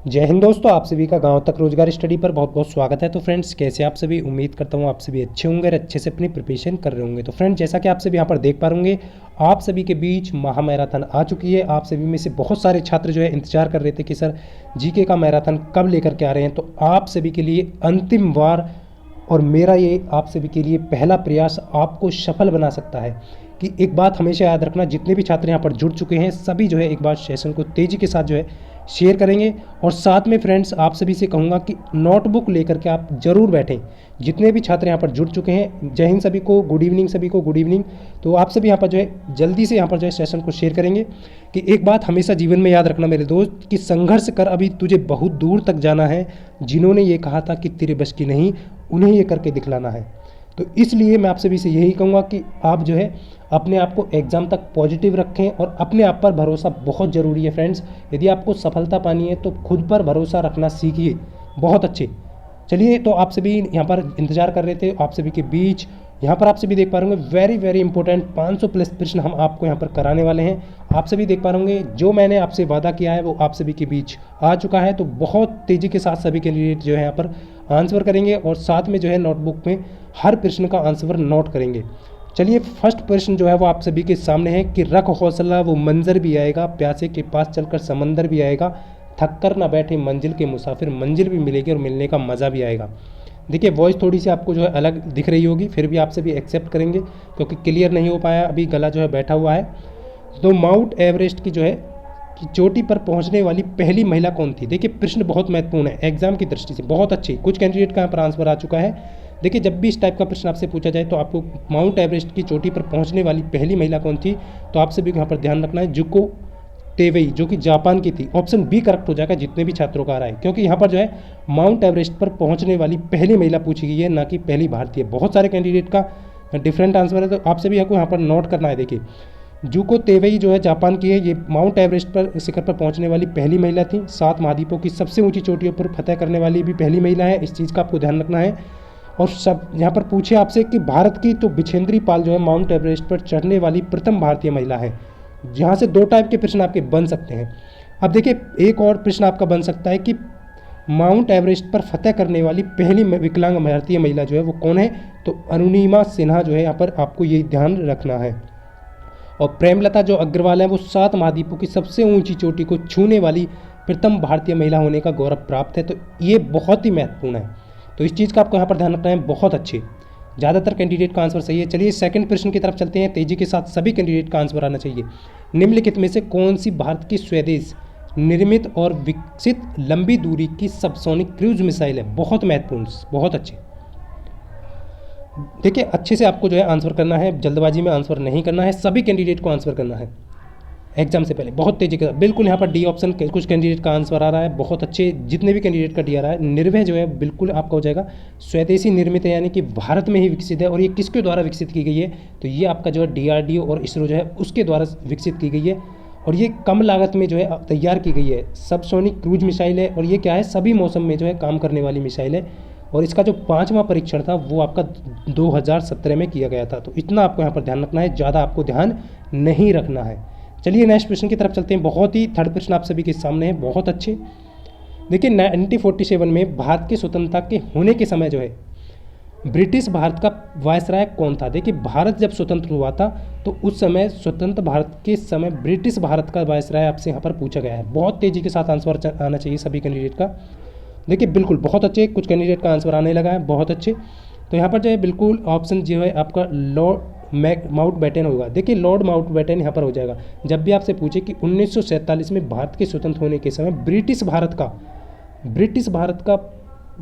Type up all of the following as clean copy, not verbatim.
जय हिंद दोस्तों, आप सभी का गांव तक रोजगार स्टडी पर बहुत बहुत स्वागत है। तो फ्रेंड्स, कैसे आप सभी? उम्मीद करता हूं आप सभी अच्छे होंगे और अच्छे से अपनी प्रिपरेशन कर रहे होंगे। तो फ्रेंड्स, जैसा कि आप सभी यहां पर देख पा रहे होंगे, आप सभी के बीच महा मैराथन आ चुकी है। आप सभी में से बहुत सारे छात्र जो है इंतजार कर रहे थे कि सर जीके का मैराथन कब लेकर के आ रहे हैं। तो आप सभी के लिए अंतिम बार और मेरा ये आप सभी के लिए पहला प्रयास आपको सफल बना सकता है कि एक बात हमेशा याद रखना, जितने भी छात्र यहाँ पर जुड़ चुके हैं सभी जो है एक बार सेशन को तेज़ी के साथ जो है शेयर करेंगे। और साथ में फ्रेंड्स, आप सभी से कहूँगा कि नोटबुक लेकर के आप ज़रूर बैठें। जितने भी छात्र यहाँ पर जुड़ चुके हैं, जय हिंद सभी को, गुड इवनिंग सभी को, गुड इवनिंग। तो आप सभी यहाँ पर जो है जल्दी से यहाँ पर जो है सेशन को शेयर करेंगे कि एक बात हमेशा जीवन में याद रखना मेरे दोस्त, कि संघर्ष कर, अभी तुझे बहुत दूर तक जाना है। जिन्होंने ये कहा था कि तेरे बस की नहीं, उन्हें ये करके दिखलाना है। तो इसलिए मैं आप सभी से यही कहूँगा कि आप जो है अपने आप को एग्ज़ाम तक पॉजिटिव रखें और अपने आप पर भरोसा बहुत ज़रूरी है फ्रेंड्स। यदि आपको सफलता पानी है तो खुद पर भरोसा रखना सीखिए। बहुत अच्छे। चलिए, तो आप सभी यहाँ पर इंतजार कर रहे थे, आप सभी के बीच यहाँ पर आप सभी देख पा रहे होंगे वेरी वेरी इंपॉर्टेंट 500 प्लस प्रश्न हम आपको यहाँ पर कराने वाले हैं। आप सभी देख पा रहे होंगे जो मैंने आपसे वादा किया है वो आप सभी के बीच आ चुका है। तो बहुत तेज़ी के साथ सभी कैंडिडेट जो है यहाँ पर आंसर करेंगे और साथ में जो है नोटबुक में हर प्रश्न का आंसर नोट करेंगे। चलिए, फर्स्ट प्रश्न जो है वो आप सभी के सामने है कि रख हौसला वो मंजर भी आएगा, प्यासे के पास चलकर समंदर भी आएगा, थक कर ना बैठे मंजिल के मुसाफिर, मंजिल भी मिलेगी और मिलने का मज़ा भी आएगा। देखिए, वॉइस थोड़ी सी आपको जो है अलग दिख रही होगी, फिर भी आप सभी एक्सेप्ट करेंगे क्योंकि क्लियर नहीं हो पाया, अभी गला जो है बैठा हुआ है। तो माउंट एवरेस्ट की जो है कि चोटी पर पहुंचने वाली पहली महिला कौन थी? देखिए, प्रश्न बहुत महत्वपूर्ण है एग्जाम की दृष्टि से, बहुत अच्छी। कुछ कैंडिडेट का यहाँ पर आंसर आ चुका है। देखिए, जब भी इस टाइप का प्रश्न आपसे पूछा जाए तो आपको माउंट एवरेस्ट की चोटी पर पहुंचने वाली पहली महिला कौन थी, तो आप सभी को यहाँ पर ध्यान रखना है जुको टेवेई, जो कि जापान की थी। ऑप्शन बी करेक्ट हो जाएगा जितने भी छात्रों का आ रहा है, क्योंकि यहाँ पर जो है माउंट एवरेस्ट पर पहुंचने वाली पहली महिला पूछी गई है, ना कि पहली भारतीय। बहुत सारे कैंडिडेट का डिफरेंट आंसर है, तो आप सभी को यहाँ पर नोट करना है। देखिए, जुको तेवेई जो है जापान की है, ये माउंट एवरेस्ट पर शिखर पर पहुंचने वाली पहली महिला थी। 7 महाद्वीपों की सबसे ऊंची चोटियों पर फतह करने वाली भी पहली महिला है। इस चीज़ का आपको ध्यान रखना है। और सब यहाँ पर पूछे आपसे कि भारत की, तो बिछेंद्री पाल जो है माउंट एवरेस्ट पर चढ़ने वाली प्रथम भारतीय महिला है। यहाँ से 2 टाइप के प्रश्न आपके बन सकते हैं। अब देखिए, एक और प्रश्न आपका बन सकता है कि माउंट एवरेस्ट पर फतह करने वाली पहली विकलांग भारतीय महिला जो है वो कौन है? तो अरुणिमा सिन्हा जो है, यहाँ पर आपको ये ध्यान रखना है। और प्रेमलता जो अग्रवाल है वो 7 महाद्वीपों की सबसे ऊंची चोटी को छूने वाली प्रथम भारतीय महिला होने का गौरव प्राप्त है। तो ये बहुत ही महत्वपूर्ण है, तो इस चीज़ का आपको यहाँ पर ध्यान रखना है। बहुत अच्छे, ज़्यादातर कैंडिडेट का आंसर सही है। चलिए, सेकंड प्रश्न की तरफ चलते हैं। तेजी के साथ सभी कैंडिडेट का आंसर आना चाहिए। निम्नलिखित में से कौन सी भारत की स्वदेश निर्मित और विकसित लंबी दूरी की सबसोनिक क्रूज मिसाइल है? बहुत महत्वपूर्ण, बहुत अच्छे। देखिए, अच्छे से आपको जो है आंसर करना है, जल्दबाजी में आंसर नहीं करना है, सभी कैंडिडेट को आंसर करना है एग्जाम से पहले, बहुत तेजी के साथ। बिल्कुल यहाँ पर डी ऑप्शन कुछ कैंडिडेट का आंसर आ रहा है, बहुत अच्छे। जितने भी कैंडिडेट का डी आ रहा है, निर्भय जो है बिल्कुल आपका हो जाएगा स्वदेशी निर्मित है, यानी कि भारत में ही विकसित है। और ये किसके द्वारा विकसित की गई है? तो ये आपका जो है DRDO और इसरो जो है उसके द्वारा विकसित की गई है। और ये कम लागत में जो है तैयार की गई है, सबसोनिक क्रूज मिसाइल है। और ये क्या है, सभी मौसम में जो है काम करने वाली मिसाइल है। और इसका जो 5वां परीक्षण था वो आपका 2017 में किया गया था। तो इतना आपको यहाँ पर ध्यान रखना है, ज़्यादा आपको ध्यान नहीं रखना है। चलिए, नेक्स्ट प्रश्न की तरफ चलते हैं। बहुत ही थर्ड प्रश्न आप सभी के सामने है, बहुत अच्छे। देखिए, 1947 में भारत की स्वतंत्रता के होने के समय जो है ब्रिटिश भारत का वायसराय कौन था? देखिए, भारत जब स्वतंत्र हुआ था तो उस समय स्वतंत्र भारत के समय ब्रिटिश भारत का वायसराय आपसे यहाँ पर पूछा गया है। बहुत तेज़ी के साथ आंसर आना चाहिए सभी कैंडिडेट का। देखिए, बिल्कुल बहुत अच्छे, कुछ कैंडिडेट का आंसर आने लगा है, बहुत अच्छे। तो यहाँ पर जो है बिल्कुल ऑप्शन जो है आपका लॉर्ड माउंट बैटन होगा। देखिए, लॉर्ड माउंट बैटन यहाँ पर हो जाएगा। जब भी आपसे पूछे कि 1947 में भारत के स्वतंत्र होने के समय ब्रिटिश भारत का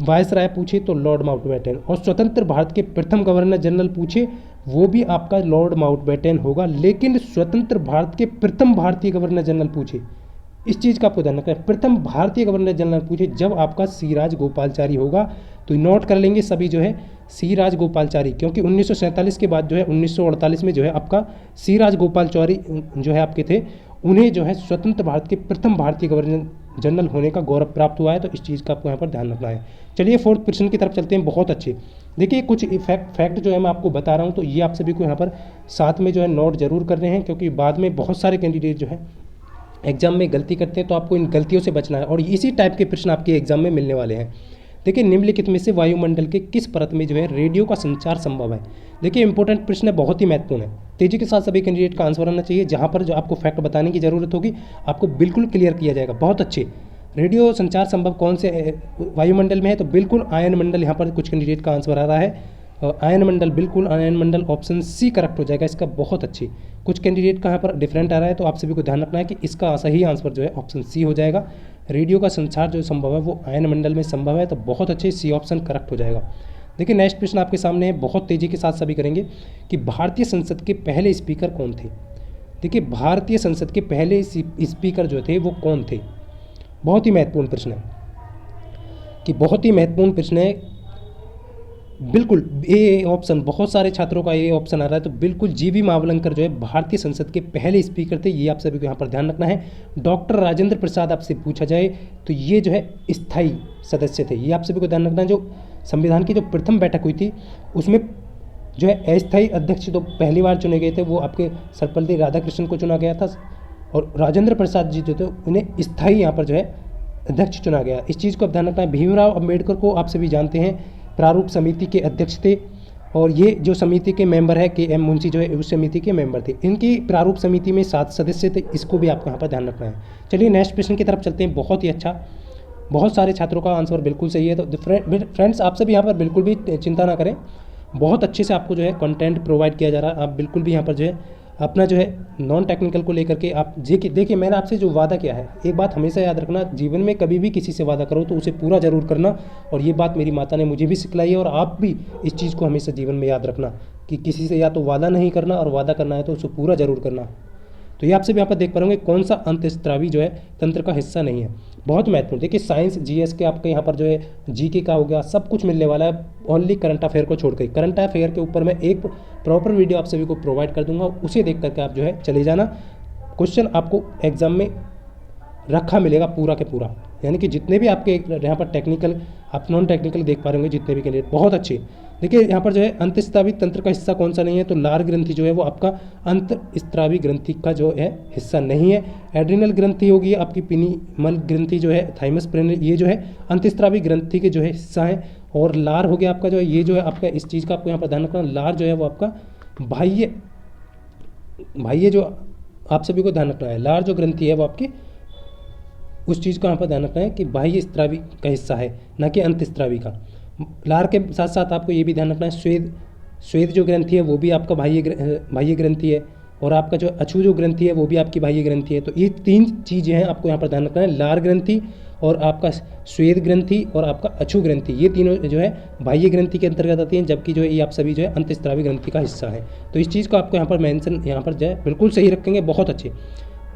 वायसराय पूछे तो लॉर्ड माउंट बैटन, और स्वतंत्र भारत के प्रथम गवर्नर जनरल पूछे वो भी आपका लॉर्ड माउंट बैटन होगा। लेकिन स्वतंत्र भारत के प्रथम भारतीय गवर्नर जनरल पूछे, इस चीज़ का आपको ध्यान रखना है, प्रथम भारतीय गवर्नर जनरल पूछे जब आपका सी राजगोपालचारी होगा। तो नोट कर लेंगे सभी जो है सी राजगोपालचारी, क्योंकि 1947 के बाद जो है 1948 में जो है आपका सी राजगोपालचारी जो है आपके थे, उन्हें जो है स्वतंत्र भारत के प्रथम भारतीय गवर्नर जनरल होने का गौरव प्राप्त हुआ है। तो इस चीज़ का आपको यहाँ पर ध्यान रखना है। चलिए, फोर्थ प्रश्न की तरफ चलते हैं। बहुत अच्छे। देखिए, कुछ फैक्ट जो है मैं आपको बता रहा हूँ, तो ये आप सभी को यहाँ पर साथ में जो है नोट जरूर कर रहे हैं, क्योंकि बाद में बहुत सारे कैंडिडेट जो है एग्जाम में गलती करते हैं तो आपको इन गलतियों से बचना है और इसी टाइप के प्रश्न आपके एग्जाम में मिलने वाले हैं। देखिए निम्नलिखित में से वायुमंडल के किस परत में जो है रेडियो का संचार संभव है। देखिए इंपॉर्टेंट प्रश्न है, बहुत ही महत्वपूर्ण है। तेजी के साथ सभी कैंडिडेट का आंसर आना चाहिए। जहाँ पर जो आपको फैक्ट बताने की जरूरत होगी आपको बिल्कुल क्लियर किया जाएगा। बहुत अच्छे। रेडियो संचार संभव कौन से वायुमंडल में है, तो बिल्कुल आयन मंडल। यहाँ पर कुछ कैंडिडेट का आंसर आ रहा है आयन मंडल, बिल्कुल आयन मंडल, ऑप्शन सी करेक्ट हो जाएगा इसका। बहुत अच्छी। कुछ कैंडिडेट का यहाँ पर डिफरेंट आ रहा है, तो आप सभी को ध्यान रखना है कि इसका सही आंसर जो है ऑप्शन सी हो जाएगा। रेडियो का संचार जो संभव है वो आयन मंडल में संभव है, तो बहुत अच्छे, सी ऑप्शन करेक्ट हो जाएगा। देखिए नेक्स्ट प्रश्न आपके सामने है, बहुत तेजी के साथ सभी करेंगे कि भारतीय संसद के पहले स्पीकर कौन थे। देखिए भारतीय संसद के पहले स्पीकर जो थे वो कौन थे। बहुत ही महत्वपूर्ण प्रश्न है कि बहुत ही महत्वपूर्ण प्रश्न है। बिल्कुल ए ऑप्शन, बहुत सारे छात्रों का ये ऑप्शन आ रहा है, तो बिल्कुल जीवी मावलंकर जो है भारतीय संसद के पहले स्पीकर थे। ये आप सभी को यहाँ पर ध्यान रखना है। डॉक्टर राजेंद्र प्रसाद आपसे पूछा जाए तो ये जो है स्थायी सदस्य थे। ये आप सभी को ध्यान रखना है। जो संविधान की जो प्रथम बैठक हुई थी उसमें जो है अस्थायी अध्यक्ष तो पहली बार चुने गए थे, वो आपके सर्वपल्ली राधाकृष्णन को चुना गया था, और राजेंद्र प्रसाद जी जो थे उन्हें स्थायी यहाँ पर जो है अध्यक्ष चुना गया। इस चीज़ को आप ध्यान रखना है। भीमराव अम्बेडकर को आप सभी जानते हैं प्रारूप समिति के अध्यक्ष थे, और ये जो समिति के मेंबर है के एम मुंशी जो है उस समिति के मेंबर थे। इनकी प्रारूप समिति में 7 सदस्य थे। इसको भी आपको यहाँ पर ध्यान रखना है। चलिए नेक्स्ट प्रश्न की तरफ चलते हैं। बहुत ही अच्छा, बहुत सारे छात्रों का आंसर बिल्कुल सही है। तो फ्रेंड्स आप सभी यहाँ पर बिल्कुल भी चिंता ना करें, बहुत अच्छे से आपको जो है कंटेंट प्रोवाइड किया जा रहा है। आप बिल्कुल भी यहाँ पर जो है अपना जो है नॉन टेक्निकल को लेकर के आप देखिए मैंने आपसे जो वादा किया है, एक बात हमेशा याद रखना, जीवन में कभी भी किसी से वादा करो तो उसे पूरा जरूर करना। और ये बात मेरी माता ने मुझे भी सिखलाई है, और आप भी इस चीज़ को हमेशा जीवन में याद रखना कि किसी से या तो वादा नहीं करना, और वादा करना है तो उसे पूरा जरूर करना। तो ये आपसे भी यहाँ पर देख पाएंगे कौन सा अंतःस्रावी जो है तंत्र का हिस्सा नहीं है। बहुत महत्वपूर्ण। देखिए साइंस जीएस के आपके यहाँ पर जो है जीके का हो गया, सब कुछ मिलने वाला है, ओनली करंट अफेयर को छोड़कर। करंट अफेयर के ऊपर मैं एक प्रॉपर वीडियो आप सभी को प्रोवाइड कर दूंगा, उसे देख करके आप जो है चले जाना। क्वेश्चन आपको एग्जाम में रखा मिलेगा पूरा के पूरा, यानी कि जितने भी आपके यहाँ पर टेक्निकल आप नॉन टेक्निकल देख पा रहे होंगे जितने भी कैंडिडेट, बहुत अच्छे। देखिए यहाँ पर जो है अंतःस्रावी तंत्र का हिस्सा कौन सा नहीं है, तो लार ग्रंथि जो है वो आपका अंतःस्रावी ग्रंथि का जो है हिस्सा नहीं है। एड्रिनल ग्रंथि होगी आपकी, पिनीमल ग्रंथि जो है, थाइमस पेरेनियल, ये जो है अंतःस्रावी ग्रंथि के जो है हिस्सा है। और लार हो गया आपका जो है, ये जो है आपका, इस चीज़ का आपको यहाँ पर ध्यान रखना, लार जो है वो आपका बाह्य जो आप सभी को ध्यान रखना है, लार जो ग्रंथि है वो आपकी उस चीज़ को यहाँ पर ध्यान रखना है कि बाह्य स्त्रावी का हिस्सा है, ना कि अंतःस्रावी का। लार के साथ साथ आपको ये भी ध्यान रखना है स्वेद जो ग्रंथि है वो भी आपका बाह्य ग्रंथि है, और आपका जो अछू जो ग्रंथि है वो भी आपकी बाह्य ग्रंथि है। तो ये 3 चीज़ें हैं आपको यहाँ पर ध्यान रखना है, लार ग्रंथि और आपका स्वेद ग्रंथि और आपका अछू ग्रंथि, ये तीनों जो है बाह्य ग्रंथि के अंतर्गत आती हैं, जबकि जो है ये आप सभी जो है अंतःस्रावी ग्रंथि का हिस्सा है। तो इस चीज़ को आपको यहाँ पर मेंशन यहाँ पर जो है बिल्कुल सही रखेंगे। बहुत अच्छे,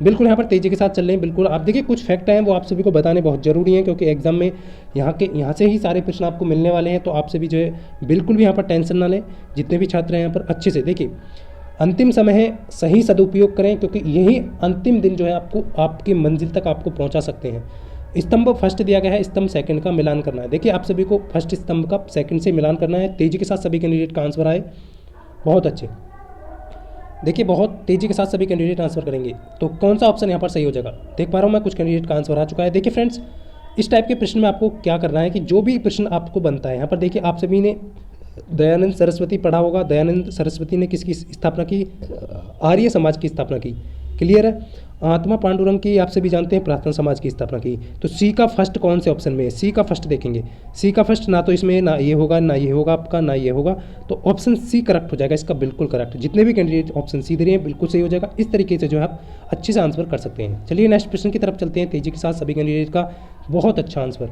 बिल्कुल यहाँ पर तेज़ी के साथ चल रहे हैं। बिल्कुल आप देखिए कुछ फैक्ट हैं वो आप सभी को बताने बहुत ज़रूरी हैं, क्योंकि एग्जाम में यहाँ से ही सारे प्रश्न आपको मिलने वाले हैं। तो आप सभी जो है बिल्कुल भी यहाँ पर टेंशन ना लें, जितने भी छात्र हैं यहाँ पर अच्छे से देखिए। अंतिम समय है, सही सदुपयोग करें, क्योंकि यही अंतिम दिन जो है आपको आपकी मंजिल तक आपको पहुँचा सकते हैं। स्तंभ फर्स्ट दिया गया है, स्तंभ सेकंड का मिलान करना है। देखिए आप सभी को फर्स्ट स्तंभ का सेकंड से मिलान करना है। तेज़ी के साथ सभी कैंडिडेट का आंसर आए, बहुत अच्छे। देखिए बहुत तेज़ी के साथ सभी कैंडिडेट आंसर करेंगे, तो कौन सा ऑप्शन यहाँ पर सही हो जाएगा। देख पा रहा हूँ मैं कुछ कैंडिडेट का आंसर आ चुका है। देखिए फ्रेंड्स इस टाइप के प्रश्न में आपको क्या करना है कि जो भी प्रश्न आपको बनता है यहाँ पर, देखिए आप सभी ने दयानंद सरस्वती पढ़ा होगा। दयानंद सरस्वती ने किसकी स्थापना की, आर्य समाज की स्थापना की, क्लियर है। आत्मा पांडुरंग की आप सभी जानते हैं प्रार्थना समाज की स्थापना की। तो सी का फर्स्ट कौन से ऑप्शन में है, सी का फर्स्ट देखेंगे। सी का फर्स्ट ना तो इसमें ना ये होगा, ना ये होगा आपका, ना ये होगा, तो ऑप्शन सी करेक्ट हो जाएगा इसका, बिल्कुल करेक्ट। जितने भी कैंडिडेट ऑप्शन सी दे रहे हैं बिल्कुल सही हो जाएगा। इस तरीके से जो है आप अच्छे से आंसर कर सकते हैं। चलिए नेक्स्ट प्रश्न की तरफ चलते हैं तेजी के साथ सभी कैंडिडेट का। बहुत अच्छा आंसर।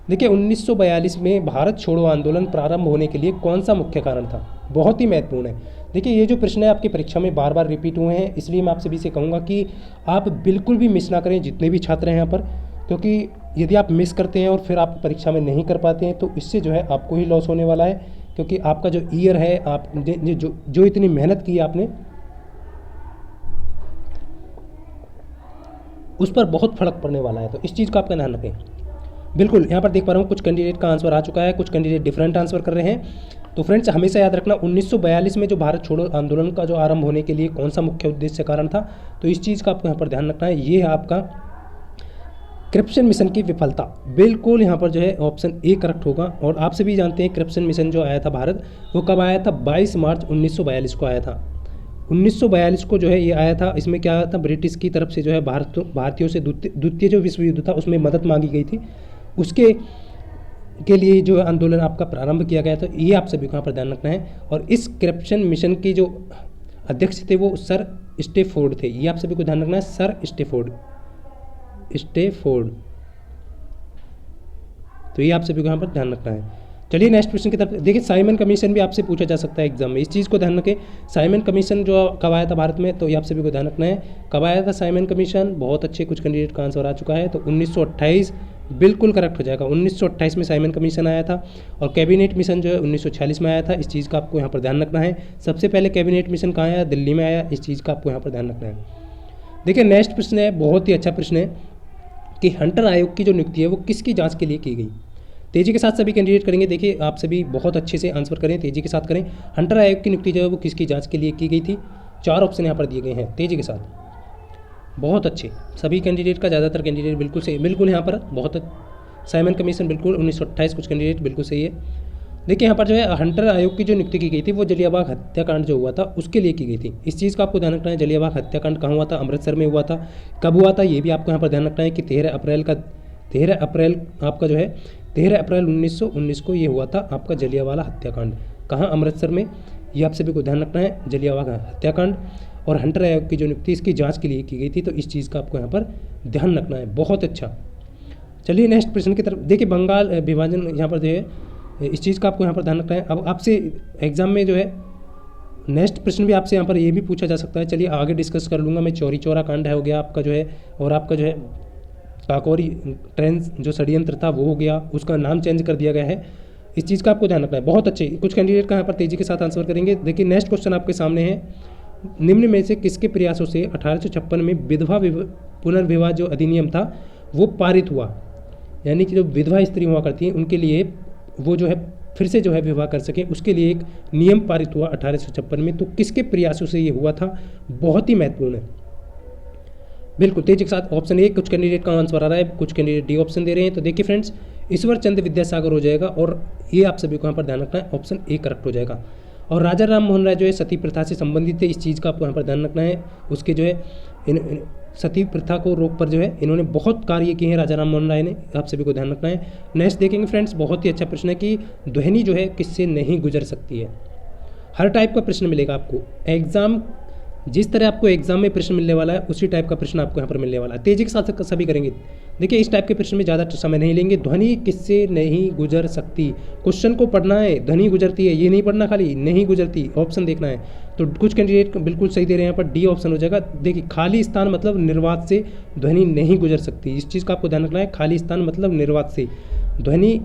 देखिए 1942 में भारत छोड़ो आंदोलन प्रारंभ होने के लिए कौन सा मुख्य कारण था, बहुत ही महत्वपूर्ण है। देखिए ये जो प्रश्न है आपकी परीक्षा में बार बार रिपीट हुए हैं, इसलिए मैं आप सभी से कहूँगा कि आप बिल्कुल भी मिस ना करें, जितने भी छात्र हैं यहाँ पर, क्योंकि यदि आप मिस करते हैं और फिर आप परीक्षा में नहीं कर पाते हैं तो इससे जो है आपको ही लॉस होने वाला है। क्योंकि आपका जो ईयर है, आप जो इतनी मेहनत की आपने, उस पर बहुत फर्क पड़ने वाला है। तो इस चीज़ का आपका ध्यान रखें। बिल्कुल यहाँ पर देख पा रहा हूँ कुछ कैंडिडेट का आंसर आ चुका है, कुछ कैंडिडेट डिफरेंट आंसर कर रहे हैं। तो फ्रेंड्स हमेशा याद रखना 1942 में जो भारत छोड़ो आंदोलन का जो आरंभ होने के लिए कौन सा मुख्य उद्देश्य कारण था, तो इस चीज़ का आपको यहाँ पर ध्यान रखना है। ये है आपका करप्शन मिशन की विफलता। बिल्कुल यहाँ पर जो है ऑप्शन ए करेक्ट होगा। और आप सभी जानते हैं करप्शन मिशन जो आया था भारत, वो कब आया था? 22 मार्च 1942 को आया था। 1942 को जो है ये आया था। इसमें क्या था, ब्रिटिश की तरफ से जो है भारतीयों से द्वितीय जो विश्व युद्ध था उसमें मदद मांगी गई थी, उसके के लिए जो आंदोलन आपका प्रारंभ किया गया था। ये आप सभी को यहाँ पर ध्यान रखना है। और इस करप्शन मिशन के जो अध्यक्ष थे वो सर स्टेफोर्ड थे। ये आप सभी को ध्यान रखना है, सर स्टेफोर्ड। तो ये आप सभी को यहाँ पर ध्यान रखना है। चलिए नेक्स्ट क्वेश्चन की तरफ देखिए। साइमन कमीशन भी आपसे पूछा जा सकता है एग्जाम में, इस चीज़ को ध्यान रखें। साइमन कमीशन जो कब आया था भारत में, तो ये आप सभी को ध्यान रखना है कब आया था साइमन कमीशन। बहुत अच्छे कुछ कैंडिडेट का आंसर आ चुका है, तो 1928 बिल्कुल करेक्ट हो जाएगा। 1928 में साइमन कमीशन आया था। और कैबिनेट मिशन जो है 1946 में आया था। इस चीज़ का आपको यहाँ पर ध्यान रखना है। सबसे पहले कैबिनेट मिशन कहाँ आया? दिल्ली में आया। इस चीज़ का आपको यहाँ पर ध्यान रखना है। देखिए नेक्स्ट प्रश्न है, बहुत ही अच्छा प्रश्न है कि हंटर आयोग की जो नियुक्ति है वो किसकी जाँच के लिए की गई? तेजी के साथ सभी कैंडिडेट करेंगे। देखिए आप सभी बहुत अच्छे से आंसर करें, तेजी के साथ करें। हंटर आयोग की नियुक्ति जो है वो किसकी जांच के लिए की गई थी? 4 ऑप्शन यहाँ पर दिए गए हैं, तेजी के साथ। बहुत अच्छे सभी कैंडिडेट का, ज़्यादातर कैंडिडेट बिल्कुल सही, बिल्कुल यहाँ पर बहुत साइमन कमीशन बिल्कुल 1928, कुछ कैंडिडेट बिल्कुल सही है। देखिए यहाँ पर जो है हंटर आयोग की जो नियुक्ति की गई थी वो जलियांवाला हत्याकांड जो हुआ था उसके लिए की गई थी। इस चीज़ का आपको ध्यान रखना है। जलियांवाला हत्याकांड कहाँ हुआ था? अमृतसर में हुआ था। कब हुआ था ये भी आपको यहाँ पर ध्यान रखना है कि 13 अप्रैल आपका जो है 13 अप्रैल 1919 को ये हुआ था आपका जलियांवाला हत्याकांड। कहाँ? अमृतसर में। ये आप सभी को ध्यान रखना है, जलियांवाला हत्याकांड। और हंटर आयोग की जो नियुक्ति इसकी जांच के लिए की गई थी, तो इस चीज़ का आपको यहाँ पर ध्यान रखना है। बहुत अच्छा। चलिए नेक्स्ट प्रश्न की तरफ देखिए। बंगाल विभाजन यहाँ पर जो है इस चीज़ का आपको यहाँ पर ध्यान रखना है। अब आपसे एग्जाम में जो है नेक्स्ट प्रश्न भी आपसे यहाँ पर ये भी पूछा जा सकता है। चलिए आगे डिस्कस कर लूँगा मैं। चौरी चौरा कांड है हो गया आपका जो है, और आपका जो है काकोरी ट्रेन जो षड्यंत्र था वो हो गया, उसका नाम चेंज कर दिया गया है। इस चीज़ का आपको ध्यान रखना है। बहुत अच्छे कुछ कैंडिडेट का यहाँ पर तेजी के साथ आंसर करेंगे। देखिए नेक्स्ट क्वेश्चन आपके सामने है, निम्न में से किसके प्रयासों से 1856 में विधवा पुनर्विवाह जो अधिनियम था वो पारित हुआ? यानी कि जो विधवा स्त्री हुआ करती हैं उनके लिए वो जो है फिर से जो है विवाह कर सकें, उसके लिए एक नियम पारित हुआ 1856 में। तो किसके प्रयासों से ये हुआ था? बहुत ही महत्वपूर्ण है। बिल्कुल तेजी के साथ ऑप्शन ए, कुछ कैंडिडेट का आंसर आ रहा है, कुछ कैंडिडेट डी ऑप्शन दे रहे हैं। तो देखिए फ्रेंड्स, ईश्वर चंद्र विद्यासागर हो जाएगा, और ये आप सभी को यहाँ पर ध्यान रखना है, ऑप्शन ए करेक्ट हो जाएगा। और राजा राम मोहन राय जो है सती प्रथा से संबंधित थे, इस चीज़ का आपको यहाँ पर ध्यान रखना है। उसके जो है सती प्रथा को रोक पर जो है इन्होंने बहुत कार्य किए हैं राजा राम मोहन राय ने, आप सभी को ध्यान रखना है। नेक्स्ट देखेंगे फ्रेंड्स, बहुत ही अच्छा प्रश्न है कि ध्वनि जो है किससे नहीं गुजर सकती है। हर टाइप का प्रश्न मिलेगा आपको एग्जाम, जिस तरह आपको एग्जाम में प्रश्न मिलने वाला है उसी टाइप का प्रश्न आपको यहाँ पर मिलने वाला है। तेजी के साथ सभी करेंगे। देखिए इस टाइप के प्रश्न में ज़्यादा समय नहीं लेंगे। ध्वनि किससे नहीं गुजर सकती, क्वेश्चन को पढ़ना है। ध्वनि गुजरती है ये नहीं पढ़ना, खाली नहीं गुजरती ऑप्शन देखना है। तो कुछ कैंडिडेट बिल्कुल सही दे रहे हैं, यहाँ पर डी ऑप्शन हो जाएगा। देखिए खाली स्थान मतलब निर्वात से ध्वनि नहीं गुजर सकती, इस चीज़ का आपको ध्यान रखना है। खाली स्थान मतलब निर्वात से ध्वनि,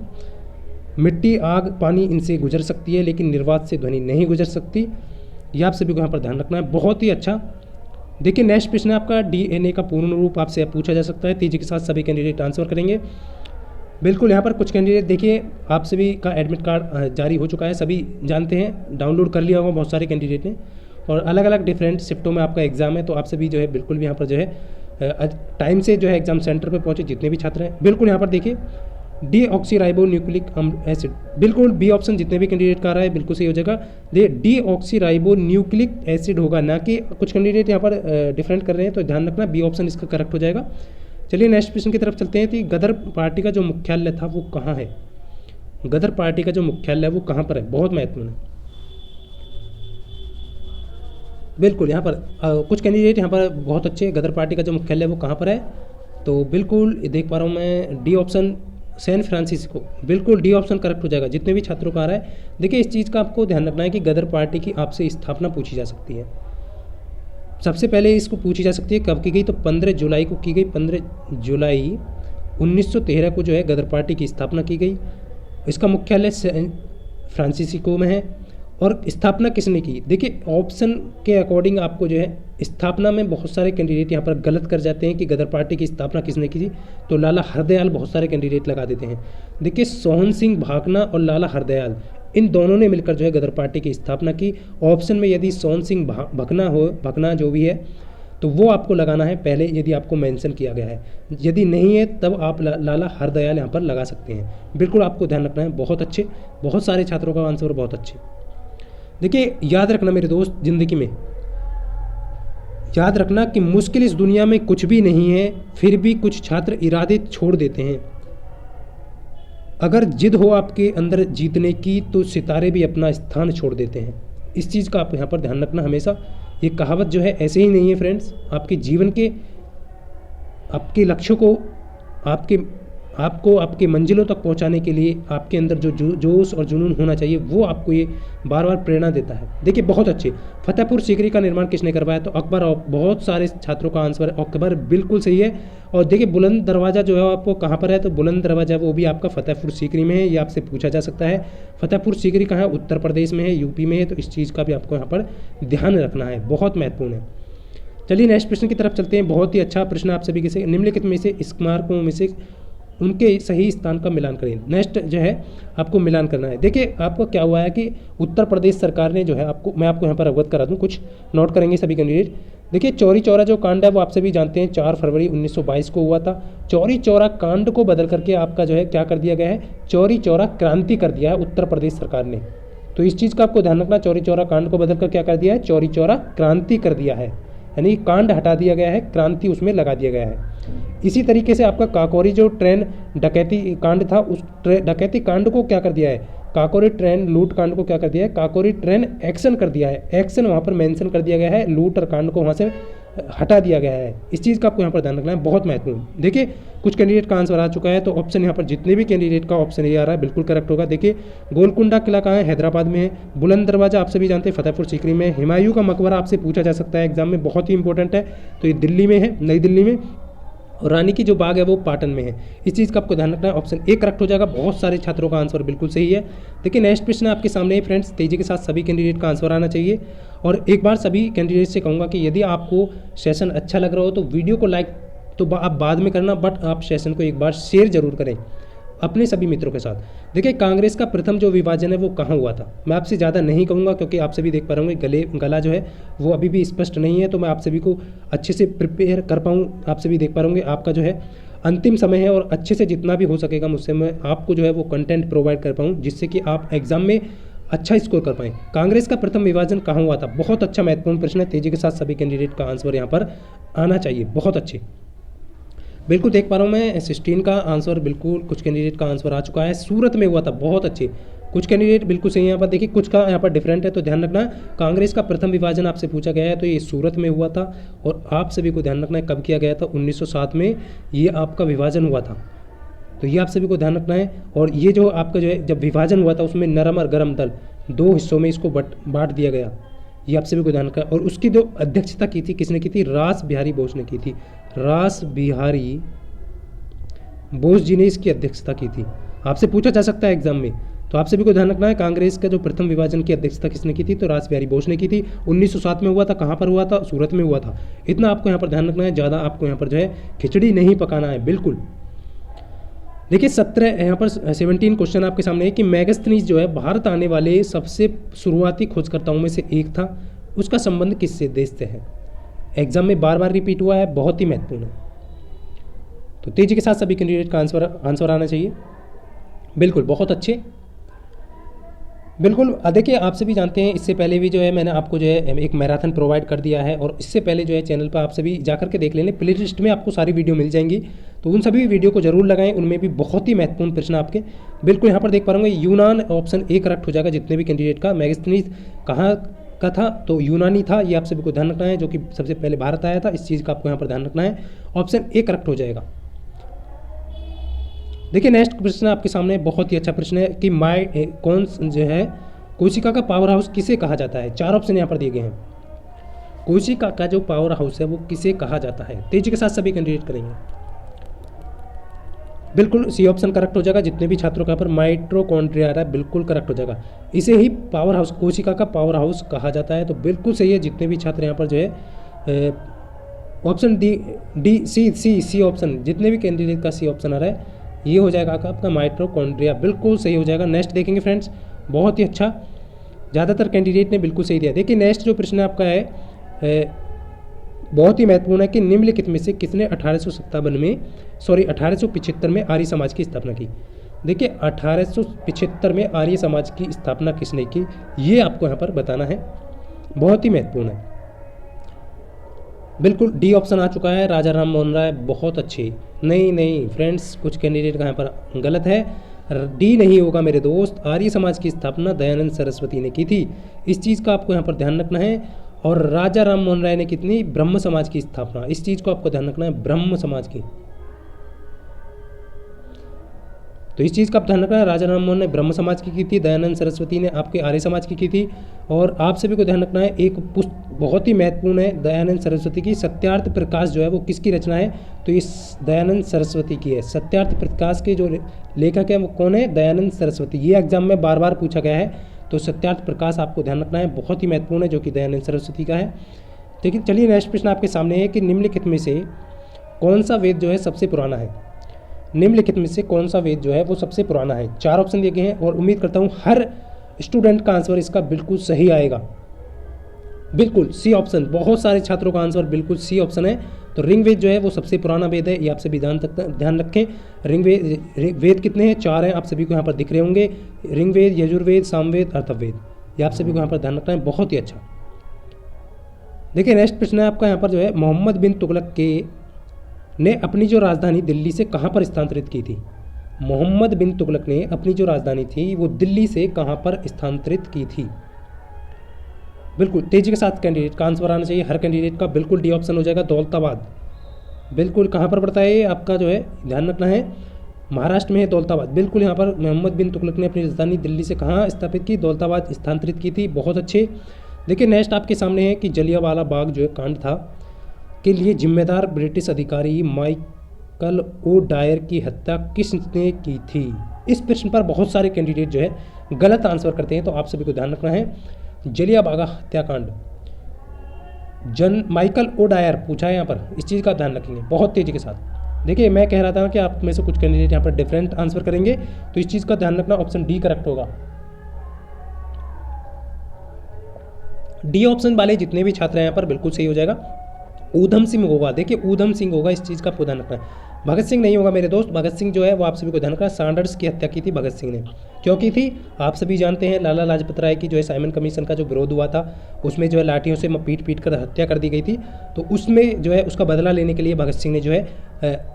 मिट्टी आग पानी इनसे गुजर सकती है लेकिन निर्वात से ध्वनि नहीं गुजर सकती। ये आप सभी को यहाँ पर ध्यान रखना है। बहुत ही अच्छा। देखिए नेक्स्ट प्रश्न है आपका, डीएनए का पूर्ण रूप आपसे पूछा जा सकता है। तेजी के साथ सभी कैंडिडेट आंसर करेंगे। बिल्कुल यहाँ पर कुछ कैंडिडेट देखिए, आप सभी का एडमिट कार्ड जारी हो चुका है, सभी जानते हैं, डाउनलोड कर लिया होगा बहुत सारे कैंडिडेट ने। और अलग अलग डिफरेंट शिफ्टों में आपका एग्जाम है, तो आप सभी जो है बिल्कुल भी यहाँ पर जो है टाइम से जो है एग्जाम सेंटर पर पहुँचे जितने भी छात्र हैं। बिल्कुल यहाँ पर देखिए डीऑक्सीराइबो न्यूक्लिक एसिड, बिल्कुल बी ऑप्शन जितने भी कैंडिडेट का आ रहा है बिल्कुल सही हो जाएगा। ये डीऑक्सीराइबो न्यूक्लिक एसिड होगा, ना कि कुछ कैंडिडेट यहाँ पर डिफरेंट कर रहे हैं, तो ध्यान रखना बी ऑप्शन इसका करेक्ट हो जाएगा। चलिए नेक्स्ट प्रश्न की तरफ चलते हैं। कि गदर पार्टी का जो मुख्यालय था वो कहाँ है? गदर पार्टी का जो मुख्यालय है वो कहाँ पर है? बहुत महत्वपूर्ण है। बिल्कुल यहाँ पर कुछ कैंडिडेट यहाँ पर बहुत अच्छे, गदर पार्टी का जो मुख्यालय है वो कहाँ पर है? तो बिल्कुल देख पा रहा हूँ मैं, डी ऑप्शन सैन फ्रांसिस्को, बिल्कुल डी ऑप्शन करेक्ट हो जाएगा जितने भी छात्रों का आ रहा है। देखिए इस चीज़ का आपको ध्यान रखना है कि गदर पार्टी की आपसे स्थापना पूछी जा सकती है। सबसे पहले इसको पूछी जा सकती है कब की गई, तो 15 जुलाई को की गई। 15 जुलाई 1913 को जो है गदर पार्टी की स्थापना की गई। इसका मुख्यालय सैन फ्रांसिस्को में है। और स्थापना किसने की। देखिए ऑप्शन के अकॉर्डिंग आपको जो है स्थापना में बहुत सारे कैंडिडेट यहाँ पर गलत कर जाते हैं कि गदर पार्टी की स्थापना किसने की थी, तो लाला हरदयाल बहुत सारे कैंडिडेट लगा देते हैं। देखिए सोहन सिंह भाकना और लाला हरदयाल इन दोनों ने मिलकर जो है गदर पार्टी की स्थापना की। ऑप्शन में यदि सोहन सिंह भकना जो भी है तो वो आपको लगाना है पहले, यदि आपको मेंशन किया गया है। यदि नहीं है तब आप लाला हरदयाल यहाँ पर लगा सकते हैं। बिल्कुल आपको ध्यान रखना है। बहुत अच्छे, बहुत सारे छात्रों का आंसर बहुत अच्छे। देखिए याद रखना मेरे दोस्त, ज़िंदगी में याद रखना कि मुश्किल इस दुनिया में कुछ भी नहीं है, फिर भी कुछ छात्र इरादे छोड़ देते हैं। अगर जिद हो आपके अंदर जीतने की तो सितारे भी अपना स्थान छोड़ देते हैं। इस चीज़ का आप यहाँ पर ध्यान रखना हमेशा। ये कहावत जो है ऐसे ही नहीं है फ्रेंड्स, आपके जीवन के आपके लक्ष्यों को आपको आपके मंजिलों तक पहुंचाने के लिए आपके अंदर जो जोश और जुनून होना चाहिए वो आपको ये बार बार प्रेरणा देता है। देखिए बहुत अच्छे। फतेहपुर सीकरी का निर्माण किसने करवाया, तो अकबर। बहुत सारे छात्रों का आंसर अकबर बिल्कुल सही है। और देखिए बुलंद दरवाज़ा जो है आपको कहाँ पर है, तो बुलंद दरवाज़ा वो भी आपका फतेहपुर सीकरी में है। ये आपसे पूछा जा सकता है। फतेहपुर सीकरी कहाँ है, उत्तर प्रदेश में है, यूपी में है। तो इस चीज़ का भी आपको यहाँ पर ध्यान रखना है, बहुत महत्वपूर्ण है। चलिए नेक्स्ट प्रश्न की तरफ चलते हैं। बहुत ही अच्छा प्रश्न आप सभी के से, निम्नलिखित में से स्मारकों में से उनके सही स्थान का मिलान करें। नेक्स्ट जो है आपको मिलान करना है। देखिए आपको क्या हुआ है कि उत्तर प्रदेश सरकार ने जो है मैं आपको यहाँ पर अवगत करा दूँ, कुछ नोट करेंगे सभी कैंडिडेट। देखिए चौरी चौरा जो कांड है वो आप सभी जानते हैं 4 फरवरी 1922 को हुआ था। चौरी चौरा कांड को बदल करके आपका जो है क्या कर दिया गया है, चौरी चौरा क्रांति कर दिया है उत्तर प्रदेश सरकार ने। तो इस चीज़ का आपको ध्यान रखना, चौरी चौरा कांड को बदल कर क्या कर दिया है, चौरी चौरा क्रांति कर दिया है। यानी कांड हटा दिया गया है, क्रांति उसमें लगा दिया गया है। इसी तरीके से आपका काकोरी जो ट्रेन डकैती कांड था, उस डकैती कांड को क्या कर दिया है, काकोरी ट्रेन लूट कांड को क्या कर दिया है, काकोरी ट्रेन एक्शन कर दिया है। एक्शन वहाँ पर मेंशन कर दिया गया है, लूट और कांड को वहाँ से हटा दिया गया है। इस चीज़ का आपको यहाँ पर ध्यान रखना है, बहुत महत्वपूर्ण। देखिए कुछ कैंडिडेट का आंसर आ चुका है, तो ऑप्शन यहाँ पर जितने भी कैंडिडेट का ऑप्शन ये आ रहा है बिल्कुल करेक्ट होगा। देखिए गोलकुंडा किला कहाँ है, हैदराबाद में है। बुलंद दरवाजा आप सभी जानते हैं फतेहपुर सीकरी में। हुमायूं का मकबरा आपसे पूछा जा सकता है एग्जाम में, बहुत ही इंपॉर्टेंट है। तो ये दिल्ली में है, नई दिल्ली में। और रानी की जो बाग है वो पाटन में है। इस चीज़ का आपको ध्यान रखना है। ऑप्शन ए करेक्ट हो जाएगा। बहुत सारे छात्रों का आंसर बिल्कुल सही है। देखिए नेक्स्ट प्रश्न आपके सामने है फ्रेंड्स, तेजी के साथ सभी कैंडिडेट का आंसर आना चाहिए। और एक बार सभी कैंडिडेट से कहूँगा कि यदि आपको सेशन अच्छा लग रहा हो तो वीडियो को लाइक तो आप बाद में करना, बट आप सेशन को एक बार शेयर जरूर करें अपने सभी मित्रों के साथ। देखिए कांग्रेस का प्रथम जो विभाजन है वो कहाँ हुआ था, मैं आपसे ज़्यादा नहीं कहूँगा क्योंकि आप सभी देख पा रहे होंगे गला जो है वो अभी भी स्पष्ट नहीं है, तो मैं आप सभी को अच्छे से प्रिपेयर कर पाऊँ। आप सभी देख पा रहे होंगे आपका जो है अंतिम समय है और अच्छे से जितना भी हो सकेगा मुझसे मैं आपको जो है वो कंटेंट प्रोवाइड कर पाऊँ, जिससे कि आप एग्जाम में अच्छा स्कोर कर पाएँ। कांग्रेस का प्रथम विभाजन कहाँ हुआ था, बहुत अच्छा महत्वपूर्ण प्रश्न है। तेजी के साथ सभी कैंडिडेट का आंसर यहाँ पर आना चाहिए, बहुत अच्छे। बिल्कुल देख पा रहा हूँ मैं 16 का आंसर, बिल्कुल कुछ कैंडिडेट का आंसर आ चुका है। सूरत में हुआ था, बहुत अच्छे। कुछ कैंडिडेट बिल्कुल सही है यहाँ पर। देखिए कुछ का यहाँ पर डिफरेंट है, तो ध्यान रखना। कांग्रेस का प्रथम विभाजन आपसे पूछा गया है तो ये सूरत में हुआ था। और आप सभी को ध्यान रखना है कब किया गया था, 1907 में ये आपका विभाजन हुआ था। तो ये आप सभी को ध्यान रखना है। और ये जो आपका जो है जब विभाजन हुआ था उसमें नरम और गर्म दल 2 हिस्सों में इसको बांट दिया गया, ये आप सभी को ध्यान रखना है। और उसकी जो अध्यक्षता की थी किसने की थी, रास बिहारी बोस ने की थी। रास बिहारी बोस जी ने इसकी अध्यक्षता की थी। आपसे पूछा जा सकता है एग्जाम में, तो आप सभी को ध्यान रखना है। कांग्रेस का जो प्रथम विभाजन की अध्यक्षता किसने की थी, तो रास बिहारी बोस ने की थी। 1907 में हुआ था। कहाँ पर हुआ था, सूरत में हुआ था। इतना आपको यहाँ पर ध्यान रखना है, ज़्यादा आपको यहाँ पर जो है खिचड़ी नहीं पकाना है, बिल्कुल। देखिए 17 यहाँ पर 17 क्वेश्चन आपके सामने है कि मैगस्थनीज जो है भारत आने वाले सबसे शुरुआती खोजकर्ताओं में से एक था, उसका संबंध किस देश से है। एग्जाम में बार बार रिपीट हुआ है, बहुत ही महत्वपूर्ण है। तो तेजी के साथ सभी कैंडिडेट का आंसर आना चाहिए, बिल्कुल बहुत अच्छे। बिल्कुल देखिए आप सभी जानते हैं इससे पहले भी जो है मैंने आपको जो है एक मैराथन प्रोवाइड कर दिया है, और इससे पहले जो है चैनल पर आप सभी जाकर के देख लेंगे, प्ले लिस्ट में आपको सारी वीडियो मिल जाएंगी, तो उन सभी वीडियो को जरूर लगाएं। उनमें भी बहुत ही महत्वपूर्ण प्रश्न आपके बिल्कुल यहाँ पर देख पा रहे होंगे। यूनान ऑप्शन ए करेक्ट हो जाएगा जितने भी कैंडिडेट का। मैगस्थनीज कहाँ का था, तो यूनानी था, ये आप सभी को ध्यान रखना है, जो कि सबसे पहले भारत आया था। इस चीज़ का आपको यहाँ पर ध्यान रखना है। ऑप्शन ए करेक्ट हो जाएगा। देखिए नेक्स्ट प्रश्न आपके सामने बहुत ही अच्छा प्रश्न है कि कौन जो है कोशिका का पावर हाउस किसे कहा जाता है। 4 ऑप्शन यहाँ पर दिए गए हैं। कोशिका का जो पावर हाउस है वो किसे कहा जाता है, तेजी के साथ सभी कैंडिडेट करेंगे। बिल्कुल सी ऑप्शन करेक्ट हो जाएगा। जितने भी छात्रों का यहाँ पर माइटोकॉन्ड्रिया आ रहा है बिल्कुल करेक्ट हो जाएगा। इसे ही पावर हाउस, कोशिका का पावर हाउस कहा जाता है। तो बिल्कुल सही है। जितने भी छात्र यहाँ पर जो है ऑप्शन डी सी ऑप्शन, जितने भी कैंडिडेट का सी ऑप्शन आ रहा है ये हो जाएगा आपका माइटोकॉन्ड्रिया, बिल्कुल सही हो जाएगा। नेक्स्ट देखेंगे फ्रेंड्स, बहुत ही अच्छा, ज़्यादातर कैंडिडेट ने बिल्कुल सही दिया। देखिए नेक्स्ट जो प्रश्न आपका है बहुत ही महत्वपूर्ण है कि निम्नलिखित में से किसने 1875 में आर्य समाज की स्थापना की। देखिए 1875 में आर्य समाज की स्थापना किसने की, ये आपको यहाँ पर बताना है, बहुत ही महत्वपूर्ण है। बिल्कुल डी ऑप्शन आ चुका है, राजा राम मोहन राय, बहुत अच्छी। नहीं फ्रेंड्स, कुछ कैंडिडेट का यहाँ पर गलत है, डी नहीं होगा मेरे दोस्त। आर्य समाज की स्थापना दयानंद सरस्वती ने की थी, इस चीज़ का आपको यहाँ पर ध्यान रखना है। और राजा राम मोहन राय ने कितनी, ब्रह्म समाज की स्थापना, इस चीज़ को आपको ध्यान रखना है, ब्रह्म समाज की। तो इस चीज़ का आप ध्यान रखना है, राजा राम मोहन ने ब्रह्म समाज की थी, दयानंद सरस्वती ने आपके आर्य समाज की थी। और आप सभी को ध्यान रखना है, एक पुस्तक बहुत ही महत्वपूर्ण है दयानंद सरस्वती की, सत्यार्थ प्रकाश जो है वो किसकी रचना है, तो इस दयानंद सरस्वती की है। सत्यार्थ प्रकाश के जो लेखक है वो कौन है, दयानंद सरस्वती। ये एग्जाम में बार बार पूछा गया है, तो सत्यार्थ प्रकाश आपको ध्यान रखना है, बहुत ही महत्वपूर्ण है, जो कि दयानंद सरस्वती का है। लेकिन चलिए नेक्स्ट प्रश्न आपके सामने है कि निम्नलिखित में से कौन सा वेद जो है सबसे पुराना है। निम्नलिखित में से कौन सा वेद जो है वो सबसे पुराना है। 4 ऑप्शन दिए गए हैं और उम्मीद करता हूँ हर स्टूडेंट का आंसर इसका बिल्कुल सही आएगा। बिल्कुल सी ऑप्शन, बहुत सारे छात्रों का आंसर बिल्कुल सी ऑप्शन है। तो ऋग्वेद जो है वो सबसे पुराना वेद है, ये आप सभी ध्यान रखें। वेद कितने हैं, 4 हैं, आप सभी को यहाँ पर दिख रहे होंगे, ऋग्वेद, यजुर्वेद, सामवेद, अथर्ववेद, ये आप सभी को यहाँ पर ध्यान रखना है, बहुत ही अच्छा। देखिए नेक्स्ट प्रश्न है आपका यहाँ पर जो है, मोहम्मद बिन तुगलक ने अपनी जो राजधानी दिल्ली से कहाँ पर स्थानांतरित की थी। मोहम्मद बिन तुगलक ने अपनी जो राजधानी थी वो दिल्ली से कहाँ पर स्थानांतरित की थी। बिल्कुल तेजी के साथ कैंडिडेट का आंसर आना चाहिए, हर कैंडिडेट का। बिल्कुल डी ऑप्शन हो जाएगा, दौलताबाद। बिल्कुल कहाँ पर पड़ता है ये आपका जो है ध्यान रखना है, महाराष्ट्र में है दौलताबाद। बिल्कुल यहाँ पर मोहम्मद बिन तुगलक ने अपनी राजधानी दिल्ली से कहाँ स्थापित की, दौलताबाद स्थानांतरित की थी, बहुत अच्छे। देखिए नेक्स्ट आपके सामने है कि जलियांवाला बाग जो है कांड था के लिए जिम्मेदार ब्रिटिश अधिकारी माइकल ओ डायर की हत्या किसने की थी। इस प्रश्न पर बहुत सारे कैंडिडेट जो है गलत आंसर करते हैं, तो आप सभी को ध्यान रखना है, जलियांवाला हत्याकांड माइकल ओ डायर पूछा है यहाँ पर, इस चीज़ का ध्यान रखेंगे बहुत तेज़ी के साथ। देखिए मैं कह रहा था कि आप में से कुछ कैंडिडेट यहाँ पर डिफरेंट आंसर करेंगे, तो इस चीज़ का ध्यान रखना, ऑप्शन डी करेक्ट होगा। डी ऑप्शन वाले जितने भी छात्र हैं यहाँ पर बिल्कुल सही हो जाएगा। ऊधम सिंह होगा, देखिए ऊधम सिंह होगा, इस चीज़ का आपको ध्यान रखना है। भगत सिंह नहीं होगा मेरे दोस्त, भगत सिंह जो है वो आप सभी को ध्यान रखना है, सैंडर्स की हत्या की थी भगत सिंह ने, क्यों की थी आप सभी जानते हैं, लाला लाजपत राय की जो है साइमन कमीशन का जो विरोध हुआ था, उसमें जो है लाठियों से पीट कर हत्या कर दी गई थी। तो उसमें जो है उसका बदला लेने के लिए भगत सिंह ने जो है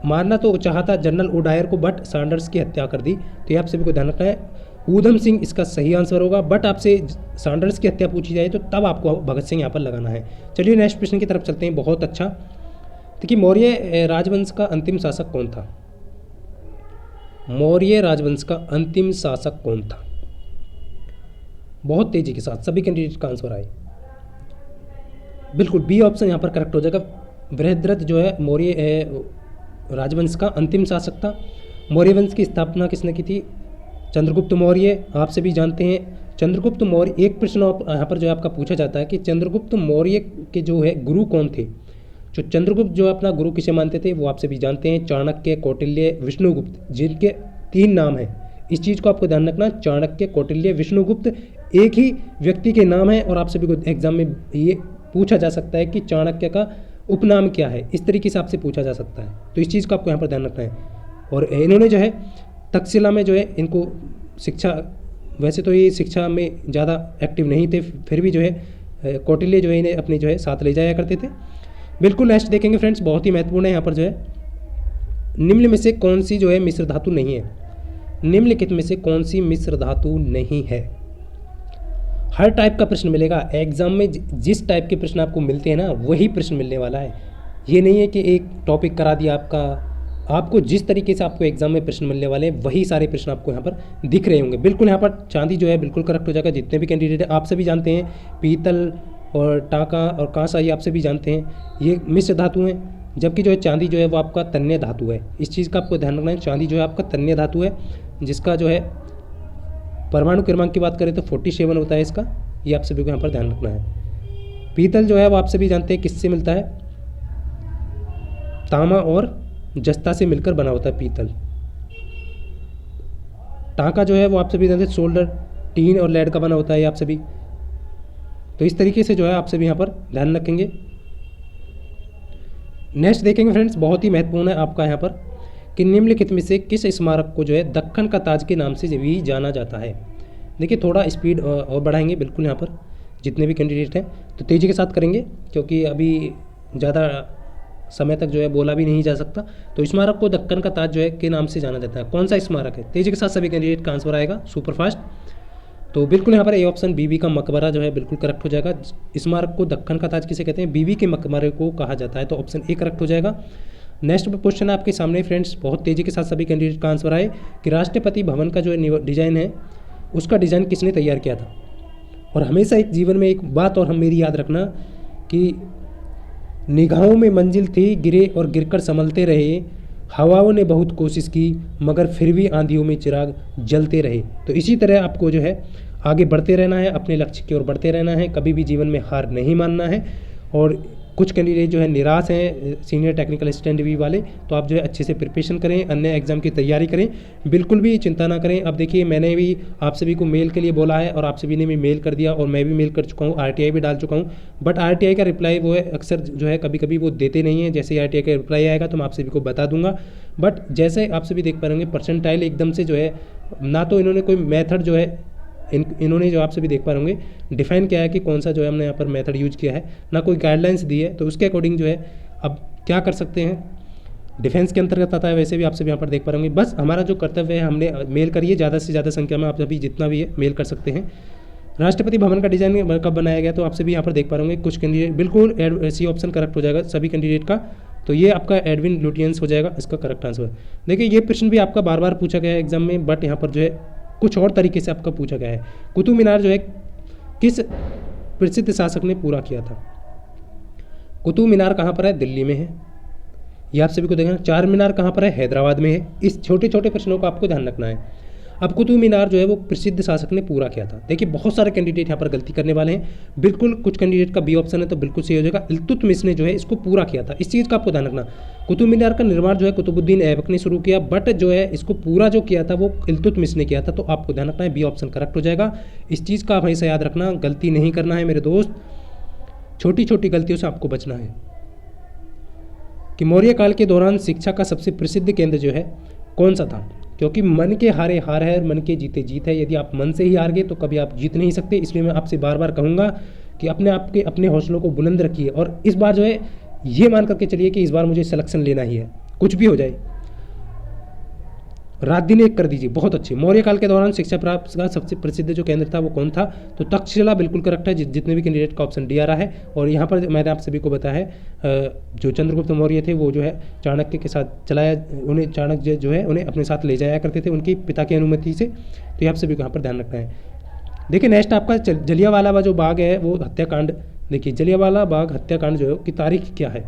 मारना तो चाहा था जनरल ओ डायर को, बट सैंडर्स की हत्या कर दी। तो ये आप सभी को ध्यान रखना है, ऊधम सिंह इसका सही आंसर होगा, बट आपसे सैंडर्स की हत्या पूछी जाए तो तब आपको भगत सिंह यहाँ पर लगाना है। चलिए नेक्स्ट प्रश्न की तरफ चलते हैं, बहुत अच्छा। देखिए मौर्य राजवंश का अंतिम शासक कौन था। मौर्य राजवंश का अंतिम शासक कौन था, बहुत तेजी के साथ सभी कैंडिडेट का आंसर आए। बिल्कुल बी ऑप्शन यहाँ पर करेक्ट हो जाएगा, बृहद्रथ जो है मौर्य राजवंश का अंतिम शासक था। मौर्य वंश की स्थापना किसने की थी, चंद्रगुप्त मौर्य, आप सभी जानते हैं। चंद्रगुप्त मौर्य, एक प्रश्न यहाँ पर जो आपका पूछा जाता है कि चंद्रगुप्त मौर्य के जो है गुरु कौन थे। जो चंद्रगुप्त जो अपना गुरु किसे मानते थे वो आप सभी जानते हैं, चाणक्य, कौटिल्य, विष्णुगुप्त, जिनके 3 नाम हैं। इस चीज़ को आपको ध्यान रखना, चाणक्य, कौटिल्य, विष्णुगुप्त एक ही व्यक्ति के नाम है, और आप सभी को एग्जाम में ये पूछा जा सकता है कि चाणक्य का उपनाम क्या है, इस तरीके से आपसे पूछा जा सकता है। तो इस चीज़ का आपको यहाँ पर ध्यान रखना है। और इन्होंने जो है तक्षशिला में जो है इनको शिक्षा, वैसे तो ये शिक्षा में ज़्यादा एक्टिव नहीं थे, फिर भी जो है कौटिल्य जो है इन्हें अपने जो है साथ ले जाया करते थे। बिल्कुल नेक्स्ट देखेंगे फ्रेंड्स, बहुत ही महत्वपूर्ण है यहाँ पर जो है, निम्न में से कौन सी जो है मिश्र धातु नहीं है। निम्नलिखित में से कौन सी मिश्र धातु नहीं है। हर टाइप का प्रश्न मिलेगा एग्जाम में, जिस टाइप के प्रश्न आपको मिलते हैं ना वही प्रश्न मिलने वाला है। ये नहीं है कि एक टॉपिक करा दिया आपको जिस तरीके से आपको एग्जाम में प्रश्न मिलने वाले हैं वही सारे प्रश्न आपको यहाँ पर दिख रहे होंगे। बिल्कुल यहाँ पर चांदी जो है बिल्कुल करेक्ट हो जाएगा। जितने भी कैंडिडेट हैं आप सभी जानते हैं, पीतल और टाका और कांसा, ये आप सभी जानते हैं ये मिश्र धातु हैं। जबकि जो है चांदी जो है वो आपका तन्य धातु है। इस चीज़ का आपको ध्यान रखना है, चांदी जो है आपका तन्य धातु है, जिसका जो है परमाणु क्रमांक की बात करें तो 47 होता है इसका, ये आप सभी को यहाँ पर ध्यान रखना है। पीतल जो है वो आप सभी जानते हैं किससे मिलता है, तांबा और जस्ता से मिलकर बना होता है पीतल। टांका जो है वो आप सभी जानते हैं सोल्डर, टीन और लेड का बना होता है, ये आप सभी। तो इस तरीके से जो है आप सभी यहाँ पर ध्यान रखेंगे। नेक्स्ट देखेंगे फ्रेंड्स, बहुत ही महत्वपूर्ण है आपका यहाँ पर कि निम्नलिखित में से किस स्मारक को जो है दक्कन का ताज के नाम से भी जाना जाता है। देखिए थोड़ा स्पीड और बढ़ाएंगे बिल्कुल, यहाँ पर जितने भी कैंडिडेट हैं तो तेज़ी के साथ करेंगे, क्योंकि अभी ज़्यादा समय तक जो है बोला भी नहीं जा सकता। तो स्मारक को दक्कन का ताज जो है के नाम से जाना जाता है, कौन सा स्मारक है? तेज़ी के साथ सभी कैंडिडेट का आंसर आएगा सुपरफास्ट। तो बिल्कुल यहाँ पर ए ऑप्शन बीबी का मकबरा जो है बिल्कुल करेक्ट हो जाएगा। स्मारक को दक्कन का ताज किसे कहते हैं? बीबी के मकबरे को कहा जाता है, तो ऑप्शन ए करेक्ट हो जाएगा। नेक्स्ट क्वेश्चन आपके सामने फ्रेंड्स, बहुत तेज़ी के साथ सभी कैंडिडेट का आंसर आए कि राष्ट्रपति भवन का जो डिज़ाइन है उसका डिज़ाइन किसने तैयार किया था? और हमेशा एक जीवन में एक बात और हम मेरी याद रखना कि निगाहों में मंजिल थी, गिरे और गिरकर संभलते रहे, हवाओं ने बहुत कोशिश की मगर फिर भी आंधियों में चिराग जलते रहे। तो इसी तरह आपको जो है आगे बढ़ते रहना है, अपने लक्ष्य की ओर बढ़ते रहना है, कभी भी जीवन में हार नहीं मानना है। और कुछ कैंडिडेट जो है निराश हैं सीनियर टेक्निकल असिस्टेंट भी वाले, तो आप जो है अच्छे से प्रिपरेशन करें, अन्य एग्जाम की तैयारी करें, बिल्कुल भी चिंता ना करें। अब देखिए मैंने भी आप सभी को मेल के लिए बोला है और आप सभी ने भी मेल कर दिया और मैं भी मेल कर चुका हूँ, आरटीआई भी डाल चुका हूँ, बट आरटीआई का रिप्लाई वो है अक्सर जो है कभी कभी वो देते नहीं है। जैसे आरटीआई का रिप्लाई आएगा तो मैं आप सभी को बता दूंगा, बट जैसे आप सभी देख पाएंगे परसेंटाइल एकदम से जो है ना, तो इन्होंने कोई मेथड जो है इन्होंने जो आप सभी देख पा रहे होंगे डिफाइन किया है कि कौन सा जो है हमने यहाँ पर मेथड यूज किया है, ना कोई गाइडलाइंस दी है। तो उसके अकॉर्डिंग जो है अब क्या कर सकते हैं, डिफेंस के अंतर्गत आता है, वैसे भी आप सभी यहाँ पर देख पा रहे होंगे। बस हमारा जो कर्तव्य है हमने मेल करिए, ज़्यादा से ज़्यादा संख्या में आप सभी जितना भी है मेल कर सकते हैं। राष्ट्रपति भवन का डिज़ाइन कब बनाया गया, तो आप सभी यहाँ पर देख पा रहे होंगे कुछ कैंडिडेट बिल्कुल सी ऑप्शन करेक्ट हो जाएगा सभी कैंडिडेट का। तो ये आपका एडविन लुटियंस हो जाएगा इसका करेक्ट आंसर। देखिए ये प्रश्न भी आपका बार बार पूछा गया है एग्जाम में, बट यहाँ पर जो है कुछ और तरीके से आपका पूछा गया है। कुतुब मीनार जो है किस प्रसिद्ध शासक ने पूरा किया था? कुतुब मीनार कहाँ पर है? दिल्ली में है, ये आप सभी को देखना। चार मीनार कहाँ पर है? हैदराबाद में है। इस छोटे छोटे प्रश्नों का आपको ध्यान रखना है। अब कुतुब मीनार जो है वो प्रसिद्ध शासक ने पूरा किया था। देखिए बहुत सारे कैंडिडेट यहाँ पर गलती करने वाले हैं, बिल्कुल कुछ कैंडिडेट का बी ऑप्शन है तो बिल्कुल सही हो जाएगा। इल्तुतमिश ने जो है इसको पूरा किया था, इस चीज़ का आपको ध्यान रखना। कुतुब मीनार का निर्माण जो है कुतुबुद्दीन ऐबक ने शुरू किया, बट जो है इसको पूरा जो किया था वो इल्तुतमिश ने किया था। तो आपको ध्यान रखना है बी ऑप्शन करेक्ट हो जाएगा। इस चीज़ का हमेशा याद रखना, गलती नहीं करना है मेरे दोस्त, छोटी छोटी गलतियों से आपको बचना है। कि मौर्य काल के दौरान शिक्षा का सबसे प्रसिद्ध केंद्र जो है कौन सा था? क्योंकि मन के हारे हार है और मन के जीते जीत है। यदि आप मन से ही हार गए तो कभी आप जीत नहीं सकते। इसलिए मैं आपसे बार बार कहूँगा कि अपने हौसलों को बुलंद रखिए और इस बार जो है ये मान करके चलिए कि इस बार मुझे सिलेक्शन लेना ही है, कुछ भी हो जाए। रात दिन एक कर दीजिए, बहुत अच्छे। मौर्य काल के दौरान शिक्षा प्राप्त का सबसे प्रसिद्ध जो केंद्र था वो कौन था? तो तक्षशिला बिल्कुल करेक्ट है, जितने भी कैंडिडेट का ऑप्शन डी आ रहा है। और यहाँ पर मैंने आप सभी को बताया है जो चंद्रगुप्त मौर्य थे वो जो है चाणक्य के साथ चलाया, उन्हें चाणक्य जो है उन्हें अपने साथ ले जाया करते थे उनकी पिता की अनुमति से। तो ये आप सभी को यहाँ पर ध्यान रखना है। देखिए नेक्स्ट आपका जलियांवाला बाग जो बाग है वो हत्याकांड, देखिए जलियांवाला बाग हत्याकांड जो है की तारीख क्या है?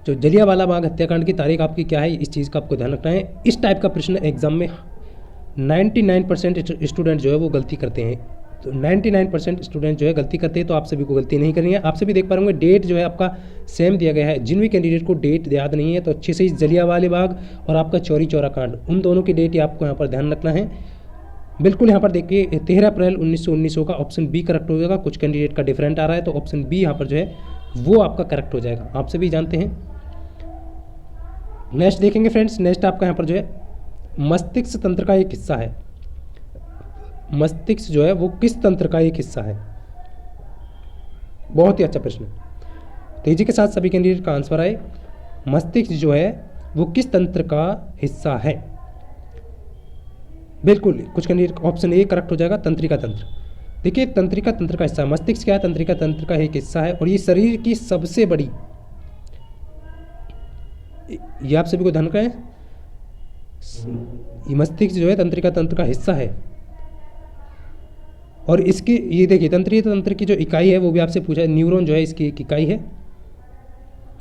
जो जलियांवाला बाग हत्याकांड की तारीख आपकी क्या है, इस चीज़ का आपको ध्यान रखना है। इस टाइप का प्रश्न एग्जाम में 99% स्टूडेंट जो है वो गलती करते हैं। तो 99% स्टूडेंट जो है गलती करते हैं, तो आप सभी को गलती नहीं करनी है। आप सभी देख पा रहे होंगे डेट जो है आपका सेम दिया गया है। जिन भी कैंडिडेट को डेट याद नहीं है तो अच्छे से जलियांवाला बाग और आपका चौरी चौरा कांड, उन दोनों की डेट आपको यहाँ पर ध्यान रखना है। बिल्कुल यहाँ पर देखिए 13 अप्रैल 1919 का ऑप्शन बी करेक्ट हो जाएगा। कुछ कैंडिडेट का डिफरेंट आ रहा है तो ऑप्शन बी यहाँ पर जो है वो आपका करेक्ट हो जाएगा, आप सभी जानते हैं। नेक्स्ट देखेंगे फ्रेंड्स, नेक्स्ट आपका यहाँ पर जो है मस्तिष्क तंत्र का एक हिस्सा है। मस्तिष्क जो है वो किस तंत्र का एक हिस्सा है? बहुत ही अच्छा प्रश्न, तेजी के साथ सभी कैंडिडेट का आंसर आए। मस्तिष्क जो है वो किस तंत्र का हिस्सा है? बिल्कुल कुछ कैंडिडेट ऑप्शन ए करेक्ट हो जाएगा, तंत्रिका तंत्र। देखिए तंत्रिका तंत्र का हिस्सा, मस्तिष्क क्या है? तंत्रिका तंत्र का एक हिस्सा है और ये शरीर की सबसे बड़ी, ये आप सभी को ध्यान रखें, मस्तिष्क जो है तंत्रिका तंत्र का हिस्सा है। और इसकी ये देखिए तंत्रिका तंत्र की जो इकाई है वो भी आपसे पूछा है, न्यूरॉन जो है इसकी एक इकाई है।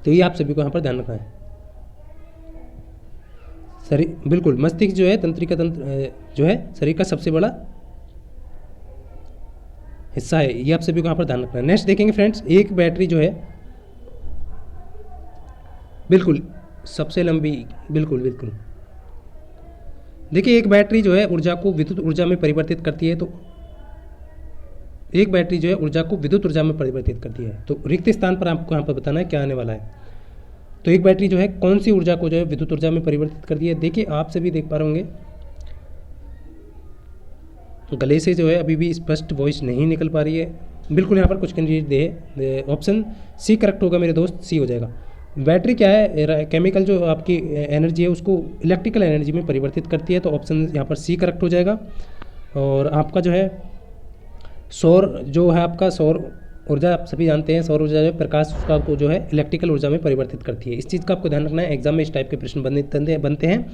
तो ये आप सभी को यहाँ पर ध्यान रखना है। शरीर, बिल्कुल, मस्तिष्क जो है तंत्रिका तंत्र जो है शरीर का सबसे बड़ा हिस्सा है, ये आप सभी को यहाँ पर ध्यान रखना है। नेक्स्ट देखेंगे फ्रेंड्स, एक बैटरी जो है, बिल्कुल सबसे लंबी, बिल्कुल बिल्कुल, देखिए एक बैटरी जो है ऊर्जा को विद्युत ऊर्जा में परिवर्तित करती है, तो एक बैटरी जो है ऊर्जा को विद्युत ऊर्जा में परिवर्तित करती है। तो रिक्त स्थान पर आपको यहाँ पर बताना है क्या आने वाला है। तो एक बैटरी जो है कौन सी ऊर्जा को जो है विद्युत ऊर्जा में परिवर्तित करती है। देखिए आप सभी देख पा रहे होंगे, गले से जो है अभी भी स्पष्ट वॉइस नहीं निकल पा रही है। बिल्कुल यहाँ पर कुछ कैंडिडेट दे, ऑप्शन सी करेक्ट होगा मेरे दोस्त, सी हो जाएगा। बैटरी क्या है, केमिकल जो आपकी एनर्जी है उसको इलेक्ट्रिकल एनर्जी में परिवर्तित करती है, तो ऑप्शन यहाँ पर सी करेक्ट हो जाएगा। और आपका जो है सौर जो है, आपका सौर ऊर्जा आप सभी जानते हैं, सौर ऊर्जा जो है प्रकाश का को जो है इलेक्ट्रिकल ऊर्जा में परिवर्तित करती है। इस चीज़ का आपको ध्यान रखना है, एग्जाम में इस टाइप के प्रश्न बनते हैं।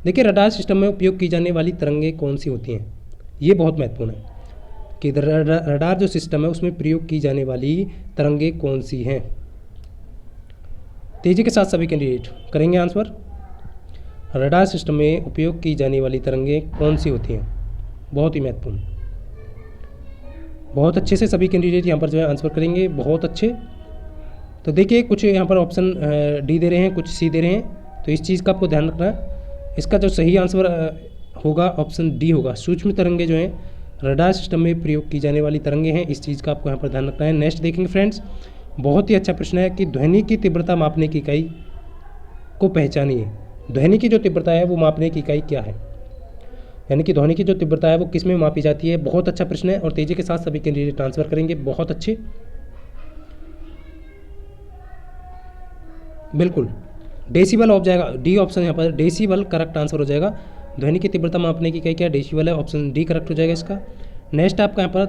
देखिए रडार सिस्टम में उपयोग की जाने वाली तरंगें कौन सी होती हैं, ये बहुत महत्वपूर्ण है कि रडार जो सिस्टम है उसमें प्रयोग की जाने वाली तरंगें कौन सी हैं। तेजी के साथ सभी कैंडिडेट करेंगे आंसर। रडार सिस्टम में उपयोग की जाने वाली तरंगें कौन सी होती हैं, बहुत ही महत्वपूर्ण। बहुत अच्छे से सभी कैंडिडेट यहाँ पर जो है आंसर करेंगे, बहुत अच्छे। तो देखिए कुछ यहाँ पर ऑप्शन डी दे रहे हैं, कुछ सी दे रहे हैं, तो इस चीज़ का आपको ध्यान रखना है। इसका जो सही आंसर होगा ऑप्शन डी होगा। सूक्ष्म तरंगे जो हैं रडार सिस्टम में प्रयोग की जाने वाली तरंगे हैं, इस चीज़ का आपको यहाँ पर ध्यान रखना है। नेक्स्ट देखेंगे फ्रेंड्स, बहुत ही अच्छा प्रश्न है कि ध्वनि की तीव्रता मापने की इकाई को पहचानिए। ध्वनि की जो तीव्रता है वो मापने की इकाई क्या है, यानी कि ध्वनि की जो तीव्रता है वो किस में मापी जाती है। बहुत अच्छा प्रश्न है और तेजी के साथ सभी कैंडिडेट ट्रांसफर करेंगे, बहुत अच्छे। बिल्कुल डेसिबल हो जाएगा, डी ऑप्शन यहाँ पर डेसिबल करेक्ट आंसर हो जाएगा। ध्वनि की तीव्रता मापने की इकाई क्या डेसिबल है, ऑप्शन डी करेक्ट हो जाएगा इसका। नेक्स्ट आपका यहाँ पर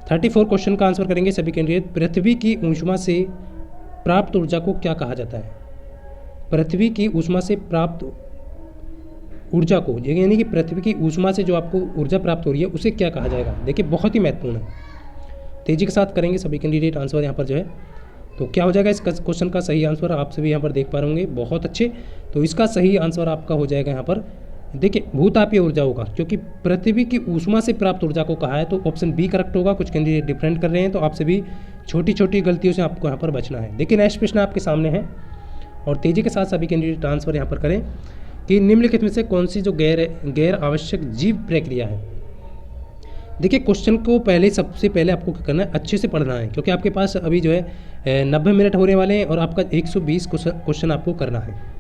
34 क्वेश्चन का आंसर करेंगे सभी कैंडिडेट। पृथ्वी की ऊष्मा से प्राप्त ऊर्जा को क्या कहा जाता है। पृथ्वी की ऊष्मा से प्राप्त ऊर्जा को, यानी कि पृथ्वी की ऊष्मा से जो आपको ऊर्जा प्राप्त हो रही है उसे क्या कहा जाएगा। देखिए बहुत ही महत्वपूर्ण है, तेजी के साथ करेंगे सभी कैंडिडेट आंसर यहाँ पर जो है। तो क्या हो जाएगा इस क्वेश्चन का सही आंसर, आप सभी यहाँ पर देख पा रहे होंगे, बहुत अच्छे। तो इसका सही आंसर आपका हो जाएगा यहाँ पर, देखिए भूतापीय ऊर्जा होगा, क्योंकि पृथ्वी की ऊष्मा से प्राप्त ऊर्जा को कहा है, तो ऑप्शन बी करेक्ट होगा। कुछ कैंडिडेट डिफरेंट कर रहे हैं, तो आप सभी छोटी छोटी गलतियों से आपको यहाँ पर बचना है। देखिए नेक्स्ट प्रश्न आपके सामने है और तेजी के साथ सभी कैंडिडेट आंसर यहाँ पर करें कि निम्नलिखित में से कौन सी जो गैर आवश्यक जीव प्रक्रिया है। देखिए क्वेश्चन को सबसे पहले आपको क्या करना है, अच्छे से पढ़ना है, क्योंकि आपके पास अभी जो है 90 मिनट होने वाले हैं और आपका 120 क्वेश्चन आपको करना है।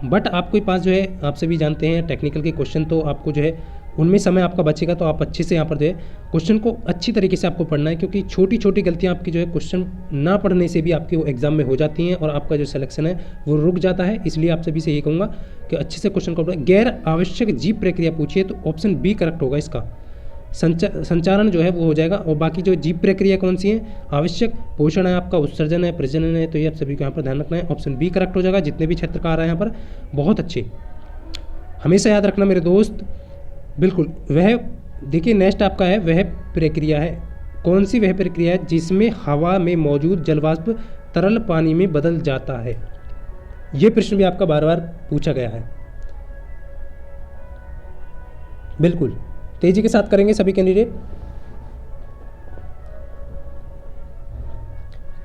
बट आपके पास जो है, आप सभी जानते हैं टेक्निकल के क्वेश्चन, तो आपको जो है उनमें समय आपका बचेगा, तो आप अच्छे से यहाँ पर जो है क्वेश्चन को अच्छी तरीके से आपको पढ़ना है, क्योंकि छोटी छोटी गलतियाँ आपकी जो है क्वेश्चन ना पढ़ने से भी आपके वो एग्जाम में हो जाती हैं और आपका जो सिलेक्शन है वो रुक जाता है। इसलिए आप सभी से ये कहूँगा कि अच्छे से क्वेश्चन को पढ़ें। गैर आवश्यक जीव प्रक्रिया पूछिए तो ऑप्शन बी करेक्ट होगा इसका, संचारण जो है वो हो जाएगा। और बाकी जो जीव प्रक्रिया कौन सी है, आवश्यक पोषण है आपका, उत्सर्जन है, प्रजनन है, तो ये आप सभी को यहाँ पर ध्यान रखना है, ऑप्शन बी करेक्ट हो जाएगा। जितने भी क्षेत्र का आ रहा है यहाँ पर, बहुत अच्छे, हमेशा याद रखना मेरे दोस्त। बिल्कुल वह, देखिए नेक्स्ट आपका है, वह प्रक्रिया है, कौन सी वह प्रक्रिया है जिसमें हवा में मौजूद जलवाष्प तरल पानी में बदल जाता है। ये प्रश्न भी आपका बार बार पूछा गया है। बिल्कुल तेजी के साथ करेंगे सभी कैंडिडेट।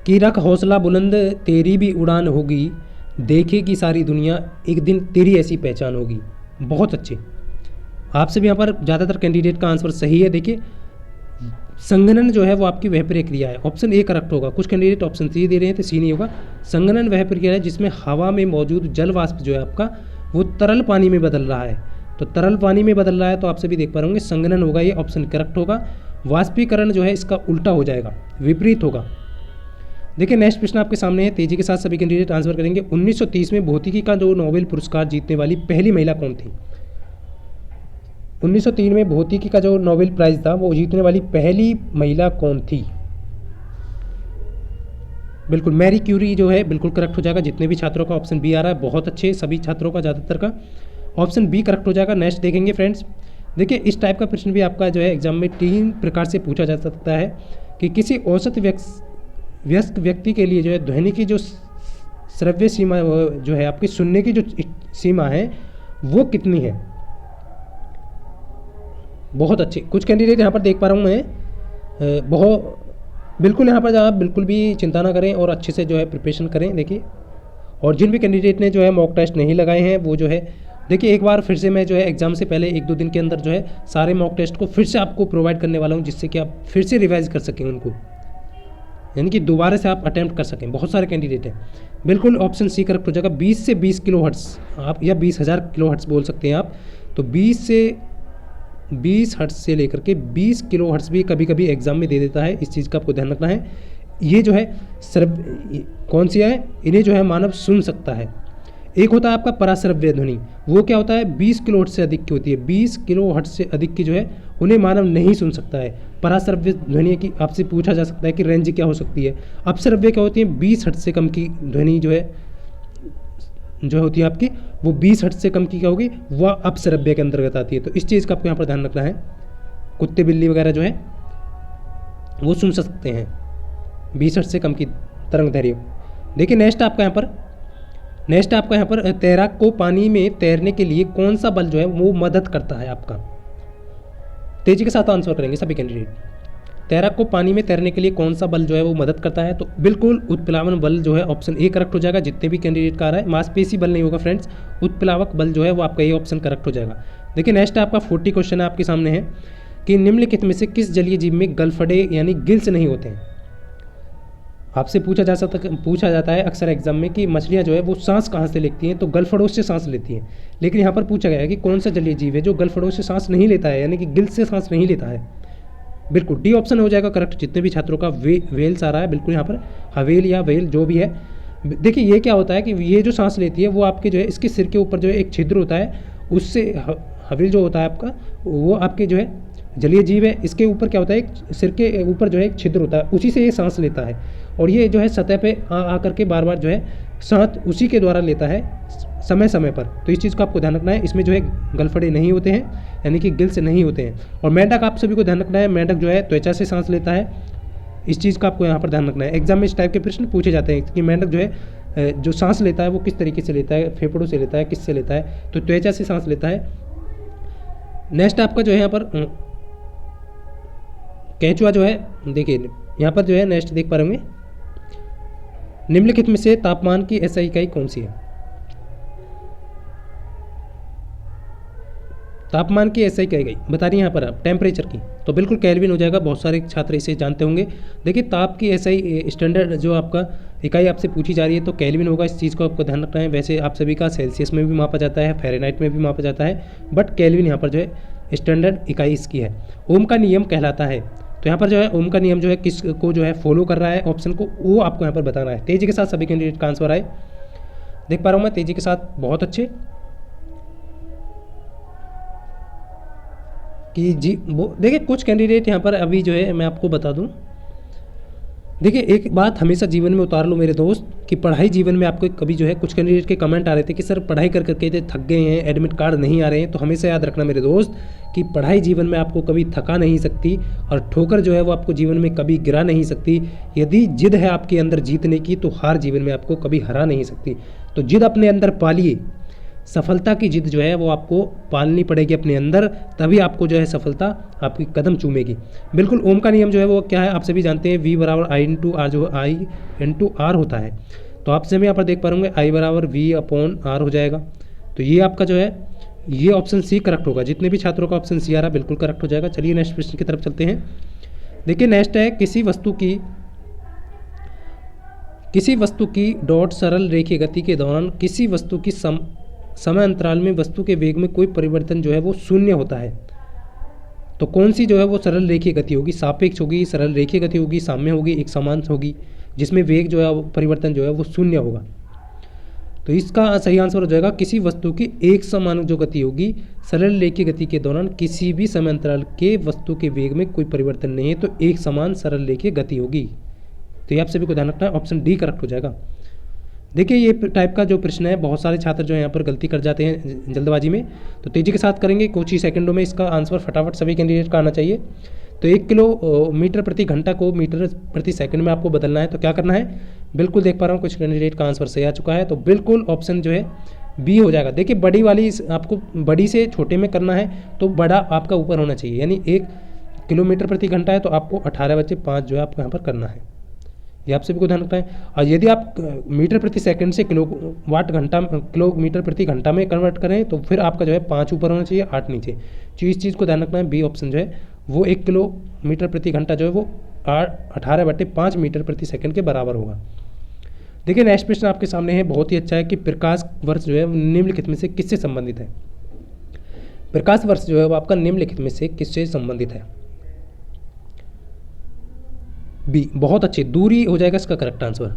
कि रख हौसला बुलंद तेरी भी उड़ान होगी, देखेगी सारी दुनिया एक दिन तेरी ऐसी पहचान होगी। बहुत अच्छे, आप सभी यहाँ पर ज़्यादातर कैंडिडेट का आंसर सही है। देखिए संघनन जो है वो आपकी वह प्रक्रिया है, ऑप्शन ए करेक्ट होगा। कुछ कैंडिडेट ऑप्शन सी दे रहे हैं तो सी नहीं होगा। संघनन वह प्रक्रिया है जिसमें हवा में मौजूद जल वाष्प जो है आपका वो तरल पानी में बदल रहा है, तो तरल पानी में बदल रहा है, तो आप सभी देख पा रहे होंगे संघनन होगा, ये ऑप्शन करेक्ट होगा। वाष्पीकरण जो है इसका उल्टा हो जाएगा, विपरीत होगा। देखिए नेक्स्ट प्रश्न आपके सामने है, तेजी के साथ सभी कैंडिडेट आंसर करेंगे। 1930 में भौतिकी का जो नोबेल पुरस्कार जीतने वाली पहली महिला कौन थी। 1903 में भौतिकी का जो नोबेल प्राइज था वो जीतने वाली पहली महिला कौन थी। बिल्कुल मैरी क्यूरी जो है बिल्कुल करेक्ट हो जाएगा। जितने भी छात्रों का ऑप्शन बी आ रहा है, बहुत अच्छे, सभी छात्रों का ज़्यादातर का ऑप्शन बी करेक्ट हो जाएगा। नेक्स्ट देखेंगे फ्रेंड्स, देखिए इस टाइप का प्रश्न भी आपका जो है एग्जाम में 3 प्रकार से पूछा जा सकता है कि किसी औसत वयस्क व्यक्ति के लिए जो है ध्वनि की जो श्रव्य सीमा जो है आपकी सुनने की जो सीमा है वो कितनी है। बहुत अच्छे कुछ कैंडिडेट यहाँ पर देख पा रहा हूँ मैं, बहुत बिल्कुल यहाँ पर आप बिल्कुल भी चिंता ना करें और अच्छे से जो है प्रिपरेशन करें। देखिए, और जिन भी कैंडिडेट ने जो है मॉक टेस्ट नहीं लगाए हैं वो जो है देखिए, एक बार फिर से मैं जो है एग्ज़ाम से पहले 1-2 दिन के अंदर जो है सारे मॉक टेस्ट को फिर से आपको प्रोवाइड करने वाला हूँ, जिससे कि आप फिर से रिवाइज कर सकें उनको, यानी कि दोबारा से आप अटैम्प्ट कर सकें। बहुत सारे कैंडिडेट हैं। बिल्कुल ऑप्शन सी करेक्ट हो जाएगा। 20 से 20 किलो हर्ट्स आप, या 20,000 किलो हर्ट्स बोल सकते हैं आप। तो 20 से 20 हर्ट्स से लेकर के 20 किलो हर्ट्स भी कभी कभी एग्जाम में दे देता है। इस चीज़ का आपको ध्यान रखना है। ये जो है कौन सी है, इन्हें जो है मानव सुन सकता है। एक होता है आपका पराश्रव्य ध्वनि, वो क्या होता है 20 किलो हर्ट्ज से अधिक की होती है। 20 किलो हर्ट्ज से अधिक की जो है उन्हें मानव नहीं सुन सकता है। पराश्रव्य ध्वनि की आपसे पूछा जा सकता है कि रेंज क्या हो सकती है। अपश्रव्य क्या होती है, 20 हर्ट्ज से कम की ध्वनि जो होती है आपकी, वो 20 हर्ट्ज से कम की क्या होगी, वह अपश्रव्य के अंतर्गत आती है। तो इस चीज़ का आपको यहाँ पर ध्यान रखना है। कुत्ते बिल्ली वगैरह जो है वो सुन सकते हैं 20 हर्ट्ज से कम की तरंग दैर्घ्य। देखिए नेक्स्ट आपका यहाँ पर तैराक को पानी में तैरने के लिए कौन सा बल जो है वो मदद करता है आपका। तेजी के साथ आंसर करेंगे सभी कैंडिडेट। तैराक को पानी में तैरने के लिए कौन सा बल जो है वो मदद करता है, तो बिल्कुल उत्प्लावन बल जो है ऑप्शन ए करेक्ट हो जाएगा। जितने भी कैंडिडेट का आ रहा है, मांसपेशी बल नहीं होगा फ्रेंड्स, उत्प्लावक बल जो है वो आपका ये ऑप्शन करेक्ट हो जाएगा। देखिए नेक्स्ट आपका 40 क्वेश्चन है आपके सामने है कि निम्नलिखित में से किस जलीय जीव में गलफड़े यानी गिल्स नहीं होते हैं। आपसे पूछा जाता है अक्सर एग्जाम में कि मछलियाँ जो है वो सांस कहाँ से लेती हैं, तो गलफड़ों से सांस लेती हैं। लेकिन यहाँ पर पूछा गया है कि कौन सा जलीय जीव है जो गलफड़ों से सांस नहीं लेता है, यानी कि गिल्स से सांस नहीं लेता है। बिल्कुल डी ऑप्शन हो जाएगा करेक्ट। जितने भी छात्रों का वेल्स आ रहा है, बिल्कुल यहाँ पर हवेल या वेल जो भी है। देखिए ये क्या होता है कि ये जो सांस लेती है वो आपके जो है इसके सिर के ऊपर जो है एक छिद्र होता है, उससे हवेल जो होता है आपका वो आपके जो है जलीय जीव है, इसके ऊपर क्या होता है, एक सिर के ऊपर जो है एक छिद्र होता है, उसी से ये सांस लेता है। और ये जो है सतह पे आ करके बार बार जो है सांस उसी के द्वारा लेता है समय समय पर। तो इस चीज़ को आपको ध्यान रखना है। इसमें जो है गलफड़े नहीं होते हैं, यानी कि गिल्स नहीं होते हैं। और मेंढक आप सभी को ध्यान रखना है, मेंढक जो है त्वचा से सांस लेता है। इस चीज़ का आपको यहाँ पर ध्यान रखना है। एग्जाम में इस टाइप के प्रश्न पूछे जाते हैं कि मेंढक जो है जो सांस लेता है वो किस तरीके से लेता है, फेफड़ों से लेता है, किससे लेता है, तो त्वचा से सांस लेता है। नेक्स्ट आपका जो है यहाँ पर केंचुआ जो है, देखिए यहाँ पर जो है नेक्स्ट देख पा रहे होंगे, निम्नलिखित में से तापमान की एसआई इकाई कौन सी है। तापमान की एसआई इकाई बता रही है यहाँ पर आप टेम्परेचर की, तो बिल्कुल केल्विन हो जाएगा। बहुत सारे छात्र इसे जानते होंगे। देखिए ताप की एसआई स्टैंडर्ड जो आपका इकाई आपसे पूछी जा रही है तो केल्विन होगा। इस चीज़ को आपको ध्यान रखना है। वैसे आप सभी का सेल्सियस में भी मापा जाता है, फ़ारेनहाइट में भी मापा जाता है, बट केल्विन यहाँ पर जो है स्टैंडर्ड इकाई इसकी है। ओम का नियम कहलाता है, तो यहाँ पर जो है ओम का नियम जो है किस को जो है फॉलो कर रहा है ऑप्शन को, वो आपको यहाँ पर बताना है। तेजी के साथ सभी कैंडिडेट का आंसर आए, देख पा रहा हूँ मैं तेजी के साथ, बहुत अच्छे कि जी वो देखिए कुछ कैंडिडेट यहाँ पर अभी जो है मैं आपको बता दूँ। देखिए एक बात हमेशा जीवन में उतार लो मेरे दोस्त कि पढ़ाई जीवन में आपको कभी जो है कुछ कैंडिडेट के कमेंट आ रहे थे कि सर पढ़ाई कर करके थक गए हैं, एडमिट कार्ड नहीं आ रहे हैं। तो हमेशा याद रखना मेरे दोस्त कि पढ़ाई जीवन में आपको कभी थका नहीं सकती और ठोकर जो है वो आपको जीवन में कभी गिरा नहीं सकती। यदि जिद है आपके अंदर जीतने की तो हार जीवन में आपको कभी हरा नहीं सकती। तो जिद अपने अंदर पालिए, सफलता की जिद जो है वो आपको पालनी पड़ेगी अपने अंदर, तभी आपको जो है सफलता आपकी कदम चूमेगी। बिल्कुल ओम का नियम जो है वो क्या है आप सभी जानते हैं, V बराबर I/R जो I/R होता है। तो आप सभी यहाँ पर देख पा रहे होंगे I बराबर V/R हो जाएगा। तो ये आपका जो है ये ऑप्शन सी करेक्ट होगा। जितने भी छात्रों का ऑप्शन सी आ रहा है बिल्कुल करेक्ट हो जाएगा। चलिए नेक्स्ट प्रश्न की तरफ चलते हैं। देखिए नेक्स्ट है किसी वस्तु की डॉट सरल रेखीय गति के दौरान किसी वस्तु की समय अंतराल में वस्तु के वेग में कोई परिवर्तन जो है वो शून्य होता है। तो कौन सी जो है वो सरल रेखीय गति होगी, सापेक्ष होगी, सरल रेखीय गति होगी, साम्य होगी, एक समान होगी, जिसमें वेग जो है वो परिवर्तन जो है वो शून्य होगा। तो इसका सही आंसर हो जाएगा किसी वस्तु की एक समान जो गति होगी सरल रेखीय गति के दौरान किसी भी समय अंतराल के वस्तु के वेग में कोई परिवर्तन नहीं है, तो एक समान सरल रेखीय गति होगी। तो ये आप सभी को ध्यान रखना है, ऑप्शन डी करेक्ट हो जाएगा। देखिए ये टाइप का जो प्रश्न है बहुत सारे छात्र जो है यहाँ पर गलती कर जाते हैं जल्दबाजी में, तो तेज़ी के साथ करेंगे, कुछ ही सेकंडों में इसका आंसर फटाफट सभी कैंडिडेट का आना चाहिए। तो 1 किलो मीटर प्रति घंटा को मीटर प्रति सेकंड में आपको बदलना है। तो क्या करना है, बिल्कुल देख पा रहा हूँ कुछ कैंडिडेट का आंसर सही आ चुका है। तो बिल्कुल ऑप्शन जो है बी हो जाएगा। देखिए बड़ी वाली आपको बड़ी से छोटे में करना है तो बड़ा आपका ऊपर होना चाहिए, यानी 1 किलोमीटर प्रति घंटा है तो आपको 18/5 जो है आपको यहाँ पर करना है। ये आप सभी को ध्यान रखना है। और यदि आप मीटर प्रति सेकंड से किलोमीटर प्रति घंटा में कन्वर्ट करें तो फिर आपका जो है 5 ऊपर होना चाहिए, 8 नीचे। तो इस चीज़ को ध्यान रखना है। बी ऑप्शन जो है वो 1 किलोमीटर प्रति घंटा जो है वो 18/5 मीटर प्रति सेकंड के बराबर होगा। देखिए नेक्स्ट प्रश्न आपके सामने है, बहुत ही अच्छा है कि प्रकाश वर्ष जो है निम्नलिखित में से किससे संबंधित है। प्रकाश वर्ष जो है वो आपका निम्नलिखित में से किससे संबंधित है। बी, बहुत अच्छे, दूरी हो जाएगा इसका करेक्ट आंसर।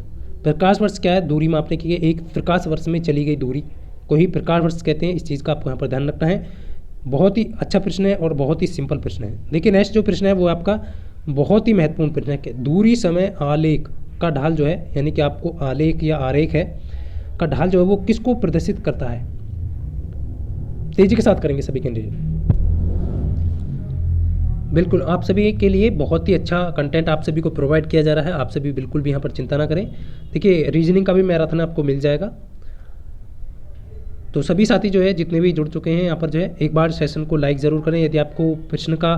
प्रकाश वर्ष क्या है, दूरी मापने की एक प्रकाश वर्ष में चली गई दूरी को ही प्रकाश वर्ष कहते हैं। इस चीज़ का आपको यहाँ पर ध्यान रखना है। बहुत ही अच्छा प्रश्न है और बहुत ही सिंपल प्रश्न है। देखिए नेक्स्ट जो प्रश्न है वो आपका बहुत ही महत्वपूर्ण प्रश्न है कि दूरी समय आलेख का ढाल जो है, यानी कि आपको आलेख या आरेख है का ढाल जो है वो किसको प्रदर्शित करता है। तेजी के साथ करेंगे सभी कैंडिडेट। बिल्कुल आप सभी के लिए बहुत ही अच्छा कंटेंट आप सभी को प्रोवाइड किया जा रहा है। आप सभी बिल्कुल भी यहाँ पर चिंता ना करें। देखिए रीजनिंग का भी मैराथन आपको मिल जाएगा। तो सभी साथी जो है जितने भी जुड़ चुके हैं यहाँ पर जो है एक बार सेशन को लाइक ज़रूर करें। यदि आपको प्रश्न का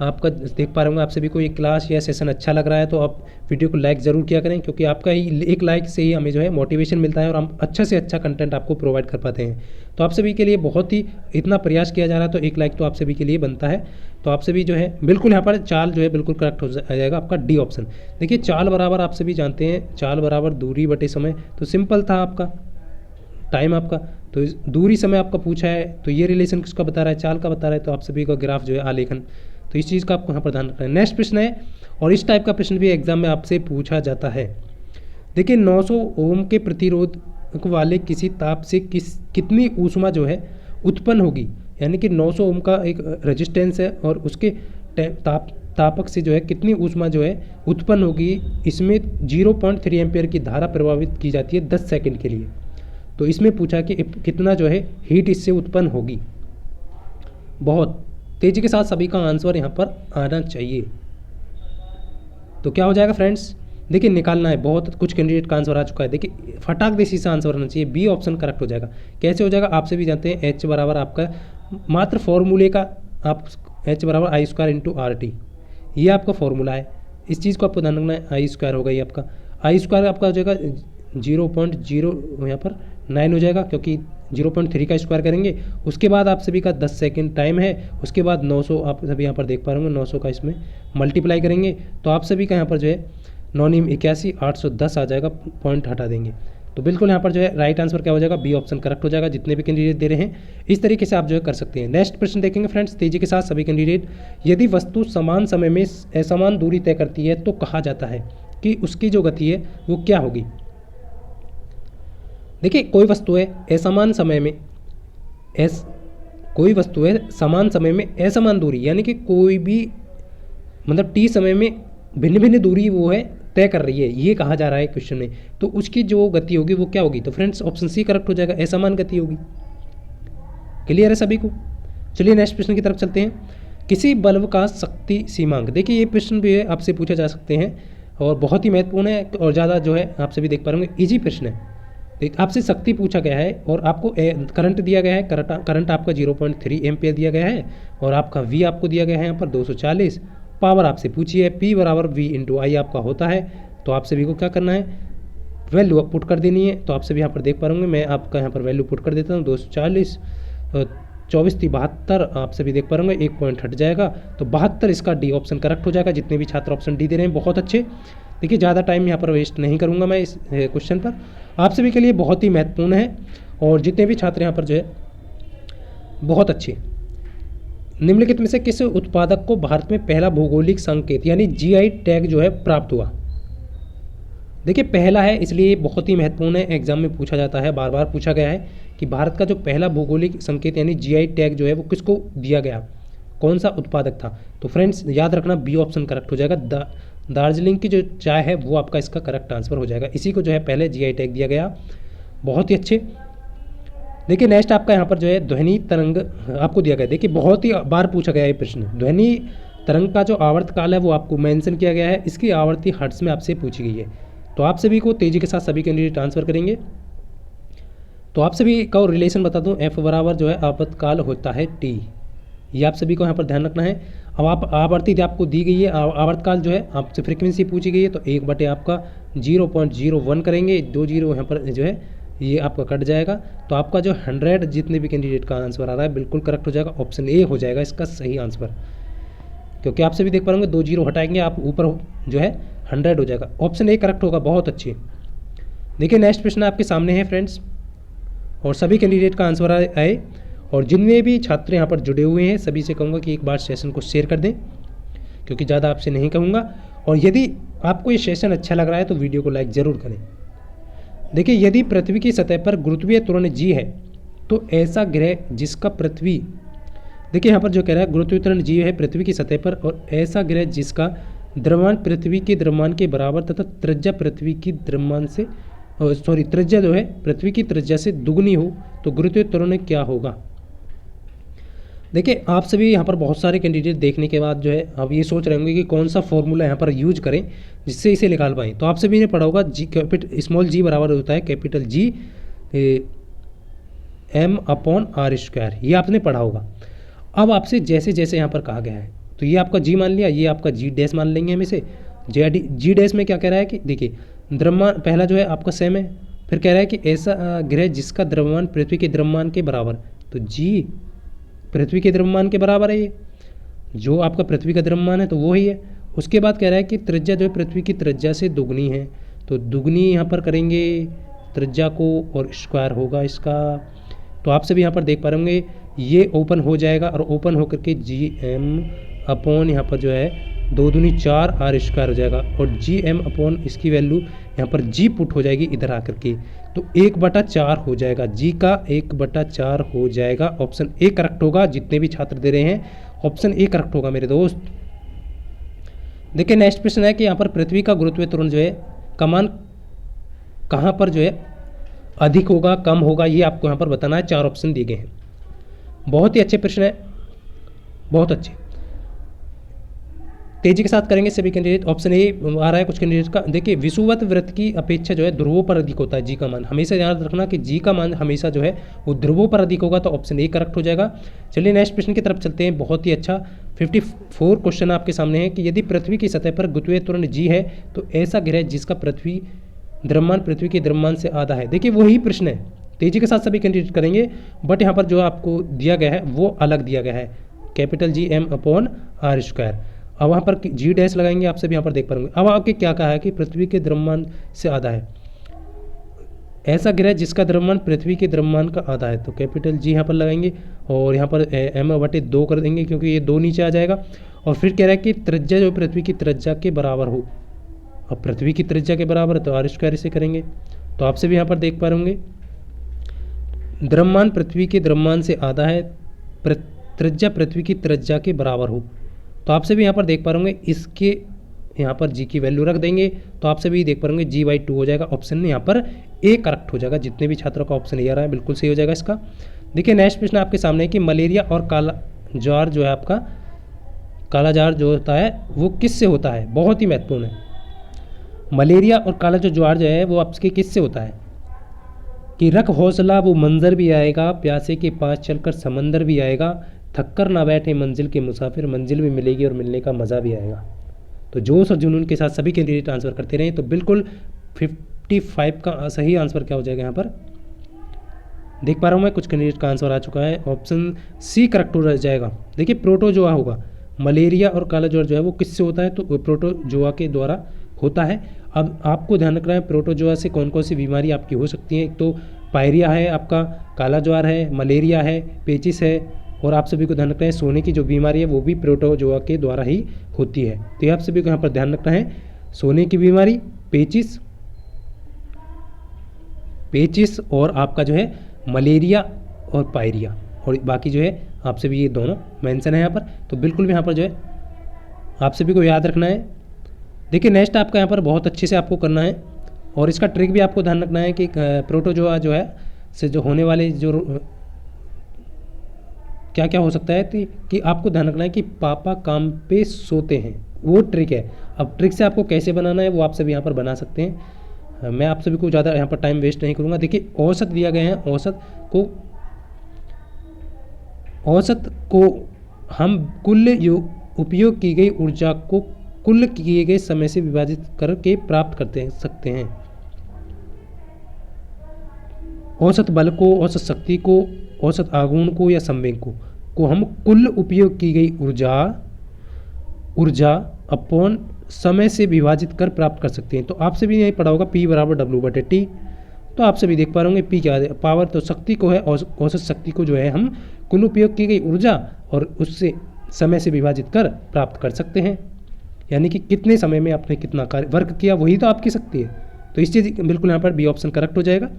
आपका देख पा रहे होंगे आप सभी को ये क्लास या सेशन अच्छा लग रहा है तो आप वीडियो को लाइक ज़रूर किया करें, क्योंकि आपका ही एक लाइक से ही हमें जो है मोटिवेशन मिलता है और हम अच्छा से अच्छा कंटेंट आपको प्रोवाइड कर पाते हैं। तो आप सभी के लिए बहुत ही इतना प्रयास किया जा रहा है तो एक लाइक तो आप सभी के लिए बनता है। तो आप सभी जो है बिल्कुल यहाँ पर चाल जो है बिल्कुल करेक्ट हो जाएगा आपका डी ऑप्शन। देखिए चाल बराबर आप सभी जानते हैं, चाल बराबर दूरी बटे समय। तो सिंपल था आपका टाइम आपका, तो दूरी समय आपका पूछा है तो ये रिलेशन किसका बता रहा है, चाल का बता रहा है। तो आप सभी का ग्राफ जो है आलेखन, तो इस चीज़ का आपको यहाँ पर ध्यान रखना है। नेक्स्ट प्रश्न है, और इस टाइप का प्रश्न भी एग्जाम में आपसे पूछा जाता है। देखिए 900 ओम के प्रतिरोध वाले किसी ताप से कितनी ऊष्मा जो है उत्पन्न होगी, यानी कि 900 ओम का एक रेजिस्टेंस है और उसके तापक से जो है कितनी ऊष्मा जो है उत्पन्न होगी। इसमें 0.3 एम्पियर की धारा प्रभावित की जाती है 10 सेकंड के लिए। तो इसमें पूछा कि कितना जो है हीट इससे उत्पन्न होगी। बहुत तेजी के साथ सभी का आंसर यहाँ पर आना चाहिए। तो क्या हो जाएगा फ्रेंड्स, देखिए निकालना है। बहुत कुछ कैंडिडेट का आंसर आ चुका है। देखिए फटाक देसी से आंसर आना चाहिए। बी ऑप्शन करेक्ट हो जाएगा। कैसे हो जाएगा, आप सभी जानते हैं एच बराबर आपका मात्र फॉर्मूले का आप एच बराबर आई स्क्वायर इंटू आर टी, ये आपका फॉर्मूला है। इस चीज़ को आपको ध्यान रखना है। आई स्क्वायर होगा ये आपका, आई स्क्वायर आपका हो जाएगा 0.0 यहाँ पर 9 हो जाएगा, क्योंकि 0.3 का स्क्वायर करेंगे। उसके बाद आप सभी का 10 सेकंड टाइम है। उसके बाद 900 आप सभी यहाँ पर देख पा रहे होंगे 900 का इसमें मल्टीप्लाई करेंगे तो आप सभी का यहाँ पर जो है 9×81 810 आ जाएगा, पॉइंट हटा देंगे। तो बिल्कुल यहाँ पर जो है राइट आंसर क्या हो जाएगा, बी ऑप्शन करेक्ट हो जाएगा। जितने भी कैंडिडेट दे रहे हैं इस तरीके से आप जो है कर सकते हैं। नेक्स्ट प्रश्न देखेंगे फ्रेंड्स तेजी के साथ सभी कैंडिडेट। यदि वस्तु समान समय में असमान दूरी तय करती है तो कहा जाता है कि उसकी जो गति है वो क्या होगी। देखिए कोई वस्तु है असमान समय में समान समय में असमान दूरी, यानी कि कोई भी मतलब टी समय में भिन्न भिन्न दूरी वो है तय कर रही है, ये कहा जा रहा है क्वेश्चन में। तो उसकी जो गति होगी वो क्या होगी, तो फ्रेंड्स ऑप्शन सी करेक्ट हो जाएगा, असमान गति होगी। क्लियर है सभी को। चलिए नेक्स्ट प्रश्न की तरफ चलते हैं। किसी बल्ब का शक्ति सीमांक, देखिए ये प्रश्न भी है आपसे पूछे जा सकते हैं और बहुत ही महत्वपूर्ण है और ज़्यादा जो है आप सभी देख पा रहे होंगे ईजी प्रश्न है। आपसे शक्ति पूछा गया है और आपको करंट दिया गया है। करंट आपका 0.3 एम्पियर दिया गया है और आपका वी आपको दिया गया है यहाँ पर 240। पावर आपसे पूछी है P बराबर V इंटू आई आपका होता है। तो आप सभी को क्या करना है, वैल्यू पुट कर देनी है। तो आप सभी यहाँ पर देख पा रहे होंगे, मैं आपका यहाँ पर वैल्यू पुट कर देता हूँ 240 24 3 72। आप सभी देख पा रहे होंगे, एक पॉइंट हट जाएगा तो 72 इसका डी ऑप्शन करेक्ट हो जाएगा। जितने भी छात्र ऑप्शन डी दे रहे हैं बहुत अच्छे। देखिए ज़्यादा टाइम यहाँ पर वेस्ट नहीं करूँगा मैं इस क्वेश्चन पर, आप सभी के लिए बहुत ही महत्वपूर्ण है और जितने भी छात्र यहाँ पर जो है बहुत अच्छे। निम्नलिखित में से किस उत्पादक को भारत में पहला भौगोलिक संकेत यानी जीआई टैग जो है प्राप्त हुआ। देखिए पहला है इसलिए बहुत ही महत्वपूर्ण है, एग्जाम में पूछा जाता है, बार बार पूछा गया है कि भारत का जो पहला भौगोलिक संकेत यानी जीआई टैग जो है वो किसको दिया गया, कौन सा उत्पादक था। तो फ्रेंड्स याद रखना बी ऑप्शन करेक्ट हो जाएगा। दार्जिलिंग की जो चाय है वो आपका इसका करेक्ट आंसर हो जाएगा। इसी को जो है पहले जीआई टैग दिया गया। बहुत ही अच्छे। देखिए नेक्स्ट आपका यहाँ पर जो है ध्वनि तरंग आपको दिया गया। देखिए बहुत ही बार पूछा गया ये प्रश्न, ध्वनि तरंग का जो आवर्तकाल है वो आपको मेंशन किया गया है, इसकी आवर्ती हर्ट्ज में आपसे पूछी गई है। तो आप सभी को तेज़ी के साथ सभी कैंडिडेट ट्रांसफ़र करेंगे। तो आप सभी का रिलेशन बता दूं, एफ बराबर जो है आवर्तकाल होता है टी, ये आप सभी को यहाँ पर ध्यान रखना है। अब आप आवर्ती आपको दी गई है, आवर्तकाल जो है आपसे फ्रीक्वेंसी पूछी गई है, तो 1 आपका 0.01 करेंगे, 2 जीरो यहाँ पर जो है ये आपका कट जाएगा। तो आपका जो 100 जितने भी कैंडिडेट का आंसर आ रहा है बिल्कुल करेक्ट हो जाएगा, ऑप्शन ए हो जाएगा इसका सही आंसर, क्योंकि आप सभी देख पाएंगे 2 जीरो हटाएंगे आप ऊपर जो है 100 हो जाएगा, ऑप्शन ए करेक्ट होगा। बहुत अच्छी। देखिए नेक्स्ट प्रश्न आपके सामने है फ्रेंड्स, और सभी कैंडिडेट का आंसर आए, और जितने भी छात्र यहाँ पर जुड़े हुए हैं सभी से कहूँगा कि एक बार सेशन को शेयर कर दें, क्योंकि ज़्यादा आपसे नहीं कहूँगा। और यदि आपको ये सेशन अच्छा लग रहा है तो वीडियो को लाइक ज़रूर करें। देखिए यदि पृथ्वी की सतह पर गुरुत्वीय त्वरण जी है तो ऐसा ग्रह जिसका पृथ्वी, देखिए यहाँ पर जो कह रहा है गुरुत्वीय त्वरण जी है पृथ्वी की सतह पर, और ऐसा ग्रह जिसका द्रव्यमान पृथ्वी के द्रव्यमान के बराबर तथा त्रिज्या पृथ्वी की द्रव्यमान से त्रिज्या जो है पृथ्वी की त्रिज्या से दुगनी हो तो गुरुत्वीय त्वरण क्या होगा। देखिए आप सभी यहाँ पर बहुत सारे कैंडिडेट देखने के बाद जो है अब ये सोच रहे होंगे कि कौन सा फॉर्मूला यहाँ पर यूज करें जिससे इसे निकाल पाएँ। तो आप सभी ने पढ़ा होगा जी स्मॉल जी बराबर होता है कैपिटल जी m/r², ये आपने पढ़ा होगा। अब आपसे जैसे जैसे यहाँ पर कहा गया है तो ये आपका जी मान लिया, ये आपका जी डैश मान लेंगे हम इसे। जी डैश में क्या कह रहा है कि देखिए द्रव्यमान पहला जो है आपका सेम है, फिर कह रहा है कि ऐसा ग्रह जिसका द्रव्यमान पृथ्वी के द्रव्यमान के बराबर, तो जी पृथ्वी के द्रव्यमान के बराबर है, ये जो आपका पृथ्वी का द्रव्यमान है तो वो ही है। उसके बाद कह रहा है कि त्रिज्या जो है पृथ्वी की त्रिज्या से दुगनी है, तो दुगनी यहाँ पर करेंगे त्रिज्या को और स्क्वायर होगा इसका। तो आप सभी यहाँ पर देख पा रहे होंगे ये ओपन हो जाएगा, और ओपन होकर के जी एम अपॉन यहाँ पर जो है 2 दूनी 4 r² हो जाएगा, और जी एम अपॉन इसकी वैल्यू यहाँ पर जी पुट हो जाएगी इधर आकर के, तो 1/4 हो जाएगा, जी का 1/4 हो जाएगा। ऑप्शन ए करेक्ट होगा। जितने भी छात्र दे रहे हैं ऑप्शन ए करेक्ट होगा मेरे दोस्त। देखिए नेक्स्ट प्रश्न है कि यहाँ पर पृथ्वी का गुरुत्वीय त्वरण जो है कमान कहाँ पर जो है अधिक होगा कम होगा, ये आपको यहाँ पर बताना है। 4 ऑप्शन दिए गए हैं। बहुत ही अच्छे प्रश्न है, बहुत अच्छे। तेजी के साथ करेंगे सभी कैंडिडेट। ऑप्शन ए आ रहा है कुछ कैंडिडेट का। देखिए विषुवत वृत्त की अपेक्षा जो है ध्रुवों पर अधिक होता है जी का मान, हमेशा याद रखना कि जी का मान हमेशा जो है वो ध्रुवों पर अधिक होगा, तो ऑप्शन ए करेक्ट हो जाएगा। चलिए नेक्स्ट प्रश्न की तरफ चलते हैं। बहुत ही अच्छा 54 क्वेश्चन आपके सामने है कि यदि पृथ्वी की सतह पर गुरुत्वीय त्वरण जी है तो ऐसा ग्रह जिसका द्रव्यमान पृथ्वी के द्रव्यमान से आधा है। देखिए वही प्रश्न है, तेजी के साथ सभी कैंडिडेट करेंगे, बट यहाँ पर जो आपको दिया गया है वो अलग दिया गया है, कैपिटल जी m/r²। अब वहाँ पर जी डैश लगाएंगे, आप सभी यहाँ पर देख पाएंगे। अब आपके क्या कहा है कि पृथ्वी के द्रव्यमान से आधा है, ऐसा ग्रह जिसका द्रव्यमान पृथ्वी के द्रव्यमान का आधा है, तो कैपिटल जी यहाँ पर लगाएंगे और यहाँ पर m/2 कर देंगे क्योंकि ये 2 नीचे आ जाएगा। और फिर कह रहा है कि त्रिज्या जो पृथ्वी की त्रिज्या के बराबर हो, अब पृथ्वी की त्रिज्या के बराबर है तो r² से करेंगे। तो आप सभी यहाँ पर देख पा रहे होंगे द्रव्यमान पृथ्वी के द्रव्यमान से आधा है, त्रिज्या पृथ्वी की त्रिज्या के बराबर हो, तो आप सभी यहाँ पर देख पा रहे होंगे इसके यहाँ पर जी की वैल्यू रख देंगे, तो आप सभी देख पा रहे होंगे g/2 हो जाएगा। ऑप्शन यहाँ पर ए करेक्ट हो जाएगा। जितने भी छात्रों का ऑप्शन ए आ रहा है बिल्कुल सही हो जाएगा इसका। देखिए नेक्स्ट प्रश्न आपके सामने है कि मलेरिया और काला ज्वार जो है आपका काला ज्वार जो होता है वो किससे होता है, बहुत ही महत्वपूर्ण है। मलेरिया और काला जो ज्वार जो है वो आपके किससे होता है कि रख हौसला वो मंजर भी आएगा, प्यासे के पास चलकर समंदर भी आएगा, थककर ना बैठे मंजिल के मुसाफिर, मंजिल भी मिलेगी और मिलने का मज़ा भी आएगा। तो जोश और जुनून के साथ सभी कैंडिडेट आंसर करते रहें, तो बिल्कुल 55 का सही आंसर क्या हो जाएगा यहाँ पर देख पा रहा हूँ मैं, कुछ कैंडिडेट का आंसर आ चुका है, ऑप्शन सी करेक्ट हो जाएगा। देखिए प्रोटोजोआ होगा, मलेरिया और काला ज्वार जो है वो किससे होता है, तो प्रोटोजोआ के द्वारा होता है। अब आपको ध्यान रखना है प्रोटोजोआ से कौन कौन सी बीमारी आपकी हो सकती है। एक तो पायरिया है, आपका काला ज्वार है, मलेरिया है, पेचिस है, और आप सभी को ध्यान रखना है सोने की जो बीमारी है वो भी प्रोटोजोआ के द्वारा ही होती है। तो ये आप सभी को यहाँ पर ध्यान रखना है, सोने की बीमारी, पेचिस और आपका जो है मलेरिया और पायरिया, और बाकी जो है आप सभी ये दोनों मेंशन है यहाँ पर। तो बिल्कुल भी यहाँ पर जो है आप सभी को याद रखना है। देखिए नेक्स्ट आपका यहाँ पर बहुत अच्छे से आपको करना है, और इसका ट्रिक भी आपको ध्यान रखना है कि प्रोटोजोआ जो है से जो होने वाले जो क्या क्या हो सकता है कि आपको ध्यान रखना है कि पापा काम पे सोते हैं, वो ट्रिक है। अब ट्रिक से आपको कैसे बनाना है वो आप सभी यहाँ पर बना सकते हैं। मैं आप सभी को ज़्यादा यहाँ पर टाइम वेस्ट नहीं करूँगा। देखिए औसत दिया गया है, औसत को हम कुल उपयोग की गई ऊर्जा को कुल किए गए समय से विभाजित करके प्राप्त करते सकते हैं। औसत बल को, औसत शक्ति को, औसत आघूर्ण को या संवेग को हम कुल उपयोग की गई ऊर्जा अपॉन समय से विभाजित कर प्राप्त कर सकते हैं। तो आपसे भी यही पढ़ा होगा P बराबर W/T। तो आप सभी देख पा रहे होंगे P क्या है, पावर तो शक्ति को है, औसत शक्ति को जो है हम कुल उपयोग की गई ऊर्जा और उससे समय से विभाजित कर प्राप्त कर सकते हैं। यानी कि कितने समय में आपने कितना कार्य वर्क किया, वही तो आपकी शक्ति है। तो इस चीज़ बिल्कुल यहाँ पर बी ऑप्शन करेक्ट हो जाएगा।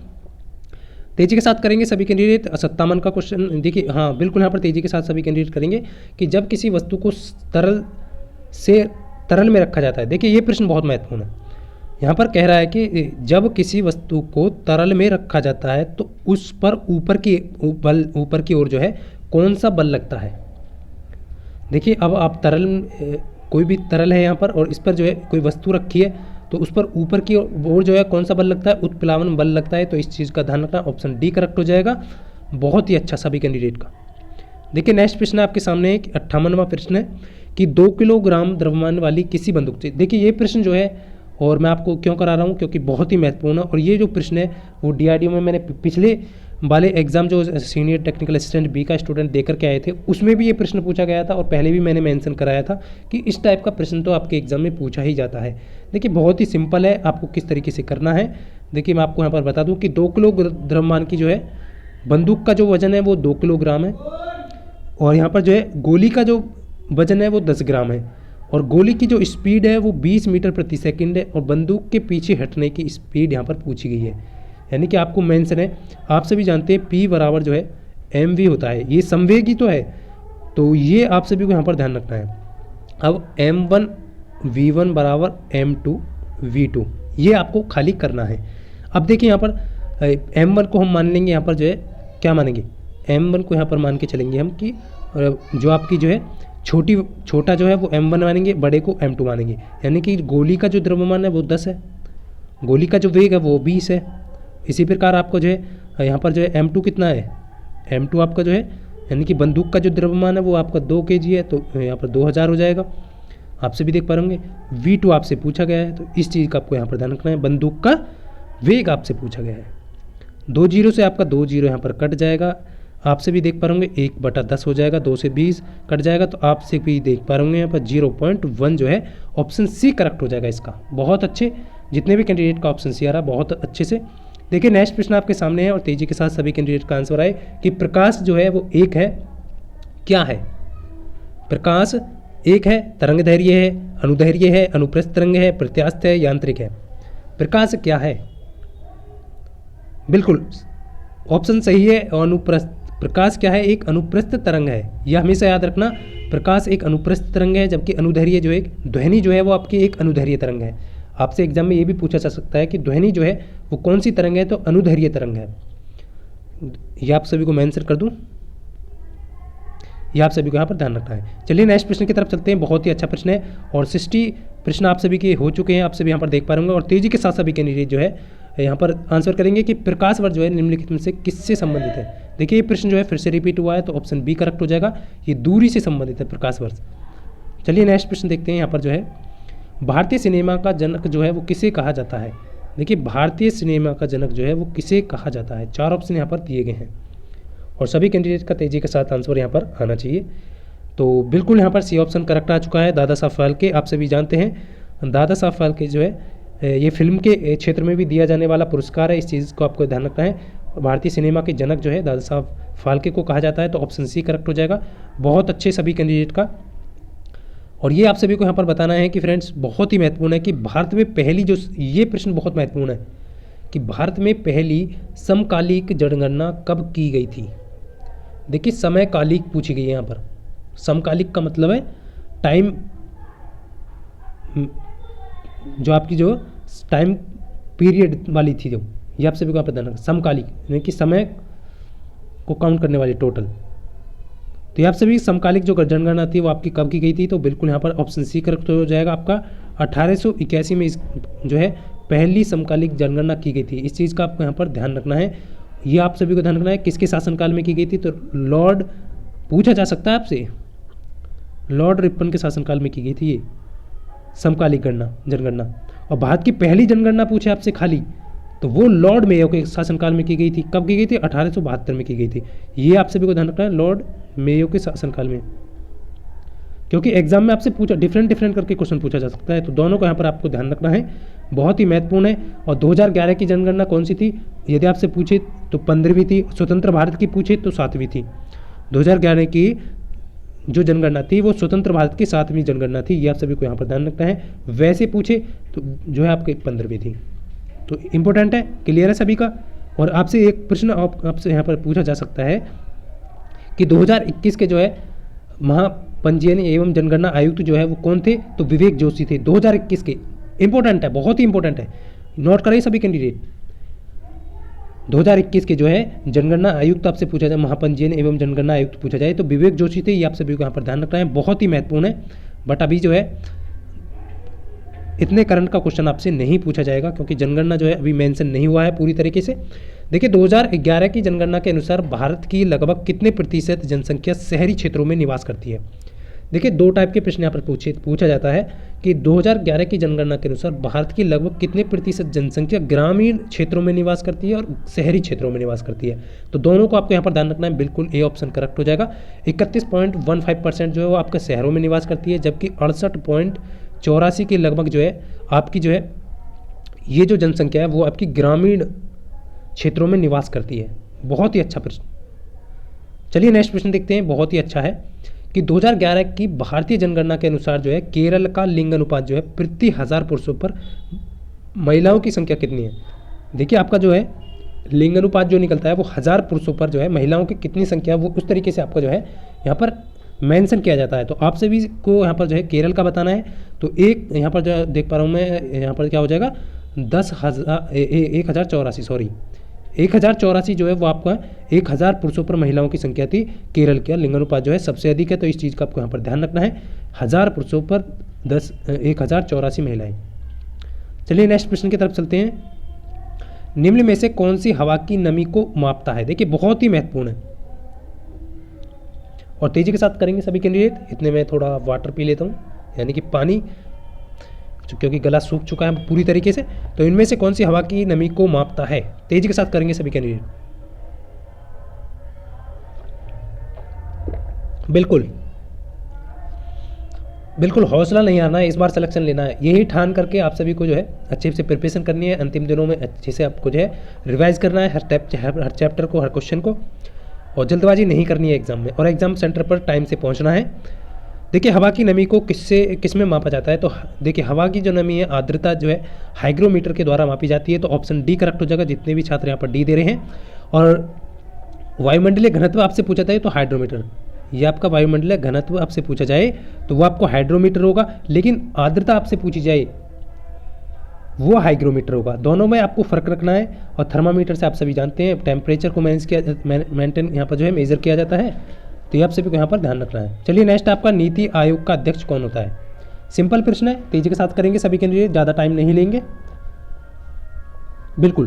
तेजी के साथ करेंगे सभी कैंडिडेट 57 का क्वेश्चन। देखिए हाँ बिल्कुल यहाँ पर तेजी के साथ सभी कैंडिडेट करेंगे कि जब किसी वस्तु को तरल में रखा जाता है। देखिए ये प्रश्न बहुत महत्वपूर्ण है। यहाँ पर कह रहा है कि जब किसी वस्तु को तरल में रखा जाता है तो उस पर ऊपर की ओर जो है कौन सा बल लगता है। देखिए अब आप कोई भी तरल है यहाँ पर और इस पर जो है कोई वस्तु रखी है तो उस पर ऊपर की ओर जो है कौन सा बल लगता है, उत्प्लावन बल लगता है। तो इस चीज़ का ध्यान रखना, ऑप्शन डी करेक्ट हो जाएगा। बहुत ही अच्छा सभी कैंडिडेट का। देखिए नेक्स्ट प्रश्न आपके सामने है, 58वां प्रश्न है कि 2 किलोग्राम द्रव्यमान वाली किसी बंदूक से। देखिए ये प्रश्न जो है, और मैं आपको क्यों करा रहा हूँ क्योंकि बहुत ही महत्वपूर्ण है। और ये जो प्रश्न है वो DRDO में मैंने पिछले वाले एग्जाम जो सीनियर टेक्निकल असिस्टेंट बी का स्टूडेंट देकर के आए थे उसमें भी ये प्रश्न पूछा गया था और पहले भी मैंने मेंशन कराया था कि इस टाइप का प्रश्न तो आपके एग्जाम में पूछा ही जाता है। देखिए बहुत ही सिंपल है, आपको किस तरीके से करना है। देखिए मैं आपको यहाँ पर बता दूँ कि 2 किलो द्रव्यमान की जो है बंदूक का जो वजन है वो 2 किलोग्राम है और यहाँ पर जो है गोली का जो वजन है वो 10 ग्राम है और गोली की जो स्पीड है वो 20 मीटर प्रति सेकंड है और बंदूक के पीछे हटने की स्पीड यहाँ पर पूछी गई है। यानी कि आपको मेंशन है, आप सभी जानते हैं P बराबर जो है mv होता है, ये संवेग ही तो है। तो ये आप सभी को यहाँ पर ध्यान रखना है। अब m1 v1 बराबर m2 v2 ये आपको खाली करना है। अब देखिए यहाँ पर m1 को हम मान लेंगे, यहाँ पर जो है क्या मानेंगे, m1 को यहाँ पर मान के चलेंगे हम कि जो आपकी जो है छोटा जो है वो m1 मानेंगे, बड़े को m2 मानेंगे। यानी कि गोली का जो द्रव्यमान है वो 10 है, गोली का जो वेग है वो 20 है। इसी प्रकार आपको जो है यहाँ पर जो है m2 कितना है, m2 आपका जो है यानी कि बंदूक का जो द्रव्यमान है वो आपका 2 kg है तो यहाँ पर 2000 हो जाएगा। आपसे भी देख पा रहे होंगे v2 आपसे पूछा गया है तो इस चीज़ का आपको यहाँ पर ध्यान रखना है। बंदूक का वेग आपसे पूछा गया है। 2 जीरो से आपका 2 जीरो यहाँ पर कट जाएगा। आपसे भी देख पा रहे होंगे 1/10 हो जाएगा, 2 से 20 कट जाएगा तो आपसे भी देख पा रहे होंगे यहाँ पर 0.1 जो है ऑप्शन सी करेक्ट हो जाएगा इसका। बहुत अच्छे, जितने भी कैंडिडेट का ऑप्शन सी आ रहा है बहुत अच्छे से। देखिए नेक्स्ट प्रश्न आपके सामने है और तेजी के साथ सभी कैंडिडेट का आंसर आए कि प्रकाश जो है वो एक है, क्या है। प्रकाश एक है, तरंग दैर्घ्य है, अनुदैर्घ्य है, अनुप्रस्थ तरंग है, प्रत्यास्थ है, यांत्रिक है। प्रकाश क्या है, बिल्कुल ऑप्शन सही है। अनुप्रस्थ, प्रकाश क्या है, एक अनुप्रस्थ तरंग है। यह हमेशा याद रखना, प्रकाश एक अनुप्रस्थ तरंग है जबकि अनुदैर्घ्य जो एक ध्वनि जो है वो आपकी एक अनुदैर्घ्य तरंग है। आपसे एग्जाम में ये भी पूछा जा सकता है कि ध्वनि जो है वो कौन सी तरंग है, तो अनुदैर्घ्य तरंग है। ये आप सभी को मैं आंसर कर दूं, ये आप सभी को यहाँ पर ध्यान रखना है। चलिए नेक्स्ट प्रश्न की तरफ चलते हैं। बहुत ही अच्छा प्रश्न है और 60 प्रश्न आप सभी के हो चुके हैं, आप सभी यहाँ पर देख पा रहे होंगे और तेजी के साथ सभी कैंडिडेट जो है यहाँ पर आंसर करेंगे कि प्रकाश वर्ष जो है निम्नलिखित में से किससे संबंधित है। देखिए ये प्रश्न जो है फिर से रिपीट हुआ है तो ऑप्शन बी करेक्ट हो जाएगा, ये दूरी से संबंधित है प्रकाश वर्ष। चलिए नेक्स्ट प्रश्न देखते हैं। यहाँ पर जो है भारतीय सिनेमा का जनक जो है वो किसे कहा जाता है। देखिए भारतीय सिनेमा का जनक जो है वो किसे कहा जाता है। 4 ऑप्शन यहाँ पर दिए गए हैं और सभी कैंडिडेट का तेजी के साथ आंसर यहाँ पर आना चाहिए। तो बिल्कुल यहाँ पर सी ऑप्शन करेक्ट आ चुका है, दादा साहब फाल्के। आप सभी जानते हैं दादा साहब फाल्के जो है ये फिल्म के क्षेत्र में भी दिया जाने वाला पुरस्कार है, इस चीज़ को आपको ध्यान रखना है। भारतीय सिनेमा के जनक जो है दादा साहब फाल्के को कहा जाता है तो ऑप्शन सी करेक्ट हो जाएगा। बहुत अच्छे सभी कैंडिडेट का। और ये आप सभी को यहाँ पर बताना है कि फ्रेंड्स बहुत ही महत्वपूर्ण है कि भारत में पहली जो, ये प्रश्न बहुत महत्वपूर्ण है कि भारत में पहली समकालिक जनगणना कब की गई थी। देखिए समकालिक पूछी गई है यहाँ पर। समकालिक का मतलब है टाइम, जो आपकी जो टाइम पीरियड वाली थी, जो ये आप सभी को यहाँ पर ध्यान रखना। समकालिक यानी कि समय को काउंट करने वाली टोटल। तो ये आप सभी समकालिक जो जनगणना थी वो आपकी कब की गई थी, तो बिल्कुल यहाँ पर ऑप्शन सी करेक्ट हो जाएगा आपका। 1881 में इस जो है पहली समकालिक जनगणना की गई थी। इस चीज़ का आपको यहाँ पर ध्यान रखना है, ये आप सभी को ध्यान रखना है। किसके शासनकाल में की गई थी, तो लॉर्ड, पूछा जा सकता है आपसे, लॉर्ड रिपन के शासनकाल में की गई थी ये समकालिक जनगणना। और भारत की पहली जनगणना पूछे आपसे खाली, तो वो लॉर्ड मेयो के शासनकाल में की गई थी। कब की गई थी, 1872 में की गई थी। ये आप सभी को ध्यान रखना है, लॉर्ड मेयो के शासनकाल में, क्योंकि एग्जाम में आपसे पूछा डिफरेंट करके क्वेश्चन पूछा जा सकता है, तो दोनों को यहाँ पर आपको ध्यान रखना है, बहुत ही महत्वपूर्ण है। और 2011 की जनगणना कौन सी थी, यदि आपसे पूछे तो 15वीं थी। स्वतंत्र भारत की पूछे तो 7वीं थी। 2011 की जो जनगणना थी वो स्वतंत्र भारत की 7वीं जनगणना थी, ये आप सभी को यहाँ पर ध्यान रखना है। वैसे पूछे तो जो है आपकी 15वीं थी। तो इम्पोर्टेंट है, क्लियर है सभी का। और आपसे एक प्रश्न आपसे यहाँ पर पूछा जा सकता है कि 2021 के जो है महापंजीयन एवं जनगणना आयुक्त जो है वो कौन थे, तो विवेक जोशी थे 2021 के। इंपॉर्टेंट है, बहुत ही इंपॉर्टेंट है, नोट करें सभी कैंडिडेट। 2021 के जो है जनगणना आयुक्त आपसे पूछा जाए, महापंजीयन एवं जनगणना आयुक्त पूछा जाए तो विवेक जोशी थे, ये आप सभी को यहाँ पर ध्यान रखना है, बहुत ही महत्वपूर्ण है। बट अभी जो है इतने करंट का क्वेश्चन आपसे नहीं पूछा जाएगा, क्योंकि जनगणना जो है अभी मेंशन नहीं हुआ है पूरी तरीके से। देखिए 2011 की जनगणना के अनुसार भारत की लगभग कितने प्रतिशत जनसंख्या शहरी क्षेत्रों में निवास करती है। देखिए दो टाइप के प्रश्न यहाँ पर पूछा जाता है कि 2011 की जनगणना के अनुसार भारत की लगभग कितने प्रतिशत जनसंख्या ग्रामीण क्षेत्रों में निवास करती है और शहरी क्षेत्रों में निवास करती है। तो दोनों को आपको यहाँ पर ध्यान रखना है, बिल्कुल ए ऑप्शन करेक्ट हो जाएगा। 31.15% जो है वो आपका शहरों में निवास करती है, जबकि 68.84 के लगभग जो है आपकी जो है ये जो जनसंख्या है वो आपकी ग्रामीण क्षेत्रों में निवास करती है। बहुत ही अच्छा प्रश्न। चलिए नेक्स्ट प्रश्न देखते हैं, बहुत ही अच्छा है कि 2011 की भारतीय जनगणना के अनुसार जो है केरल का लिंग अनुपात जो है प्रति 1000 पुरुषों पर महिलाओं की संख्या कितनी है। देखिए आपका जो है लिंग अनुपात जो निकलता है वो 1000 पुरुषों पर जो है महिलाओं की कितनी संख्या, वो उस तरीके से आपका जो है यहाँ पर मेंशन किया जाता है। तो आप सभी को यहाँ पर जो है केरल का बताना है। तो एक यहाँ पर जो देख पा रहा हूँ मैं, यहाँ पर क्या हो जाएगा 1084 जो है वो आपका 1000 पुरुषों पर महिलाओं की संख्या थी। केरल का लिंगानुपात जो है सबसे अधिक है, तो इस चीज़ का आपको यहाँ पर ध्यान रखना है, 1000 पुरुषों पर 1084 महिलाएं। चलिए नेक्स्ट प्रश्न की तरफ चलते हैं। निम्न में से कौन सी हवा की नमी को मापता है। देखिए बहुत ही महत्वपूर्ण है और तेजी के साथ करेंगे सभी कैंडिडेट। इतने में थोड़ा वाटर पी लेता हूँ, यानी कि पानी, क्योंकि गला सूख चुका है पूरी तरीके से। तो इनमें से कौन सी हवा की नमी को मापता है, तेजी के साथ करेंगे सभी कैंडिडेट। बिल्कुल हौसला नहीं आना है, इस बार सिलेक्शन लेना है, यही ठान करके आप सभी को जो है अच्छे से प्रिपरेशन करनी है। अंतिम दिनों में अच्छे से आपको जो है रिवाइज करना है हर चैप्टर को, हर क्वेश्चन को, और जल्दबाजी नहीं करनी है एग्जाम में, और एग्जाम सेंटर पर टाइम से पहुंचना है। देखिए हवा की नमी को किस में मापा जाता है, तो देखिए हवा की जो नमी है आर्द्रता जो है हाइग्रोमीटर के द्वारा मापी जाती है। तो ऑप्शन डी करेक्ट हो जाएगा, जितने भी छात्र यहाँ पर डी दे रहे हैं। और वायुमंडलीय घनत्व आपसे पूछा जाए तो हाइड्रोमीटर, ये आपका वायुमंडलीय घनत्व आपसे पूछा जाए तो वो आपको हाइड्रोमीटर होगा, लेकिन आर्द्रता आपसे पूछी जाए वो हाइग्रोमीटर होगा। दोनों में आपको फर्क रखना है। और थर्मामीटर से आप सभी जानते हैं टेम्परेचर को मेंटेन यहाँ पर जो है मेजर किया जाता है, तो ये आप सभी को यहाँ पर ध्यान रखना है। चलिए नेक्स्ट आपका नीति आयोग का अध्यक्ष कौन होता है। सिंपल प्रश्न है, तेजी के साथ करेंगे सभी के लिए, ज़्यादा टाइम नहीं लेंगे। बिल्कुल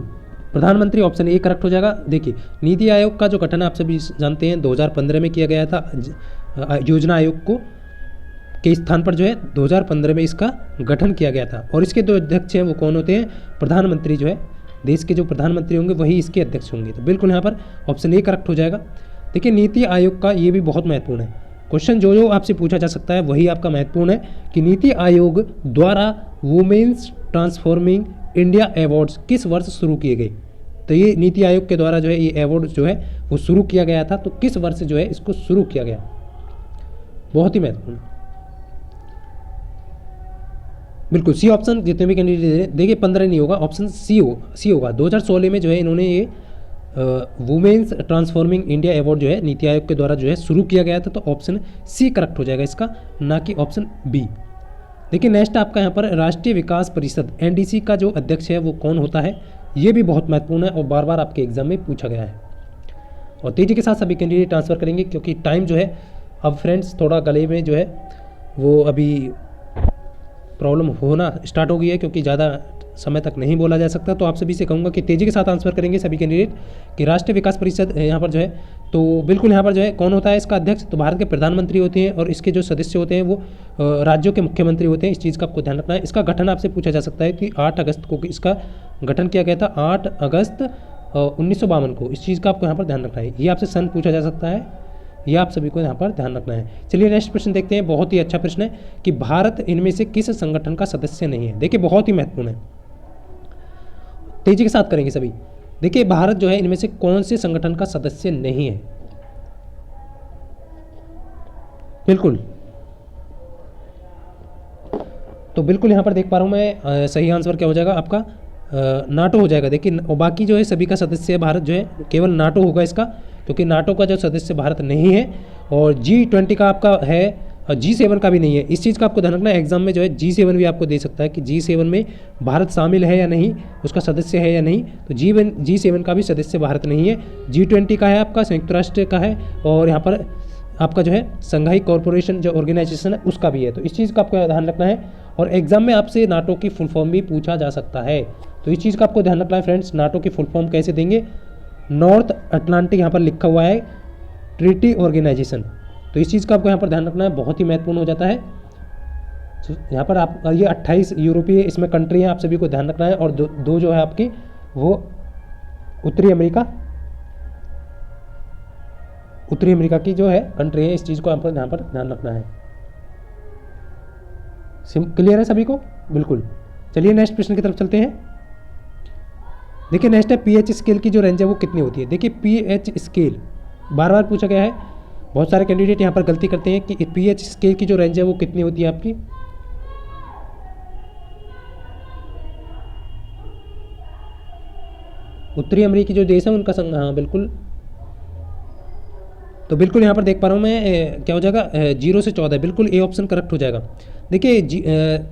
प्रधानमंत्री, ऑप्शन ए करेक्ट हो जाएगा। देखिए नीति आयोग का जो गठन आप सभी जानते हैं 2015 में किया गया था। योजना आयोग को के स्थान पर जो है 2015 में इसका गठन किया गया था। और इसके जो अध्यक्ष हैं वो कौन होते हैं, प्रधानमंत्री जो है देश के जो प्रधानमंत्री होंगे वही इसके अध्यक्ष होंगे। तो बिल्कुल यहाँ पर ऑप्शन ए करेक्ट हो जाएगा। देखिए नीति आयोग का ये भी बहुत महत्वपूर्ण है क्वेश्चन, जो आपसे पूछा जा सकता है वही आपका महत्वपूर्ण है कि नीति आयोग द्वारा वुमेन्स ट्रांसफॉर्मिंग इंडिया अवार्ड्स किस वर्ष शुरू किए गए। तो ये नीति आयोग के द्वारा जो है ये अवार्ड जो है वो शुरू किया गया था, तो किस वर्ष जो है इसको शुरू किया गया, बहुत ही महत्वपूर्ण। बिल्कुल सी ऑप्शन, जितने भी कैंडिडेट देखिए 15 नहीं होगा, ऑप्शन सी होगा। 2016 में जो है इन्होंने ये वुमेन्स ट्रांसफॉर्मिंग इंडिया अवार्ड जो है नीति आयोग के द्वारा जो है शुरू किया गया था, तो ऑप्शन सी करेक्ट हो जाएगा इसका, ना कि ऑप्शन बी। देखिए नेक्स्ट आपका यहाँ पर राष्ट्रीय विकास परिषद एनडीसी का जो अध्यक्ष है वो कौन होता है, ये भी बहुत महत्वपूर्ण है और बार बार आपके एग्जाम में पूछा गया है। और तेजी के साथ सभी कैंडिडेट ट्रांसफर करेंगे क्योंकि टाइम जो है अब फ्रेंड्स थोड़ा गले में जो है वो अभी प्रॉब्लम होना स्टार्ट हो गई है, क्योंकि ज़्यादा समय तक नहीं बोला जा सकता। तो आप सभी से कहूँगा कि तेज़ी के साथ आंसर करेंगे सभी कैंडिडेट कि राष्ट्रीय विकास परिषद यहाँ पर जो है, तो बिल्कुल यहाँ पर जो है कौन होता है इसका अध्यक्ष, तो भारत के प्रधानमंत्री होते हैं, और इसके जो सदस्य होते हैं वो राज्यों के मुख्यमंत्री होते हैं। इस चीज़ का आपको ध्यान रखना है। इसका गठन आपसे पूछा जा सकता है कि 8 अगस्त को इसका गठन किया गया था, 8 अगस्त 1952 को। इस चीज़ का आपको यहाँ पर ध्यान रखना है। ये आपसे सन पूछा जा सकता है, ये आप सभी को यहाँ पर ध्यान रखना है। चलिए नेक्स्ट प्रश्न देखते हैं। बहुत ही अच्छा प्रश्न है कि भारत इनमें से किस संगठन का सदस्य नहीं है। देखिए बहुत ही महत्वपूर्ण है, तेजी के साथ करेंगे सभी। देखिए भारत जो है इनमें से कौन से संगठन का सदस्य नहीं है। बिल्कुल, तो बिल्कुल यहाँ पर देख पा रहा हूँ मैं, सही आंसर क्या हो जाएगा आपका, नाटो हो जाएगा। देखिए और बाकी जो है सभी का सदस्य है भारत जो है, केवल नाटो होगा इसका, क्योंकि नाटो का जो सदस्य भारत नहीं है। और G20 का आपका है, G7 का भी नहीं है। इस चीज़ का आपको ध्यान रखना है। एग्जाम में जो है G7 भी आपको दे सकता है कि G7 में भारत शामिल है या नहीं, उसका सदस्य है या नहीं। तो G7 का भी सदस्य भारत नहीं है। G20 का है आपका, संयुक्त राष्ट्र का है, और यहाँ पर आपका जो है संघाई कॉरपोरेशन जो ऑर्गेनाइजेशन है उसका भी है। तो इस चीज़ का आपको ध्यान रखना है। और एग्जाम में आपसे नाटो की फुल फॉर्म भी पूछा जा सकता है, तो इस चीज़ का आपको ध्यान रखना है फ्रेंड्स। नाटो की फुल फॉर्म कैसे देंगे, नॉर्थ अटलांटिक यहाँ पर लिखा हुआ है ट्रीटी ऑर्गेनाइजेशन। तो इस चीज़ का आपको यहाँ पर ध्यान रखना है, बहुत ही महत्वपूर्ण हो जाता है। यहाँ पर आप ये 28 यूरोपीय इसमें कंट्री हैं, आप सभी को ध्यान रखना है। और दो जो है आपकी वो उत्तरी अमेरिका की जो है कंट्री है। इस चीज़ को आपको यहाँ पर ध्यान रखना है। क्लियर है सभी को? बिल्कुल। चलिए नेक्स्ट प्रश्न की तरफ चलते हैं। देखिए नेक्स्ट है पीएच स्केल की जो रेंज है वो कितनी होती है। देखिए पीएच स्केल बार बार पूछा गया है, बहुत सारे कैंडिडेट यहाँ पर गलती करते हैं कि पीएच स्केल की जो रेंज है वो कितनी होती है आपकी। उत्तरी अमेरिकी जो देश है उनका संग, हाँ बिल्कुल। तो बिल्कुल यहाँ पर देख पा रहा हूँ मैं, क्या हो जाएगा 0 से 14, बिल्कुल ए ऑप्शन करेक्ट हो जाएगा। देखिए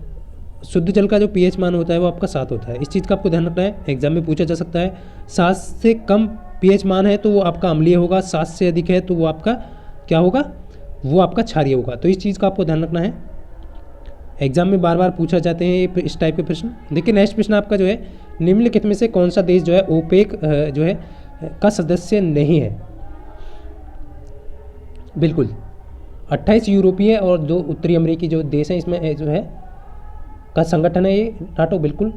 शुद्ध जल का जो पीएच मान होता है वो आपका 7 होता है। इस चीज़ का आपको ध्यान रखना है, एग्जाम में पूछा जा सकता है। 7 से कम पीएच मान है तो वो आपका अम्लीय होगा, 7 से अधिक है तो वो आपका क्या होगा, वो आपका क्षारीय होगा। तो इस चीज़ का आपको ध्यान रखना है, एग्जाम में बार बार पूछा जाते हैं इस टाइप के प्रश्न। देखिए नेक्स्ट प्रश्न आपका जो है, निम्नलिखित में से कौन सा देश जो है ओपेक जो है का सदस्य नहीं है। बिल्कुल 28 यूरोपीय और 2 उत्तरी अमेरिकी जो देश हैं इसमें जो है का संगठन है ये नाटो। बिल्कुल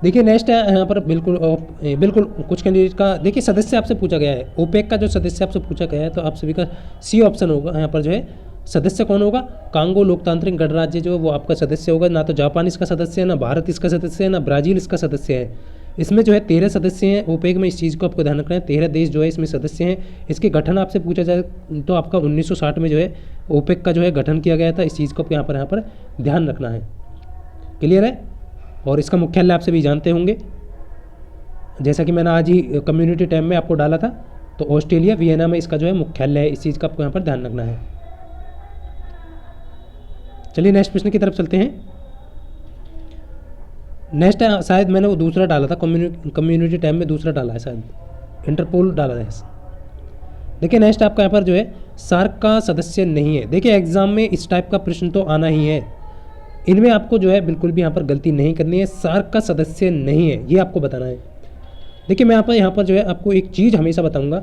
देखिए नेक्स्ट है यहाँ पर बिल्कुल कुछ कैंडिडेट का देखिए सदस्य आपसे पूछा गया है, ओपेक का जो सदस्य आपसे पूछा गया है, तो आप सभी का सी ऑप्शन होगा। यहाँ पर जो है सदस्य कौन होगा, कांगो लोकतांत्रिक गणराज्य जो वो आपका सदस्य होगा। ना तो जापान इसका सदस्य है, ना भारत इसका सदस्य है, ना ब्राज़ील इसका सदस्य है। इसमें जो है 13 सदस्य हैं ओपेक में। इस चीज़ को आपको ध्यान रखना है, 13 देश जो है इसमें सदस्य हैं। इसके गठन आपसे पूछा जाए तो आपका 1960 में जो है ओपेक का जो है गठन किया गया था। इस चीज़ को आपको यहाँ पर ध्यान रखना है। क्लियर है? और इसका मुख्यालय आप सभी जानते होंगे, जैसा कि मैंने आज ही कम्युनिटी टैब में आपको डाला था, तो ऑस्ट्रेलिया वियना में इसका जो है मुख्यालय है। इस चीज़ का आपको यहाँ पर ध्यान रखना है। चलिए नेक्स्ट प्रश्न की तरफ चलते हैं। नेक्स्ट है, शायद मैंने वो दूसरा डाला था, कम्युनिटी टैब में दूसरा डाला है, शायद इंटरपोल डाला है। देखिए नेक्स्ट आपका यहाँ पर जो है सार्क का सदस्य नहीं है। देखिए एग्जाम में इस टाइप का प्रश्न तो आना ही है, इनमें आपको जो है बिल्कुल भी यहाँ पर गलती नहीं करनी है। सार्क का सदस्य नहीं है, ये आपको बताना है। देखिए मैं यहाँ पर जो है आपको एक चीज़ हमेशा बताऊँगा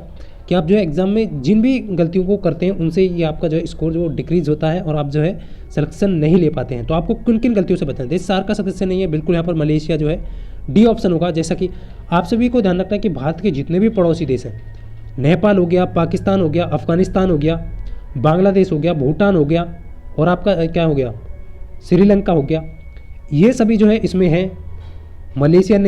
कि आप जो है एग्ज़ाम में जिन भी गलतियों को करते हैं उनसे ये आपका जो है स्कोर जो डिक्रीज़ होता है और आप जो है सिलेक्शन नहीं ले पाते हैं। तो आपको किन किन गलतियों से बचना है। जैसे सार्क का सदस्य नहीं है, बिल्कुल यहाँ पर मलेशिया जो है डी ऑप्शन होगा। जैसा कि आप सभी को ध्यान रखना है कि भारत के जितने भी पड़ोसी देश हैं, नेपाल हो गया, पाकिस्तान हो गया, अफगानिस्तान हो गया, बांग्लादेश हो गया, भूटान हो गया, और आपका क्या हो गया, श्रीलंका हो गया, ये सभी जो है इसमें है। मलेशिया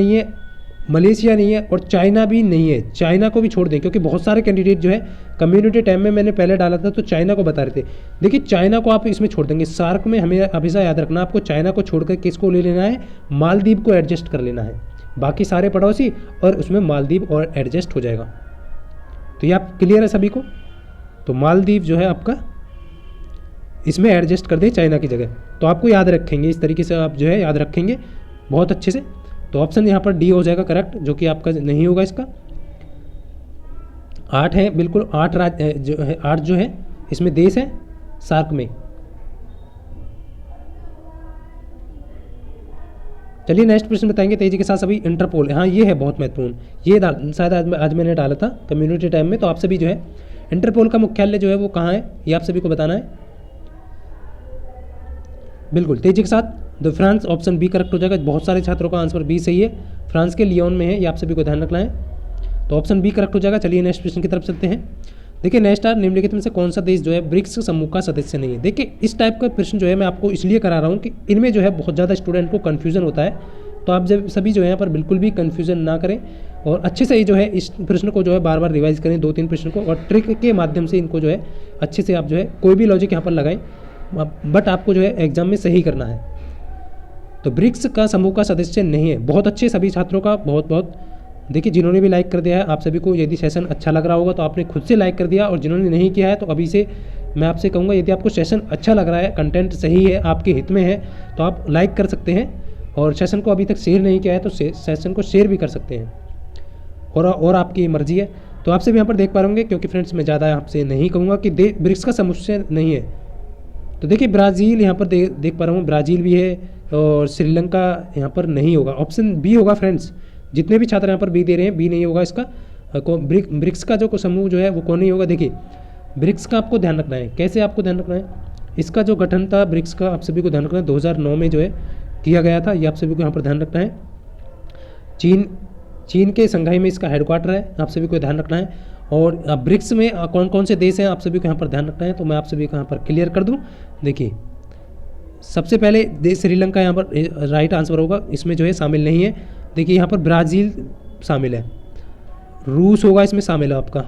नहीं है और चाइना भी नहीं है। चाइना को भी छोड़ दें, क्योंकि बहुत सारे कैंडिडेट जो है कम्युनिटी टाइम में मैंने पहले डाला था तो चाइना को बता रहे थे। देखिए चाइना को आप इसमें छोड़ देंगे। सार्क में हमें हमेशा याद रखना, आपको चाइना को छोड़कर किसको ले लेना है, मालदीव को एडजस्ट कर लेना है। बाकी सारे पड़ोसी और उसमें मालदीव और एडजस्ट हो जाएगा। तो ये आप क्लियर है सभी को। तो मालदीव जो है आपका इसमें एडजस्ट कर दें चाइना की जगह। तो आपको याद रखेंगे, इस तरीके से आप जो है याद रखेंगे बहुत अच्छे से। तो ऑप्शन यहाँ पर डी हो जाएगा करेक्ट, जो कि आपका नहीं होगा इसका। 8 है, बिल्कुल 8 राज्य जो है, 8 जो है इसमें देश है सार्क में। चलिए नेक्स्ट प्रश्न बताएंगे तेजी के साथ सभी। इंटरपोल, हाँ ये है बहुत महत्वपूर्ण, ये शायद आज मैंने डाला था कम्युनिटी टाइम में, तो आप सभी जो है इंटरपोल का मुख्यालय जो है वो कहाँ है ये आप सभी को बताना है। बिल्कुल तेजी के साथ द फ्रांस, ऑप्शन बी करेक्ट हो जाएगा। बहुत सारे छात्रों का आंसर बी सही है, फ्रांस के लियोन में है, ये आप सभी को ध्यान रखना है, तो ऑप्शन बी करेक्ट हो जाएगा। चलिए नेक्स्ट प्रश्न की तरफ चलते हैं। देखिए नेक्स्ट आर निम्नलिखित में से कौन सा देश जो है ब्रिक्स समूह का सदस्य नहीं है। देखिए इस टाइप का प्रश्न जो है मैं आपको इसलिए करा रहा हूँ कि इनमें जो है बहुत ज़्यादा स्टूडेंट को कन्फ्यूजन होता है, तो आप जब सभी जो है यहाँ पर बिल्कुल भी कन्फ्यूजन ना करें और अच्छे से जो है इस प्रश्न को जो है बार बार रिवाइज करें, 2-3 प्रश्न को, और ट्रिक के माध्यम से इनको जो है अच्छे से आप जो है कोई भी लॉजिक यहाँ पर लगाएं, बट आपको जो है एग्जाम में सही करना है। तो ब्रिक्स का समूह का सदस्य नहीं है। बहुत अच्छे सभी छात्रों का बहुत बहुत, देखिए जिन्होंने भी लाइक कर दिया है, आप सभी को यदि सेशन अच्छा लग रहा होगा तो आपने खुद से लाइक कर दिया, और जिन्होंने नहीं किया है तो अभी से मैं आपसे कहूँगा यदि आपको सेशन अच्छा लग रहा है, कंटेंट सही है, आपके हित में है, तो आप लाइक कर सकते हैं, और सेशन को अभी तक शेयर नहीं किया है तो सेशन को शेयर भी कर सकते हैं, और आपकी मर्जी है। तो आपसे भी यहाँ पर देख पा होंगे, क्योंकि फ्रेंड्स मैं ज़्यादा आपसे नहीं कहूँगा कि ब्रिक्स का समस्या नहीं है। तो देखिए ब्राज़ील यहाँ पर देख पा रहा हूँ, ब्राज़ील भी है, और श्रीलंका यहाँ पर नहीं होगा, ऑप्शन बी होगा फ्रेंड्स। जितने भी छात्र यहाँ पर बी दे रहे हैं, बी नहीं होगा इसका। ब्रिक्स का जो समूह जो है वो कौन नहीं होगा। देखिए ब्रिक्स का आपको ध्यान रखना है, कैसे आपको ध्यान रखना है, इसका जो गठन था ब्रिक्स का, आप सभी को ध्यान रखना है 2009 में जो है किया गया था, ये आप सभी को यहाँ पर ध्यान रखना है। चीन के संघाई में इसका हेडक्वार्टर है, आप सभी को ध्यान रखना है। और ब्रिक्स में कौन कौन से देश हैं आप सभी को यहाँ पर ध्यान रखना है, तो मैं आप सभी को यहाँ पर क्लियर कर दूँ। देखिए सबसे पहले देश श्रीलंका यहाँ पर राइट आंसर होगा, इसमें जो है शामिल नहीं है। देखिए यहाँ पर ब्राज़ील शामिल है, रूस होगा इसमें शामिल है आपका,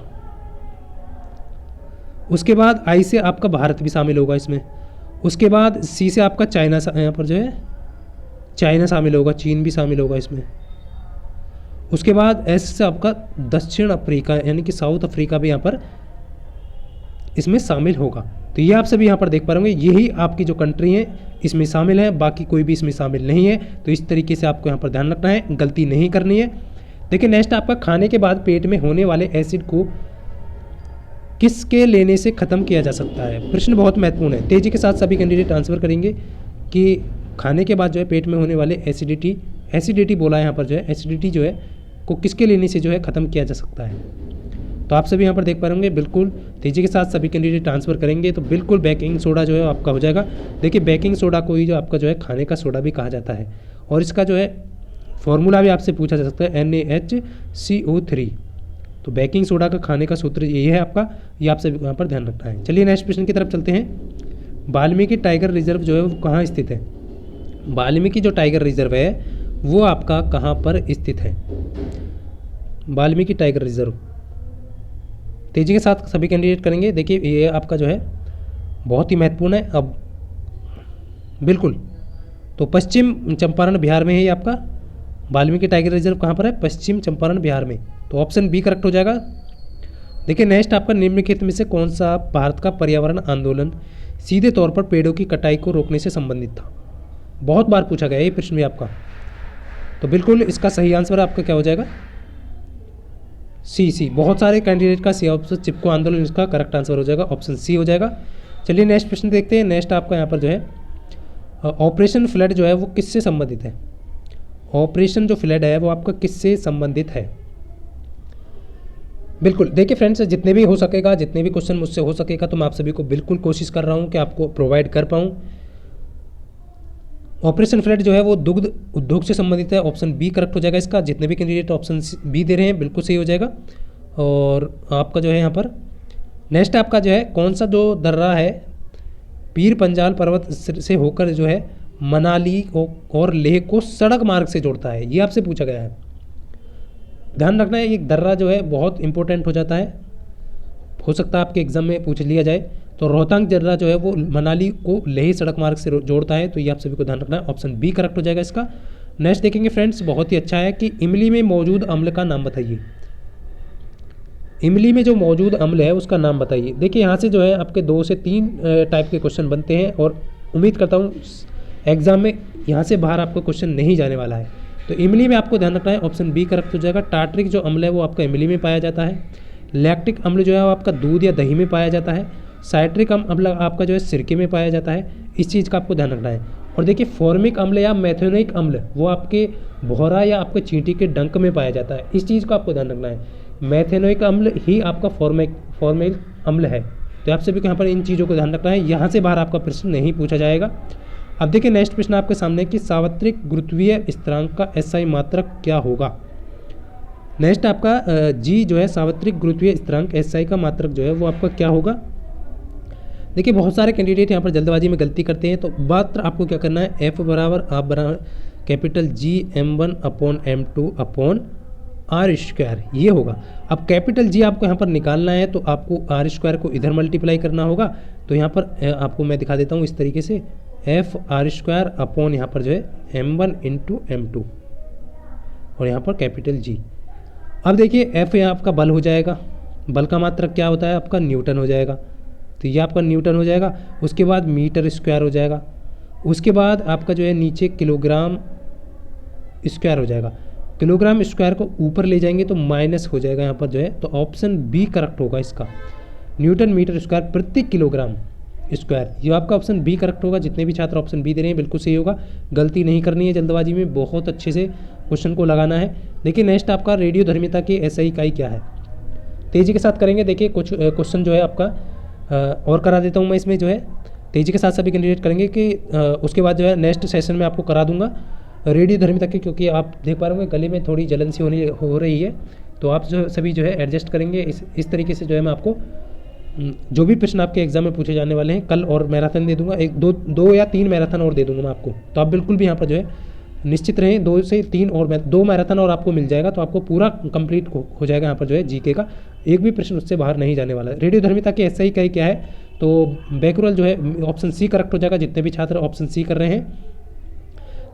उसके बाद आई से आपका भारत भी शामिल होगा इसमें, उसके बाद सी से आपका चाइना यहाँ पर जो है चाइना शामिल होगा, चीन भी शामिल होगा इसमें, उसके बाद एस से आपका दक्षिण अफ्रीका यानी कि साउथ अफ्रीका भी यहाँ पर इसमें शामिल होगा। तो ये आप सभी यहाँ पर देख पा रहे होंगे, यही आपकी जो कंट्री है इसमें शामिल है, बाकी कोई भी इसमें शामिल नहीं है। तो इस तरीके से आपको यहाँ पर ध्यान रखना है, गलती नहीं करनी है। देखिए नेक्स्ट आपका खाने के बाद पेट में होने वाले एसिड को किसके लेने से ख़त्म किया जा सकता है। प्रश्न बहुत महत्वपूर्ण है, तेज़ी के साथ सभी कैंडिडेट आंसर करेंगे कि खाने के बाद जो है पेट में होने वाले एसिडिटी बोला है यहाँ पर जो है, एसिडिटी जो है को किसके लेने से जो है ख़त्म किया जा सकता है। तो आप सभी यहाँ पर देख पा होंगे, बिल्कुल तेज़ी के साथ सभी कैंडिडेट ट्रांसफ़र करेंगे, तो बिल्कुल बेकिंग सोडा जो है आपका हो जाएगा। देखिए बेकिंग सोडा को ही जो आपका जो है खाने का सोडा भी कहा जाता है, और इसका जो है फॉर्मूला भी आपसे पूछा जा सकता है NaHCO3। तो बेकिंग सोडा का खाने का सूत्र ये है आपका, ये आप सभी यहाँ पर ध्यान रखना है। चलिए नेक्स्ट प्रश्न की तरफ चलते हैं। वाल्मीकि टाइगर रिजर्व जो है वो कहाँ स्थित है। वाल्मीकि जो टाइगर रिजर्व है वो आपका कहाँ पर स्थित है, वाल्मीकि टाइगर रिजर्व। तेज़ी के साथ सभी कैंडिडेट करेंगे। देखिए ये आपका जो है बहुत ही महत्वपूर्ण है। अब बिल्कुल तो पश्चिम चंपारण बिहार में है ये आपका वाल्मीकि टाइगर रिजर्व, कहाँ पर है, पश्चिम चंपारण बिहार में। तो ऑप्शन बी करेक्ट हो जाएगा। देखिए नेक्स्ट आपका निम्नलिखित में से कौन सा भारत का पर्यावरण आंदोलन सीधे तौर पर पेड़ों की कटाई को रोकने से संबंधित था। बहुत बार पूछा गया ये प्रश्न भी आपका, तो बिल्कुल इसका सही आंसर आपका क्या हो जाएगा, सी। बहुत सारे कैंडिडेट का सी ऑप्शन चिपको आंदोलन इसका करेक्ट आंसर हो जाएगा, ऑप्शन सी हो जाएगा। चलिए नेक्स्ट प्रश्न देखते हैं। नेक्स्ट आपका यहाँ पर जो है ऑपरेशन फ्लड जो है वो किससे संबंधित है। ऑपरेशन जो फ्लड है वो आपका किससे संबंधित है। बिल्कुल देखिए फ्रेंड्स, जितने भी हो सकेगा, जितने भी क्वेश्चन मुझसे हो सकेगा तो मैं आप सभी को बिल्कुल कोशिश कर रहा हूँ कि आपको प्रोवाइड कर पाऊँ। ऑपरेशन फ्लड जो है वो दुग्ध उद्योग से संबंधित है, ऑप्शन बी करेक्ट हो जाएगा इसका। जितने भी कैंडिडेट ऑप्शन बी दे रहे हैं बिल्कुल सही हो जाएगा। और आपका जो है यहाँ पर नेक्स्ट आपका जो है कौन सा जो दर्रा है पीर पंजाल पर्वत से होकर जो है मनाली और लेह को सड़क मार्ग से जोड़ता है, ये आपसे पूछा गया है। ध्यान रखना है, ये दर्रा जो है बहुत इंपॉर्टेंट हो जाता है, हो सकता है आपके एग्जाम में पूछ लिया जाए। तो रोहतांग दर्रा जो है वो मनाली को लेह सड़क मार्ग से जोड़ता है, तो ये आप सभी को ध्यान रखना है, ऑप्शन बी करेक्ट हो जाएगा इसका। नेक्स्ट देखेंगे फ्रेंड्स, बहुत ही अच्छा है कि इमली में मौजूद अम्ल का नाम बताइए। इमली में जो मौजूद अम्ल है उसका नाम बताइए। देखिए यहाँ से जो है आपके 2 से 3 टाइप के क्वेश्चन बनते हैं, और उम्मीद करता हूँ एग्जाम में यहाँ से बाहर आपको क्वेश्चन नहीं जाने वाला है। तो इमली में आपको ध्यान रखना है, ऑप्शन बी करेक्ट हो जाएगा। टार्टरिक जो अम्ल है वो आपका इमली में पाया जाता है। लैक्टिक अम्ल जो है वो आपका दूध या दही में पाया जाता है। साइट्रिक अम्ल आपका जो है सिरके में पाया जाता है। इस चीज़ का आपको ध्यान रखना है। और देखिए फॉर्मिक अम्ल या मेथेनोइक अम्ल वो आपके भौरा या आपके चींटी के डंक में पाया जाता है। इस चीज़ का आपको ध्यान रखना है। मेथेनोइक अम्ल ही आपका फॉर्मिक अम्ल है। तो आप सभी को यहाँ पर इन चीज़ों को ध्यान रखना है, यहाँ से बाहर आपका प्रश्न नहीं पूछा जाएगा। अब देखिए नेक्स्ट प्रश्न आपके सामने कि सार्वत्रिक गुरुत्वीय स्थिरांक का एसआई मात्रक क्या होगा। नेक्स्ट आपका जी जो है सार्वत्रिक गुरुत्वीय स्थिरांक एसआई का मात्रक जो है वो आपका क्या होगा। देखिए बहुत सारे कैंडिडेट यहाँ पर जल्दबाजी में गलती करते हैं, तो मात्र आपको क्या करना है, एफ बराबर आप बराबर capital G m1/m2 are square, ये होगा। अब कैपिटल जी आपको यहाँ पर निकालना है तो आपको आर स्क्वायर को इधर मल्टीप्लाई करना होगा। तो यहाँ पर आपको मैं दिखा देता हूँ इस तरीके से, एफ आर स्क्वायर अपॉन यहाँ पर जो है m1 × m2 और यहाँ पर कैपिटल जी। अब देखिए एफ यहाँ आपका बल हो जाएगा, बल का मात्रक क्या होता है आपका न्यूटन हो जाएगा, तो ये आपका न्यूटन हो जाएगा। उसके बाद मीटर स्क्वायर हो जाएगा, उसके बाद आपका जो है नीचे किलोग्राम स्क्वायर हो जाएगा। किलोग्राम स्क्वायर को ऊपर ले जाएंगे तो माइनस हो जाएगा यहाँ पर जो है, तो ऑप्शन बी करेक्ट होगा इसका, न्यूटन मीटर स्क्वायर प्रति किलोग्राम स्क्वायर। ये आपका ऑप्शन बी करेक्ट होगा। जितने भी छात्र ऑप्शन बी दे रहे हैं बिल्कुल सही होगा, गलती नहीं करनी है जल्दबाजी में, बहुत अच्छे से क्वेश्चन को लगाना है। देखिए नेक्स्ट आपका रेडियोधर्मिता की एसआई इकाई क्या है, तेज़ी के साथ करेंगे। देखिए कुछ क्वेश्चन जो है आपका और करा देता हूँ मैं इसमें जो है, तेज़ी के साथ सभी कैंडिडेट करेंगे कि उसके बाद जो है नेक्स्ट सेशन में आपको करा दूंगा रेडियोधर्मिता की, क्योंकि आप देख पा रहे होंगे गले में थोड़ी जलन सी हो रही है, तो आप जो सभी जो है एडजस्ट करेंगे इस तरीके से। जो है मैं आपको जो भी प्रश्न आपके एग्जाम में पूछे जाने वाले हैं कल और मैराथन दे दूंगा, दो या तीन मैराथन और दे दूंगा मैं आपको, तो आप बिल्कुल भी यहाँ पर जो है निश्चित रहें, 2 से 3 और 2 मैराथन और आपको मिल जाएगा, तो आपको पूरा कंप्लीट हो जाएगा यहाँ पर जो है जीके का, एक भी प्रश्न उससे बाहर नहीं जाने वाला है। रेडियोधर्मिता की एसआई इकाई क्या है, तो बैक्यूरल जो है ऑप्शन सी करेक्ट हो जाएगा, जितने भी छात्र ऑप्शन सी कर रहे हैं।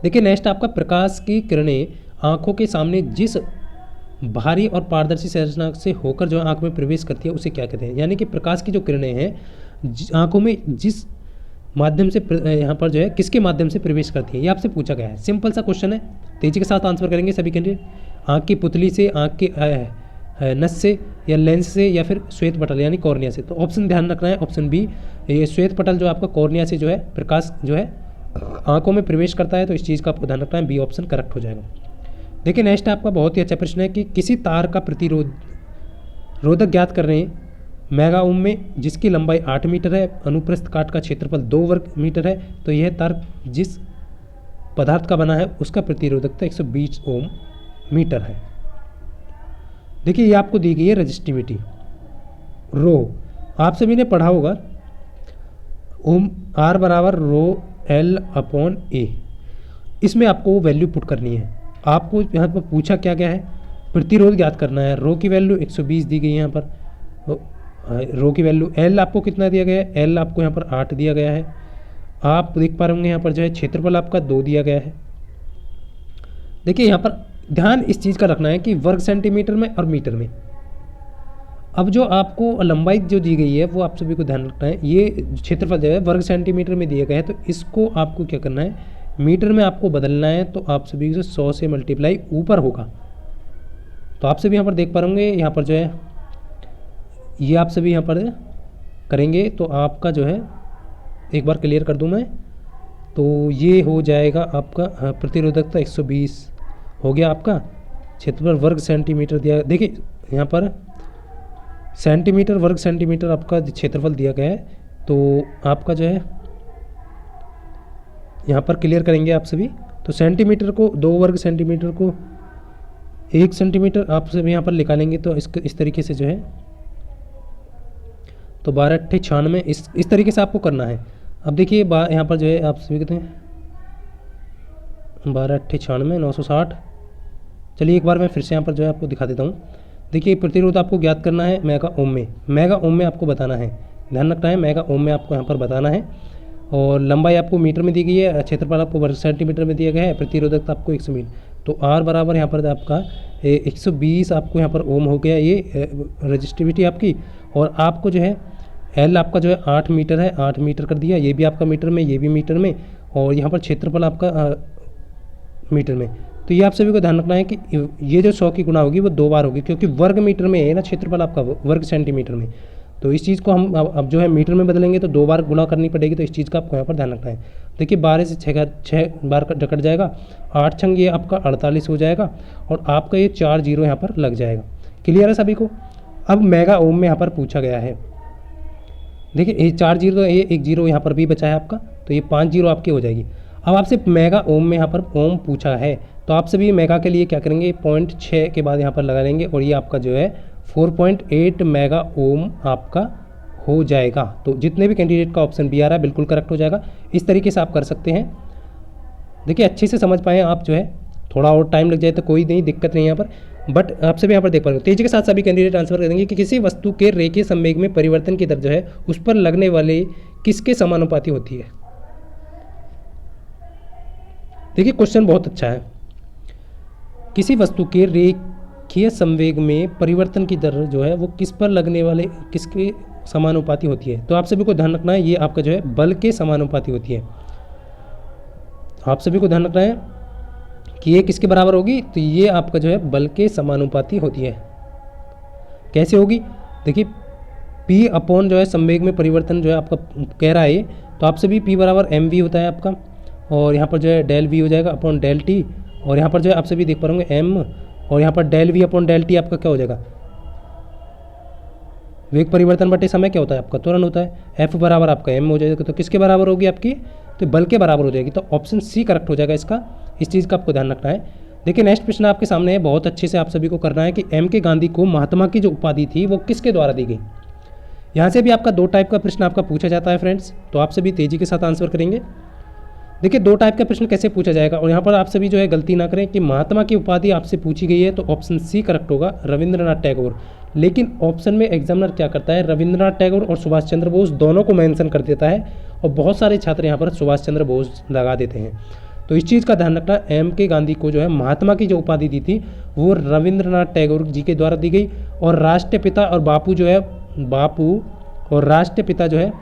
देखिए नेक्स्ट आपका प्रकाश की किरणें आंखों के सामने जिस भारी और पारदर्शी संरचना से होकर जो आंख में प्रवेश करती है उसे क्या कहते हैं। यानी कि प्रकाश की जो किरणें हैं आंखों में जिस माध्यम से यहाँ पर जो है किसके माध्यम से प्रवेश करती है, ये आपसे पूछा गया है। सिंपल सा क्वेश्चन है, तेजी के साथ आंसर करेंगे सभी कैंडिडेट। आंख की पुतली से, आंख के नस से, या लेंस से, या फिर श्वेत पटल यानी कॉर्निया से। तो ऑप्शन ध्यान रखना है ऑप्शन बी, ये श्वेत पटल जो आपका कॉर्निया से जो है प्रकाश जो है आंखों में प्रवेश करता है, तो इस चीज़ का आपको ध्यान रखना है, बी ऑप्शन करेक्ट हो जाएगा। देखिए नेक्स्ट आपका बहुत ही अच्छा प्रश्न है कि किसी तार का रोधक ज्ञात कर रहे हैं मेगा ओम में, जिसकी लंबाई 8 मीटर है, अनुप्रस्थ काट का क्षेत्रफल 2 वर्ग मीटर है, तो यह तार जिस पदार्थ का बना है उसका प्रतिरोधकता 120 ओम मीटर है। देखिए ये आपको दी गई है रजिस्टिविटी रो, आप सभी ने पढ़ा होगा ओम आर बराबर रो एल अपॉन ए, इसमें आपको वो वैल्यू पुट करनी है। आपको यहाँ पर पूछा क्या क्या है, प्रतिरोध ज्ञात करना है। रो की वैल्यू 120 दी गई है यहाँ पर, रो की वैल्यू। एल आपको कितना दिया गया है, एल आपको यहाँ पर 8 दिया गया है। आप देख पा रहे होंगे यहाँ पर जो है क्षेत्रफल आपका 2 दिया गया है। देखिए यहाँ पर ध्यान इस चीज़ का रखना है कि वर्ग सेंटीमीटर में और मीटर में। अब जो आपको लंबाई जो दी गई है वो आप सभी को ध्यान रखना है, ये क्षेत्रफल जो है वर्ग सेंटीमीटर में दिया गया है, तो इसको आपको क्या करना है मीटर में आपको बदलना है, तो आप सभी से 100 से मल्टीप्लाई ऊपर होगा। तो आप सभी यहाँ पर देख पा रहे यहाँ पर जो है ये आप सभी यहाँ पर करेंगे, तो आपका जो है एक बार क्लियर कर दूँ मैं, तो ये हो जाएगा आपका प्रतिरोधकता 120 हो गया आपका, क्षेत्रफल वर्ग सेंटीमीटर दिया। देखिए यहाँ पर सेंटीमीटर वर्ग सेंटीमीटर आपका क्षेत्रफल दिया गया है, तो आपका जो है यहाँ पर क्लियर करेंगे आप सभी। तो सेंटीमीटर को 2 वर्ग सेंटीमीटर को 1 सेंटीमीटर आप सभी यहाँ पर निकालेंगे, तो इस तरीके से जो है तो 12 × 96 इस तरीके से आपको करना है। अब देखिए यहाँ पर जो है आप सभी कहते हैं 12 × 96 960। चलिए एक बार मैं फिर से यहाँ पर जो है आपको दिखा देता हूँ। देखिए प्रतिरोध आपको ज्ञात करना है मेगा ओम में, मेगा ओम में आपको बताना है, ध्यान रखना है मेगा ओम में आपको यहाँ पर बताना है। और लंबाई आपको मीटर में दी गई है, क्षेत्रफल आपको वर्ग सेंटीमीटर में दिया गया है, प्रतिरोधकता आपको 100 मीटर, तो आर बराबर यहाँ पर आपका 120 आपको यहाँ पर ओम हो गया ये रजिस्टिविटी आपकी। और आपको जो है एल आपका जो है 8 मीटर है, 8 मीटर कर दिया, ये भी आपका मीटर में, ये भी मीटर में, और यहाँ पर क्षेत्रफल आपका मीटर में, तो ये आप सभी को ध्यान रखना है कि ये जो 100 की गुणा होगी वो 2 बार होगी, क्योंकि वर्ग मीटर में है ना क्षेत्रफल आपका, वर्ग सेंटीमीटर में। तो इस चीज़ को हम अब जो है मीटर में बदलेंगे तो 2 बार गुणा करनी पड़ेगी। तो इस चीज़ का आपको यहाँ पर ध्यान रखना है। देखिए 12 से 6 बार कट जाएगा, 8 छंग ये आपका 48 हो जाएगा, और आपका ये 4 जीरो यहाँ पर लग जाएगा। क्लियर है सभी को। अब मेगा ओम में यहाँ पर पूछा गया है। देखिए ये 4 जीरो, ये 1 जीरो यहाँ पर भी बचा है आपका, तो ये 5 जीरो आपकी हो जाएगी। अब आपसे मेगा ओम में यहाँ पर ओम पूछा है, तो आप सभी मेगा के लिए क्या करेंगे, 0.6 के बाद यहाँ पर लगा लेंगे, और ये आपका जो है 4.8 मेगा ओम आपका हो जाएगा। तो जितने भी कैंडिडेट का ऑप्शन बी आ रहा है बिल्कुल करेक्ट हो जाएगा। इस तरीके से आप कर सकते हैं। देखिए अच्छे से समझ पाएँ आप, जो है थोड़ा और टाइम लग जाए तो कोई नहीं, दिक्कत नहीं यहाँ पर, बट आप सभी यहाँ पर देख पा रहे हो। तेजी के साथ सभी कैंडिडेट आंसर करेंगे कि किसी वस्तु के रेखीय संवेग में परिवर्तन की दर जो है उस पर लगने वाले किसके समानुपाती होती है। देखिए क्वेश्चन बहुत अच्छा है। किसी वस्तु के रेखीय संवेग में परिवर्तन की दर जो है वो किस पर लगने वाले किसके समानुपाती होती है। तो आप सभी को ध्यान रखना है, ये आपका जो है बल के समानुपाती होती है। आप सभी को ध्यान रखना है कि ये किसके बराबर होगी, तो ये आपका जो है बल के समानुपाती होती है। कैसे होगी, देखिए P अपॉन जो है संवेग में परिवर्तन जो है आपका कह रहा है, तो आप सभी P बराबर mv होता है आपका, और यहाँ पर जो है डेल v हो जाएगा अपॉन डेल t, और यहाँ पर जो है आप सभी देख पा रहे m, और यहाँ पर del v upon del t आपका क्या हो जाएगा, वेग परिवर्तन बटे समय क्या होता है आपका, त्वरण होता है। f बराबर आपका m हो जाएगा, तो किसके बराबर होगी आपकी, तो बल के बराबर हो जाएगी। तो ऑप्शन सी करेक्ट हो जाएगा इसका। इस चीज़ का आपको ध्यान रखना है। देखिए नेक्स्ट प्रश्न आपके सामने है, बहुत अच्छे से आप सभी को करना है कि एम के गांधी को महात्मा की जो उपाधि थी वो किसके द्वारा दी गई। यहाँ से भी आपका 2 टाइप का प्रश्न आपका पूछा जाता है फ्रेंड्स, तो आप सभी तेजी के साथ आंसर करेंगे। देखिए 2 टाइप का प्रश्न कैसे पूछा जाएगा, और यहाँ पर आप सभी जो है गलती ना करें कि महात्मा की उपाधि आपसे पूछी गई है, तो ऑप्शन सी करेक्ट होगा, रविंद्रनाथ टैगोर। लेकिन ऑप्शन में एग्जामिनर क्या करता है, रविंद्रनाथ टैगोर और सुभाष चंद्र बोस दोनों को मेंशन कर देता है, और बहुत सारे छात्र यहाँ पर सुभाष चंद्र बोस लगा देते हैं। तो इस चीज़ का ध्यान रखना, एम के गांधी को जो है महात्मा की जो उपाधि दी थी वो रविंद्रनाथ टैगोर जी के द्वारा दी गई, और राष्ट्रपिता और बापू जो है, बापू और राष्ट्रपिता जो है,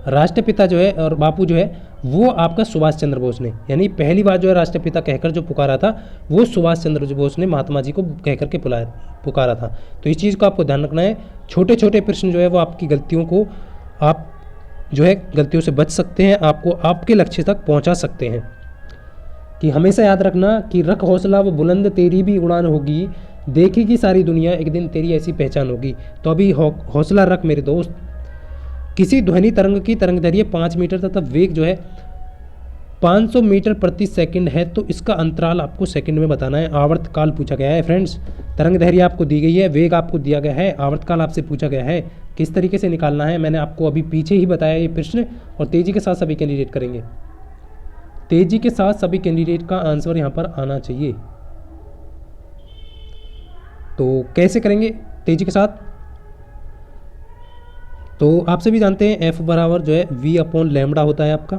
राष्ट्रपिता जो है और बापू जो है वो आपका सुभाष चंद्र बोस ने, यानी पहली बार जो है राष्ट्रपिता कहकर जो पुकारा था वो सुभाष चंद्र बोस ने महात्मा जी को कहकर के पुकारा था। तो इस चीज़ को आपको ध्यान रखना है। छोटे छोटे प्रश्न जो है वो आपकी गलतियों को, आप जो है गलतियों से बच सकते हैं, आपको आपके लक्ष्य तक पहुंचा सकते हैं। कि हमेशा याद रखना कि रख हौसला वो बुलंद तेरी भी उड़ान होगी, देखेगी सारी दुनिया एक दिन तेरी ऐसी पहचान होगी। तो अभी हौसला रख मेरे दोस्त। किसी ध्वनि तरंग की तरंगदैर्घ्य 5 मीटर तथा वेग जो है 500 मीटर प्रति सेकंड है, तो इसका अंतराल आपको सेकंड में बताना है। आवर्तकाल पूछा गया है फ्रेंड्स, तरंगदैर्घ्य आपको दी गई है, वेग आपको दिया गया है, आवर्तकाल आपसे पूछा गया है, किस तरीके से निकालना है मैंने आपको अभी पीछे ही बताया ये प्रश्न। और तेजी के साथ सभी कैंडिडेट करेंगे, तेजी के साथ सभी कैंडिडेट का आंसर यहाँ पर आना चाहिए। तो कैसे करेंगे तेजी के साथ, तो आप सभी जानते हैं एफ बराबर जो है v अपॉन लैम्बडा होता है आपका।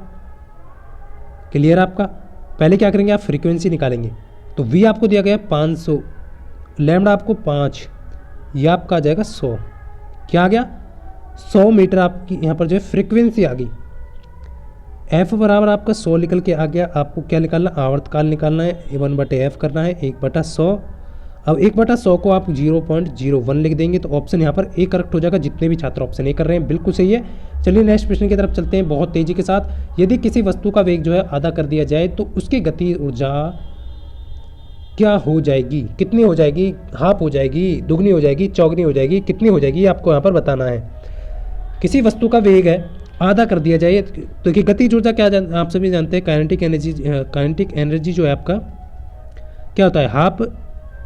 क्लियर आपका। पहले क्या करेंगे, आप फ्रीक्वेंसी निकालेंगे, तो v आपको दिया गया 500, लैम्बडा आपको 5, यह आपका आ जाएगा 100। क्या आ गया, 100 मीटर आपकी यहाँ पर जो है फ्रीक्वेंसी आ गई। f बराबर आपका 100 निकल के आ गया। आपको क्या निकालना, आवर्तकाल निकालना है, 1/f करना है, 1/100। अब 1/100 को आप 0.01 लिख देंगे, तो ऑप्शन यहाँ पर ए करेक्ट हो जाएगा। जितने भी छात्र ऑप्शन ए कर रहे हैं बिल्कुल सही है। चलिए नेक्स्ट प्रश्न की तरफ चलते हैं बहुत तेजी के साथ। यदि किसी वस्तु का वेग जो है आधा कर दिया जाए तो उसकी गति ऊर्जा क्या हो जाएगी, कितनी हो जाएगी, हाफ हो जाएगी, दुगनी हो जाएगी, चौगनी हो जाएगी, कितनी हो जाएगी, आपको यहाँ पर बताना है। किसी वस्तु का वेग है आधा कर दिया जाए तो कि गतिज ऊर्जा क्या आप सभी जानते हैं, काइनेटिक एनर्जी जो है आपका क्या होता है, हाफ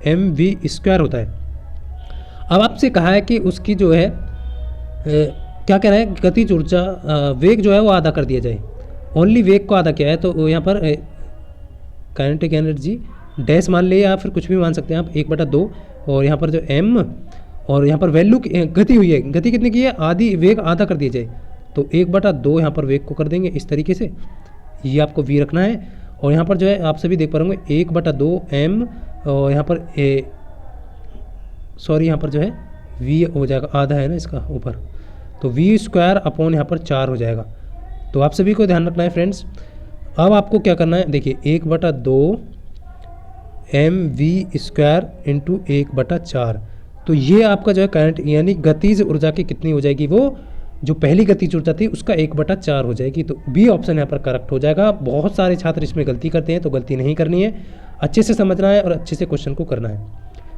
mv² होता है। अब आपसे कहा है कि उसकी जो है क्या कह रहा है, गतिज ऊर्जा वेग जो है वो आधा कर दिया जाए। ओनली वेग को आधा किया है, तो यहाँ पर काइनेटिक एनर्जी डैश मान ले या फिर कुछ भी मान सकते हैं आप, 1/2, और यहाँ पर जो m और यहाँ पर वैल्यू गति हुई है, गति कितनी की है, आधी, वेग आधा कर दिया जाए, तो 1/2 यहाँ पर वेग को कर देंगे इस तरीके से। ये आपको v रखना है, और यहाँ पर जो है आप सभी देख पा रहे होंगे 1/2 m, और यहाँ पर सॉरी यहाँ पर जो है v हो जाएगा, आधा है ना इसका ऊपर, तो v² अपॉन यहाँ पर 4 हो जाएगा। तो आप सभी को ध्यान रखना है फ्रेंड्स। अब आपको क्या करना है, देखिए 1/2 mv² इंटू 1/4। तो ये आपका जो है करंट यानी गतिज ऊर्जा की कितनी हो जाएगी, वो जो पहली गतिज ऊर्जा थी उसका 1/4 हो जाएगी। तो बी ऑप्शन यहाँ पर करेक्ट हो जाएगा। बहुत सारे छात्र इसमें गलती करते हैं, तो गलती नहीं करनी है, अच्छे से समझना है और अच्छे से क्वेश्चन को करना है।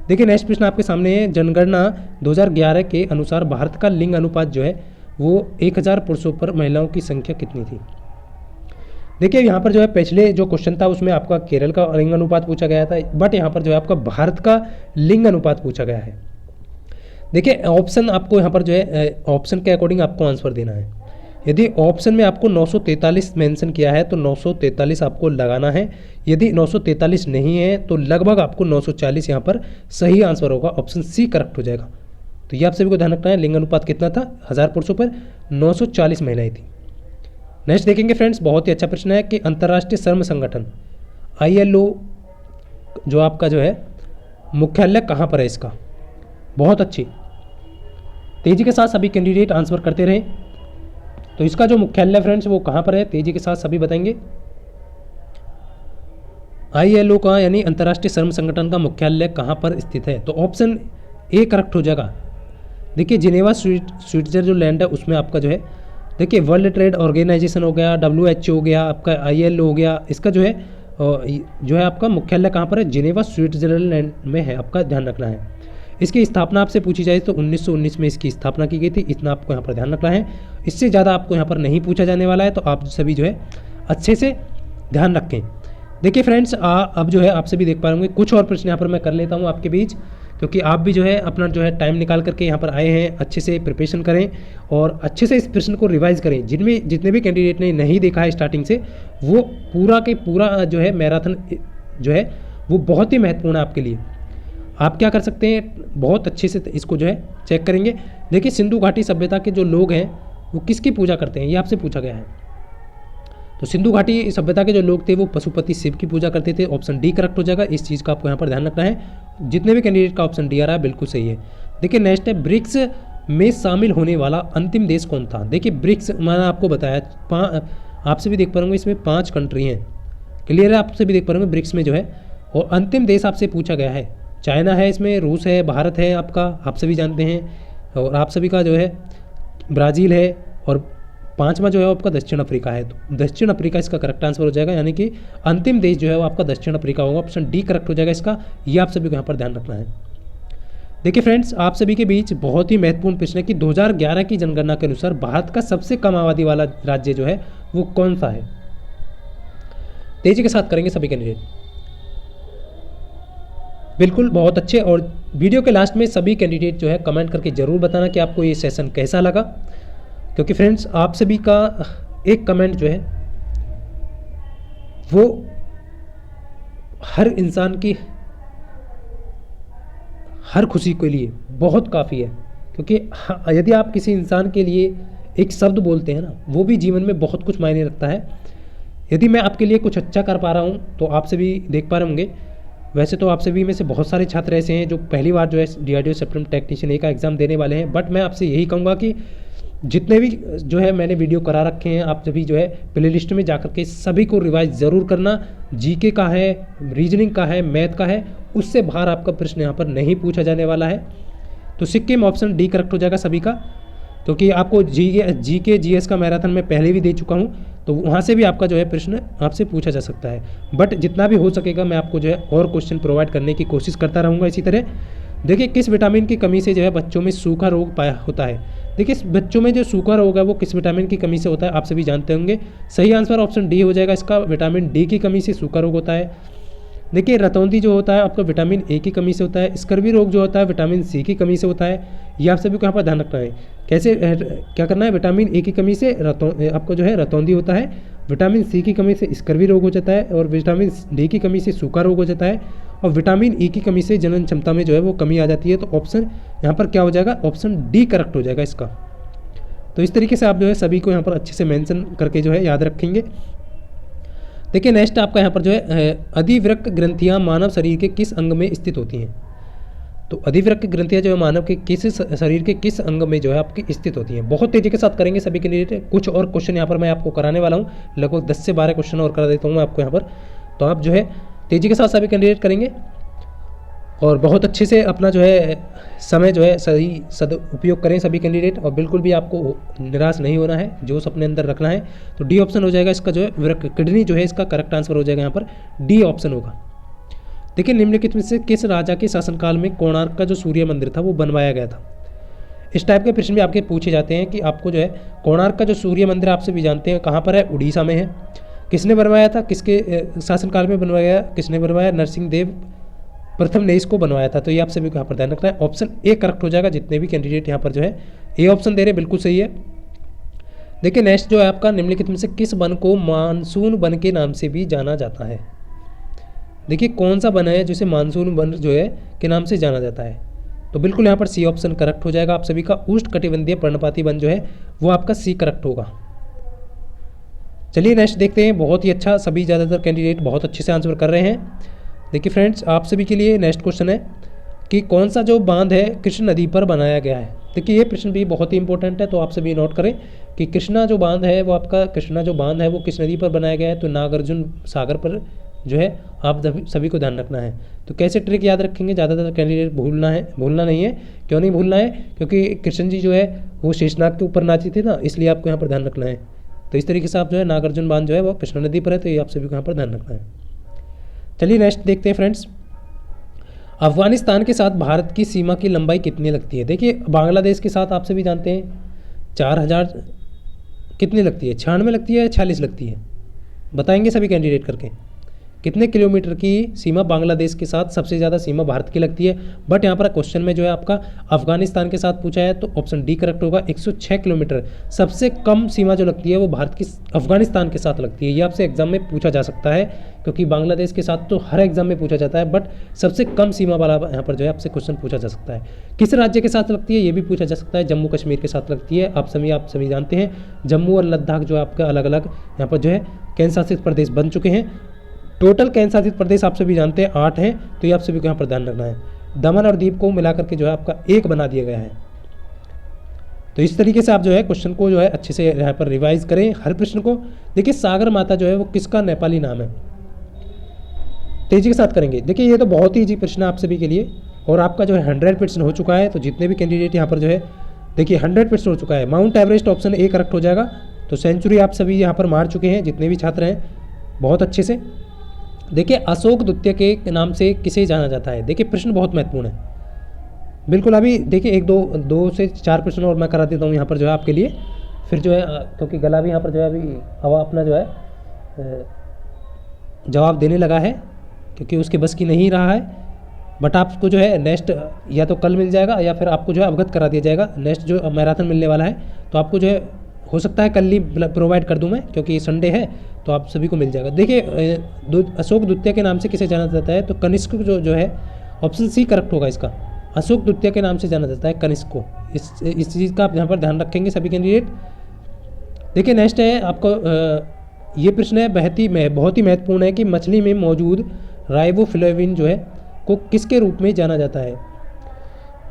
देखिए नेक्स्ट प्रश्न आपके सामने है। जनगणना 2011 के अनुसार भारत का लिंग अनुपात जो है वो 1000 पुरुषों पर महिलाओं की संख्या कितनी थी। देखिए यहाँ पर जो है पिछले जो क्वेश्चन था उसमें आपका केरल का लिंग अनुपात पूछा गया था, बट यहाँ पर जो है आपका भारत का लिंग अनुपात पूछा गया है। देखिए ऑप्शन आपको यहाँ पर जो है ऑप्शन के अकॉर्डिंग आपको आंसर देना है। यदि ऑप्शन में आपको 943 मेंशन किया है तो 943 आपको लगाना है। यदि 943 नहीं है तो लगभग आपको 940 यहाँ पर सही आंसर होगा, ऑप्शन सी करेक्ट हो जाएगा। तो ये आप सभी को ध्यान रखना है। लिंग अनुपात कितना था, 1000 पुरुषों पर 940 महिलाएं थी। नेक्स्ट देखेंगे फ्रेंड्स, बहुत ही अच्छा प्रश्न है कि अंतर्राष्ट्रीय श्रम संगठन ILO जो आपका जो है मुख्यालय कहाँ पर है इसका। बहुत अच्छी, तेजी के साथ सभी कैंडिडेट आंसर करते रहे। तो इसका जो मुख्यालय फ्रेंड्स वो कहाँ पर है, तेजी के साथ सभी बताएंगे। ILO का यानी अंतर्राष्ट्रीय श्रम संगठन का मुख्यालय कहाँ पर स्थित है, तो ऑप्शन ए करेक्ट हो जाएगा। देखिए जिनेवा स्विट्जरलैंड है, उसमें आपका जो है देखिए वर्ल्ड ट्रेड ऑर्गेनाइजेशन हो गया, WHO हो गया, आपका ILO हो गया, इसका जो है आपका मुख्यालय कहाँ पर है, जिनेवा स्विट्जरलैंड में है, आपका ध्यान रखना है। इसकी स्थापना आपसे पूछी जाए तो 1919 में इसकी स्थापना की गई थी, इतना आपको यहाँ पर ध्यान रखना है। इससे ज़्यादा आपको यहाँ पर नहीं पूछा जाने वाला है, तो आप सभी जो है अच्छे से ध्यान रखें। देखिए फ्रेंड्स अब जो है आप सभी देख पा रहे होंगे, कुछ और प्रश्न यहाँ पर मैं कर लेता हूँ आपके बीच, क्योंकि आप भी जो है अपना जो है टाइम निकाल करके यहाँ पर आए हैं। अच्छे से प्रिपरेशन करें और अच्छे से इस प्रश्न को रिवाइज करें। जितने भी कैंडिडेट ने नहीं देखा है स्टार्टिंग से, वो पूरा के पूरा जो है मैराथन जो है वो बहुत ही महत्वपूर्ण है आपके लिए। आप क्या कर सकते हैं, बहुत अच्छे से इसको जो है चेक करेंगे। देखिए सिंधु घाटी सभ्यता के जो लोग हैं वो किसकी पूजा करते हैं, ये आपसे पूछा गया है। तो सिंधु घाटी सभ्यता के जो लोग थे वो पशुपति शिव की पूजा करते थे, ऑप्शन डी करेक्ट हो जाएगा। इस चीज़ का आपको यहाँ पर ध्यान रखना है। जितने भी कैंडिडेट का ऑप्शन डी आ रहा है बिल्कुल सही है। देखिए नेक्स्ट है, ब्रिक्स में शामिल होने वाला अंतिम देश कौन था। देखिए ब्रिक्स मैंने आपको बताया, आपसे भी देख पा रहे इसमें 5 कंट्री हैं, क्लियर है, आपसे भी देख पा रहे ब्रिक्स में जो है। और अंतिम देश आपसे पूछा गया है, चाइना है, इसमें रूस है, भारत है आपका, आप सभी जानते हैं, और आप सभी का जो है ब्राज़ील है, और 5वां जो है आपका दक्षिण अफ्रीका है। तो दक्षिण अफ्रीका इसका करेक्ट आंसर हो जाएगा, यानी कि अंतिम देश जो है वो आपका दक्षिण अफ्रीका होगा, ऑप्शन डी करेक्ट हो जाएगा इसका। ये आप सभी को यहाँ पर ध्यान रखना है। देखिए फ्रेंड्स आप सभी के बीच बहुत ही महत्वपूर्ण प्रश्न है कि 2011 की जनगणना के अनुसार भारत का सबसे कम आबादी वाला राज्य जो है वो कौन सा है। तेजी के साथ करेंगे सभी कैंडिडेट, बिल्कुल बहुत अच्छे। और वीडियो के लास्ट में सभी कैंडिडेट जो है कमेंट करके ज़रूर बताना कि आपको ये सेशन कैसा लगा, क्योंकि फ्रेंड्स आप सभी का एक कमेंट जो है वो हर इंसान की हर खुशी के लिए बहुत काफ़ी है। क्योंकि यदि आप किसी इंसान के लिए एक शब्द बोलते हैं ना, वो भी जीवन में बहुत कुछ मायने रखता है। यदि मैं आपके लिए कुछ अच्छा कर पा रहा हूँ तो आप सभी देख पा रहे होंगे। वैसे तो आप सभी में से बहुत सारे छात्र ऐसे हैं जो पहली बार जो है DRDO सप्लीमेंट्री टेक्नीशियन ए का एग्ज़ाम देने वाले हैं, बट मैं आपसे यही कहूँगा कि जितने भी जो है मैंने वीडियो करा रखे हैं, आप सभी जो है प्ले लिस्ट में जाकर के सभी को रिवाइज ज़रूर करना। जीके का है, रीजनिंग का है, मैथ का है, उससे बाहर आपका प्रश्न यहाँ पर नहीं पूछा जाने वाला है। तो सिक्किम ऑप्शन डी करेक्ट हो जाएगा सभी का, क्योंकि आपको जीके जीएस का मैराथन में पहले भी दे चुका हूँ, तो वहाँ से भी आपका जो है प्रश्न आपसे पूछा जा सकता है। बट जितना भी हो सकेगा मैं आपको जो है और क्वेश्चन प्रोवाइड करने की कोशिश करता रहूँगा इसी तरह। देखिए किस विटामिन की कमी से जो है बच्चों में सूखा रोग पाया होता है। देखिए बच्चों में जो सूखा रोग है वो किस विटामिन की कमी से होता है, आप सभी जानते होंगे। सही आंसर ऑप्शन डी हो जाएगा इसका, विटामिन डी की कमी से सूखा रोग होता है। देखिए रतौंधी जो होता है आपका विटामिन ए की कमी से होता है। स्कर्वी रोग जो होता है विटामिन सी की कमी से होता है। ये आप सभी को यहाँ पर ध्यान रखना है। कैसे क्या करना है, विटामिन ए की कमी से आपको जो है रतौंधी होता है, विटामिन सी की कमी से स्कर्वी रोग हो जाता है, और विटामिन डी की कमी से सूखा रोग हो जाता है, और विटामिन ई की कमी से जनन क्षमता में जो है वो कमी आ जाती है। तो ऑप्शन यहाँ पर क्या हो जाएगा, ऑप्शन डी करेक्ट हो जाएगा इसका। तो इस तरीके से आप जो है सभी को यहाँ पर अच्छे से मेंशन करके जो है याद रखेंगे। देखिए नेक्स्ट आपका यहाँ पर जो है अधिवृक्क ग्रंथियाँ मानव शरीर के किस अंग में स्थित होती हैं। तो अधिवृक्क ग्रंथियाँ जो है मानव के किस शरीर के किस अंग में जो है आपकी स्थित होती हैं। बहुत तेजी के साथ करेंगे सभी कैंडिडेट। कुछ और क्वेश्चन यहाँ पर मैं आपको कराने वाला हूँ, लगभग 10 से 12 क्वेश्चन और करा देता हूँ मैं आपको यहाँ पर। तो आप जो है तेजी के साथ सभी कैंडिडेट करेंगे और बहुत अच्छे से अपना जो है समय जो है सही सदुपयोग करें सभी कैंडिडेट, और बिल्कुल भी आपको निराश नहीं होना है, जोश अपने अंदर रखना है। तो डी ऑप्शन हो जाएगा इसका जो है वृक्क किडनी जो है इसका करेक्ट आंसर हो जाएगा यहाँ पर, डी ऑप्शन होगा। देखिए निम्नलिखित में से किस राजा के शासनकाल में कोणार्क का जो सूर्य मंदिर था वो बनवाया गया था। इस टाइप के प्रश्न भी आपके पूछे जाते हैं कि आपको जो है कोणार्क का जो सूर्य मंदिर आपसे भी जानते हैं कहाँ पर है, उड़ीसा में है। किसने बनवाया था, किसके शासनकाल में बनवाया, किसने बनवाया, नरसिंह देव प्रथम ने इसको बनवाया था। तो ये आप सभी को यहाँ पर ध्यान रखना है। ऑप्शन ए करेक्ट हो जाएगा, जितने भी कैंडिडेट यहाँ पर जो है ए ऑप्शन दे रहे हैं बिल्कुल सही है। देखिए नेक्स्ट जो है आपका निम्नलिखित में से किस वन को मानसून वन के नाम से भी जाना जाता है। देखिए कौन सा वन है जिसे मानसून वन जो है के नाम से जाना जाता है, तो बिल्कुल यहाँ पर सी ऑप्शन करेक्ट हो जाएगा आप सभी का। उष्णकटिबंधीय पर्णपाती वन जो है वो आपका सी करेक्ट होगा। चलिए नेक्स्ट देखते हैं। बहुत ही अच्छा, सभी ज़्यादातर कैंडिडेट बहुत अच्छे से आंसर कर रहे हैं। देखिए फ्रेंड्स आप सभी के लिए नेक्स्ट क्वेश्चन है कि कौन सा जो बांध है कृष्ण नदी पर बनाया गया है। देखिए ये प्रश्न भी बहुत ही इंपॉर्टेंट है, तो आप सभी नोट करें कि कृष्णा जो बांध है वो आपका कृष्णा जो बांध है वो किस नदी पर बनाया गया है, तो नागार्जुन सागर पर जो है आप सभी को ध्यान रखना है। तो कैसे ट्रिक याद रखेंगे, ज़्यादातर कैंडिडेट भूलना नहीं है। क्यों नहीं भूलना है, क्योंकि कृष्ण जी जो है वो शेषनाग के ऊपर नाचे थे ना, इसलिए आपको यहाँ पर ध्यान रखना है। तो इस तरीके से आप जो है नागार्जुन बांध जो है वो कृष्णा नदी पर है, तो ये आप सभी को यहाँ पर ध्यान रखना है। चलिए नेक्स्ट देखते हैं फ्रेंड्स। अफगानिस्तान के साथ भारत की सीमा की लंबाई कितनी लगती है। देखिए बांग्लादेश के साथ आप सभी जानते हैं 4000 कितनी लगती है, 96 लगती है या 46 लगती है, बताएंगे सभी कैंडिडेट करके। कितने किलोमीटर की सीमा बांग्लादेश के साथ सबसे ज़्यादा सीमा भारत की लगती है। बट यहाँ पर क्वेश्चन में जो है आपका अफगानिस्तान के साथ पूछा है, तो ऑप्शन डी करेक्ट होगा। 106 किलोमीटर सबसे कम सीमा जो लगती है वो भारत की अफगानिस्तान के साथ लगती है। ये आपसे एग्जाम में पूछा जा सकता है, क्योंकि बांग्लादेश के साथ तो हर एग्जाम में पूछा जाता है, बट सबसे कम सीमा वाला यहाँ पर जो है आपसे क्वेश्चन पूछा जा सकता है। किस राज्य के साथ लगती है ये भी पूछा जा सकता है। जम्मू कश्मीर के साथ लगती है। आप सभी जानते हैं जम्मू और लद्दाख जो है आपका अलग अलग यहाँ पर जो है केंद्र शासित प्रदेश बन चुके हैं। टोटल केंद्र शासित प्रदेश आप सभी जानते हैं 8 हैं, तो ये आप सभी को यहाँ पर ध्यान रखना है। दमन और दीव को मिलाकर के जो है आपका एक बना दिया गया है। तो इस तरीके से आप जो है क्वेश्चन को जो है अच्छे से यहाँ पर रिवाइज करें हर प्रश्न को। देखिए सागर माता जो है वो किसका नेपाली नाम है, तेजी के साथ करेंगे। देखिए ये तो बहुत ही इजी प्रश्न है आप सभी के लिए, और आपका जो है 100% हो चुका है। तो जितने भी कैंडिडेट यहाँ पर जो है देखिए 100% हो चुका है। Mount Everest option A correct हो जाएगा। तो सेंचुरी आप सभी यहाँ पर मार चुके हैं जितने भी छात्र हैं बहुत अच्छे से। देखिए अशोक द्वितीय के नाम से किसे जाना जाता है। देखिए प्रश्न बहुत महत्वपूर्ण है बिल्कुल। अभी देखिए एक दो से 4 प्रश्न और मैं करा देता हूँ यहाँ पर जो है आपके लिए, फिर जो है क्योंकि गला भी यहाँ पर जो है अभी हवा अपना जो है जवाब देने लगा है, क्योंकि उसके बस की नहीं रहा है। बट आपको जो है नेक्स्ट या तो कल मिल जाएगा या फिर आपको जो है अवगत करा दिया जाएगा। नेक्स्ट जो मैराथन मिलने वाला है तो आपको जो है हो सकता है कल ही प्रोवाइड कर दूं मैं, क्योंकि संडे है तो आप सभी को मिल जाएगा। देखिए अशोक द्वितीय के नाम से किसे जाना जाता है, तो कनिष्क जो है ऑप्शन सी करेक्ट होगा इसका। अशोक द्वितीय के नाम से जाना जाता है कनिष्क को। इस चीज़ का आप यहाँ पर ध्यान रखेंगे सभी कैंडिडेट। देखिए नेक्स्ट है आपको ये प्रश्न है बहुत ही महत्वपूर्ण है कि मछली में मौजूद राइबोफ्लेविन जो है को किसके रूप में जाना जाता है।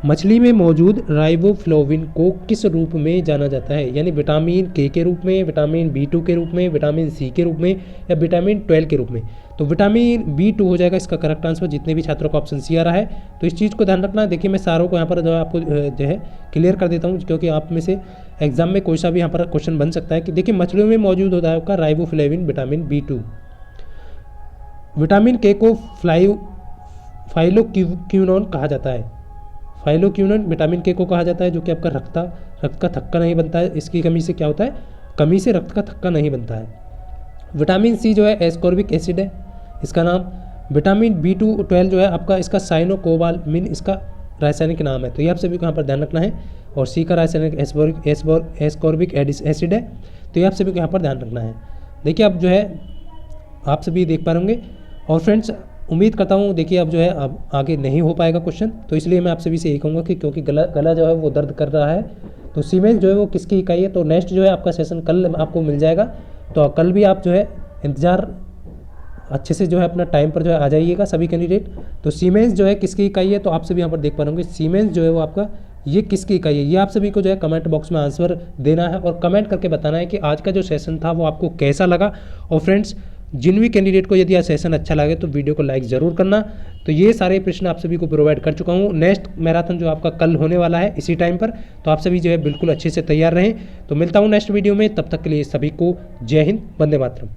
मछली में मौजूद राइबोफ्लेविन को किस रूप में जाना जाता है, यानी विटामिन के रूप में, विटामिन B2 के रूप में, विटामिन सी के रूप में, या विटामिन 12 के रूप में। तो विटामिन B2 हो जाएगा इसका करेक्ट आंसर, जितने भी छात्रों का ऑप्शन सी आ रहा है। तो इस चीज़ को ध्यान रखना। देखिए मैं सारों को यहाँ पर जो है आपको जो है क्लियर कर देता हूँ, क्योंकि आप में से एग्जाम में कोई सा भी यहाँ पर क्वेश्चन बन सकता है कि देखिए मछलियों में मौजूद होता है आपका राइबोफ्लेविन विटामिन B2। विटामिन के को फाइलोक्विनोन कहा जाता है। फाइलोक्विनोन विटामिन के को कहा जाता है, जो कि आपका रक्त का थक्का नहीं बनता है। इसकी कमी से क्या होता है, कमी से रक्त का थक्का नहीं बनता है। विटामिन सी जो है एस्कॉर्बिक एसिड है इसका नाम। विटामिन B12 जो है आपका इसका साइनोकोबालामिन इसका रासायनिक नाम है। तो ये आप सभी को यहाँ पर ध्यान रखना है। और सी का रासायनिक एस्कॉर्बिक एसिड है। तो ये आप सभी को यहाँ पर ध्यान रखना है। देखिए अब जो है आप सभी देख पा होंगे। और फ्रेंड्स उम्मीद करता हूँ देखिए अब जो है अब आगे नहीं हो पाएगा क्वेश्चन, तो इसलिए मैं आप सभी से यही कहूँगा कि क्योंकि गला जो है वो दर्द कर रहा है, तो सीमेंस जो है वो किसकी इकाई है। तो नेक्स्ट जो है आपका सेशन कल आपको मिल जाएगा, तो कल भी आप जो है इंतज़ार अच्छे से जो है अपना टाइम पर जो है आ जाइएगा सभी कैंडिडेट। तो सीमेंस जो है किसकी इकाई है, तो आप सभी यहाँ पर देख पा रहे होंगे सीमेंस जो है वो आपका ये किसकी इकाई है, ये आप सभी को जो है कमेंट बॉक्स में आंसर देना है और कमेंट करके बताना है कि आज का जो सेशन था वो आपको कैसा लगा। और फ्रेंड्स जिन भी कैंडिडेट को यदि यह सेशन अच्छा लगे तो वीडियो को लाइक ज़रूर करना। तो ये सारे प्रश्न आप सभी को प्रोवाइड कर चुका हूँ। नेक्स्ट मैराथन जो आपका कल होने वाला है इसी टाइम पर, तो आप सभी जो है बिल्कुल अच्छे से तैयार रहें। तो मिलता हूँ नेक्स्ट वीडियो में, तब तक के लिए सभी को जय हिंद, वंदे मातरम।